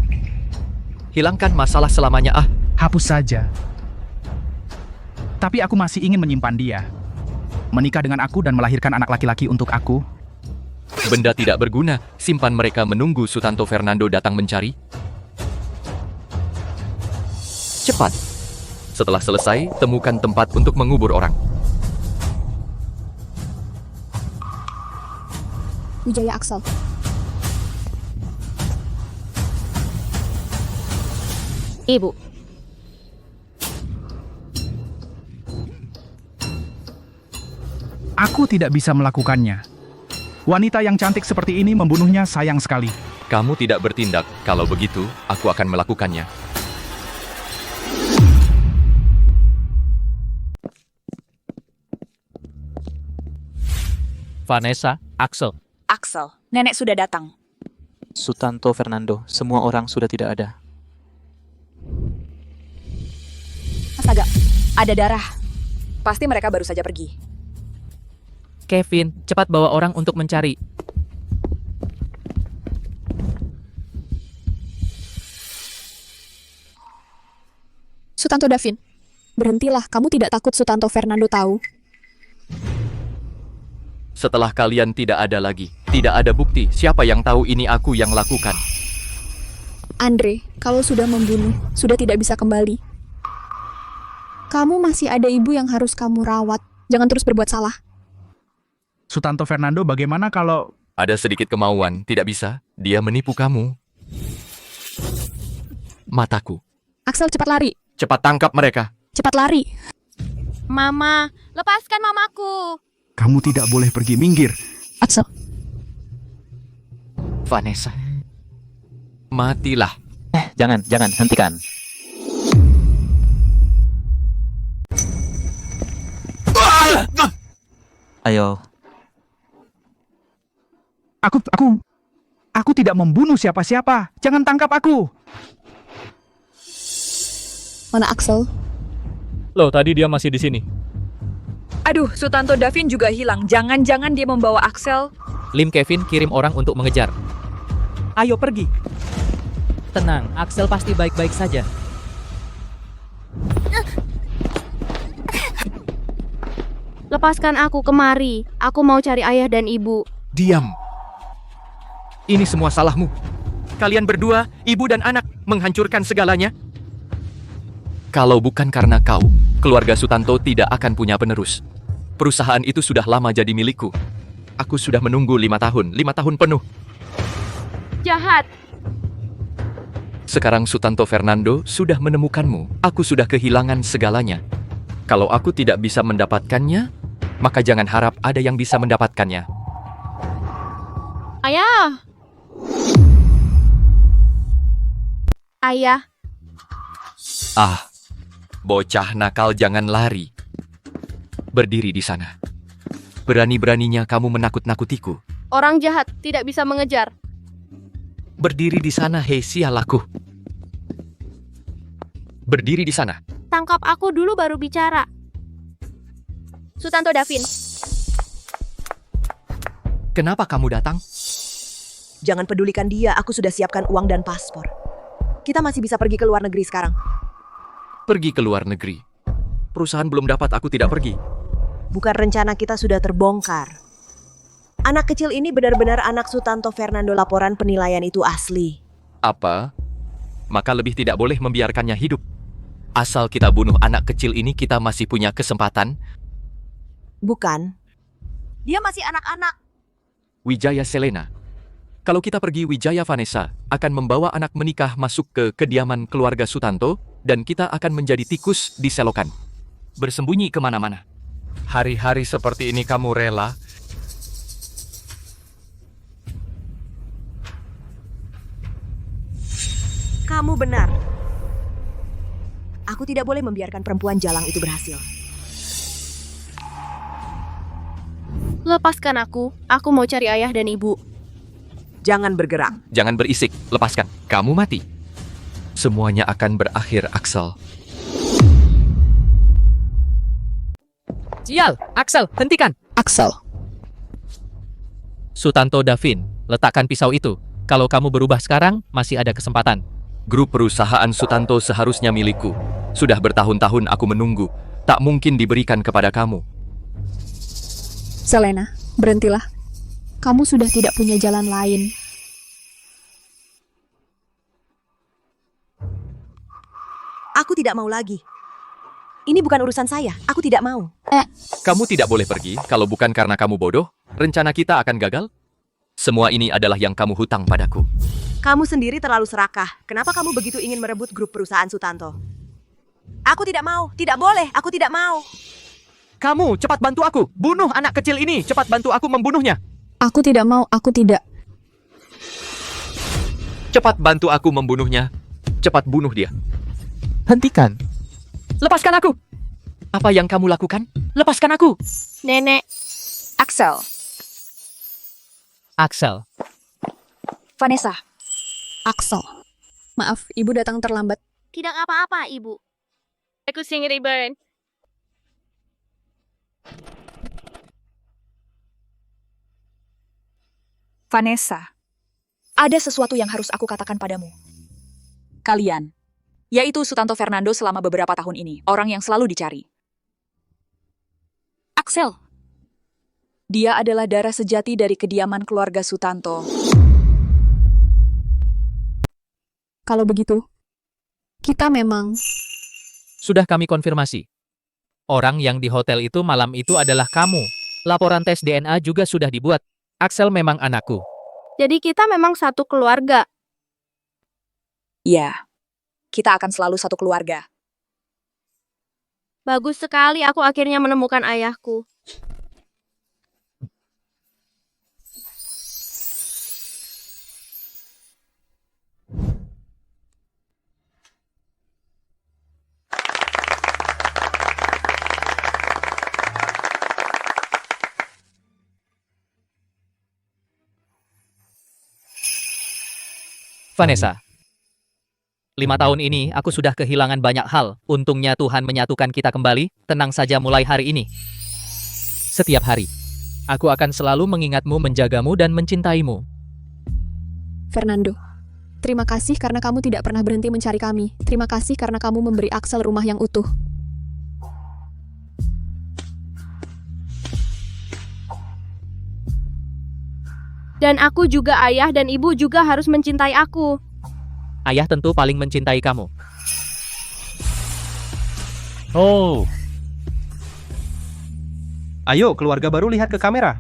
Speaker 3: Hilangkan masalah selamanya,
Speaker 1: Hapus saja. Tapi aku masih ingin menyimpan dia. Menikah dengan aku dan melahirkan anak laki-laki untuk aku.
Speaker 3: Benda tidak berguna, simpan mereka menunggu Sutanto Fernando datang mencari. Cepat. Setelah selesai, temukan tempat untuk mengubur orang.
Speaker 2: Wijaya Axel.
Speaker 5: Ibu,
Speaker 1: Aku tidak bisa melakukannya. Wanita yang cantik seperti ini membunuhnya sayang sekali.
Speaker 3: Kamu tidak bertindak, kalau begitu, aku akan melakukannya.
Speaker 9: Vanessa, Axel.
Speaker 4: Axel, nenek sudah datang.
Speaker 19: Sutanto Fernando, semua orang sudah tidak ada.
Speaker 4: Astaga, ada darah. Pasti mereka baru saja pergi.
Speaker 9: Kevin, cepat bawa orang untuk mencari.
Speaker 2: Sutanto Davin, berhentilah. Kamu tidak takut Sutanto Fernando tahu?
Speaker 3: Setelah kalian tidak ada lagi, tidak ada bukti, siapa yang tahu ini aku yang lakukan?
Speaker 2: Andre, kalau sudah membunuh, sudah tidak bisa kembali. Kamu masih ada ibu yang harus kamu rawat. Jangan terus berbuat salah.
Speaker 1: Sutanto Fernando, bagaimana kalau...
Speaker 3: Ada sedikit kemauan, tidak bisa. Dia menipu kamu. Mataku.
Speaker 2: Axel, cepat lari.
Speaker 3: Cepat tangkap mereka.
Speaker 2: Cepat lari.
Speaker 5: Mama, lepaskan mamaku.
Speaker 1: Kamu tidak boleh pergi, minggir.
Speaker 2: Axel.
Speaker 3: Vanessa. Matilah.
Speaker 19: Jangan, hentikan. Ayo.
Speaker 1: Aku tidak membunuh siapa-siapa. Jangan tangkap aku.
Speaker 2: Mana Axel?
Speaker 16: Loh, tadi dia masih di sini.
Speaker 4: Aduh, Sutanto Davin juga hilang. Jangan-jangan dia membawa Axel.
Speaker 9: Lim Kevin kirim orang untuk mengejar. Ayo pergi. Tenang, Axel pasti baik-baik saja.
Speaker 5: Lepaskan aku kemari. Aku mau cari ayah dan ibu.
Speaker 3: Diam. Ini semua salahmu. Kalian berdua, ibu dan anak, menghancurkan segalanya. Kalau bukan karena kau, keluarga Sutanto tidak akan punya penerus. Perusahaan itu sudah lama jadi milikku. Aku sudah menunggu 5 tahun penuh.
Speaker 5: Jahat.
Speaker 3: Sekarang Sutanto Fernando sudah menemukanmu. Aku sudah kehilangan segalanya. Kalau aku tidak bisa mendapatkannya, maka jangan harap ada yang bisa mendapatkannya.
Speaker 5: Ayah. Ayah.
Speaker 3: Ah, bocah nakal, jangan lari. Berdiri di sana. Berani-beraninya kamu menakut-nakutiku.
Speaker 5: Orang jahat tidak bisa mengejar.
Speaker 3: Berdiri di sana, hei sialaku. Berdiri di sana.
Speaker 5: Tangkap aku dulu baru bicara. Sutanto Davin.
Speaker 3: Kenapa kamu datang?
Speaker 10: Jangan pedulikan dia, aku sudah siapkan uang dan paspor. Kita masih bisa pergi ke luar negeri sekarang.
Speaker 3: Pergi ke luar negeri. Perusahaan belum dapat, aku tidak pergi.
Speaker 10: Bukan rencana kita sudah terbongkar. Anak kecil ini benar-benar anak Sutanto Fernando. Laporan penilaian itu asli.
Speaker 3: Apa? Maka lebih tidak boleh membiarkannya hidup. Asal kita bunuh anak kecil ini, kita masih punya kesempatan.
Speaker 10: Bukan. Dia masih anak-anak.
Speaker 3: Wijaya Selena. Kalau kita pergi, Wijaya Vanessa akan membawa anak menikah masuk ke kediaman keluarga Sutanto, dan kita akan menjadi tikus di selokan. Bersembunyi kemana-mana. Hari-hari seperti ini kamu rela?
Speaker 10: Kamu benar. Aku tidak boleh membiarkan perempuan jalang itu berhasil.
Speaker 5: Lepaskan aku. Aku mau cari ayah dan ibu.
Speaker 10: Jangan bergerak.
Speaker 3: Jangan berisik, lepaskan. Kamu mati. Semuanya akan berakhir, Axel.
Speaker 9: Sial, Axel, hentikan.
Speaker 2: Axel.
Speaker 9: Sutanto Davin, letakkan pisau itu. Kalau kamu berubah sekarang, masih ada kesempatan.
Speaker 3: Grup perusahaan Sutanto seharusnya milikku. Sudah bertahun-tahun aku menunggu. Tak mungkin diberikan kepada kamu.
Speaker 2: Selena, berhentilah. Kamu sudah tidak punya jalan lain.
Speaker 10: Aku tidak mau lagi. Ini bukan urusan saya. Aku tidak mau.
Speaker 3: Kamu tidak boleh pergi kalau bukan karena kamu bodoh. Rencana kita akan gagal. Semua ini adalah yang kamu hutang padaku.
Speaker 10: Kamu sendiri terlalu serakah. Kenapa kamu begitu ingin merebut grup perusahaan Sutanto? Aku tidak mau. Tidak boleh. Aku tidak mau.
Speaker 9: Kamu, cepat bantu aku. Bunuh anak kecil ini. Cepat bantu aku membunuhnya.
Speaker 2: Aku tidak mau. Aku tidak.
Speaker 3: Cepat bantu aku membunuhnya. Cepat bunuh dia.
Speaker 9: Hentikan. Lepaskan aku. Apa yang kamu lakukan? Lepaskan aku.
Speaker 5: Nenek.
Speaker 4: Axel.
Speaker 9: Axel.
Speaker 4: Vanessa.
Speaker 2: Axel. Maaf, ibu datang terlambat.
Speaker 5: Tidak apa-apa, ibu. Aku sendiri Bern.
Speaker 4: Vanessa. Ada sesuatu yang harus aku katakan padamu. Kalian, yaitu Sutanto Fernando selama beberapa tahun ini, orang yang selalu dicari. Axel. Dia adalah darah sejati dari kediaman keluarga Sutanto.
Speaker 2: Kalau begitu, kita memang...
Speaker 9: Sudah kami konfirmasi. Orang yang di hotel itu malam itu adalah kamu. Laporan tes DNA juga sudah dibuat. Axel memang anakku.
Speaker 5: Jadi kita memang satu keluarga.
Speaker 4: Ya, kita akan selalu satu keluarga.
Speaker 5: Bagus sekali aku akhirnya menemukan ayahku.
Speaker 9: Vanessa. 5 tahun ini aku sudah kehilangan banyak hal. Untungnya Tuhan menyatukan kita kembali. Tenang saja mulai hari ini. Setiap hari, aku akan selalu mengingatmu, menjagamu, dan mencintaimu.
Speaker 2: Fernando, terima kasih karena kamu tidak pernah berhenti mencari kami. Terima kasih karena kamu memberi Axel rumah yang utuh.
Speaker 5: Dan aku juga ayah dan ibu juga harus mencintai aku.
Speaker 9: Ayah tentu paling mencintai kamu.
Speaker 18: Oh. Ayo, keluarga baru lihat ke kamera.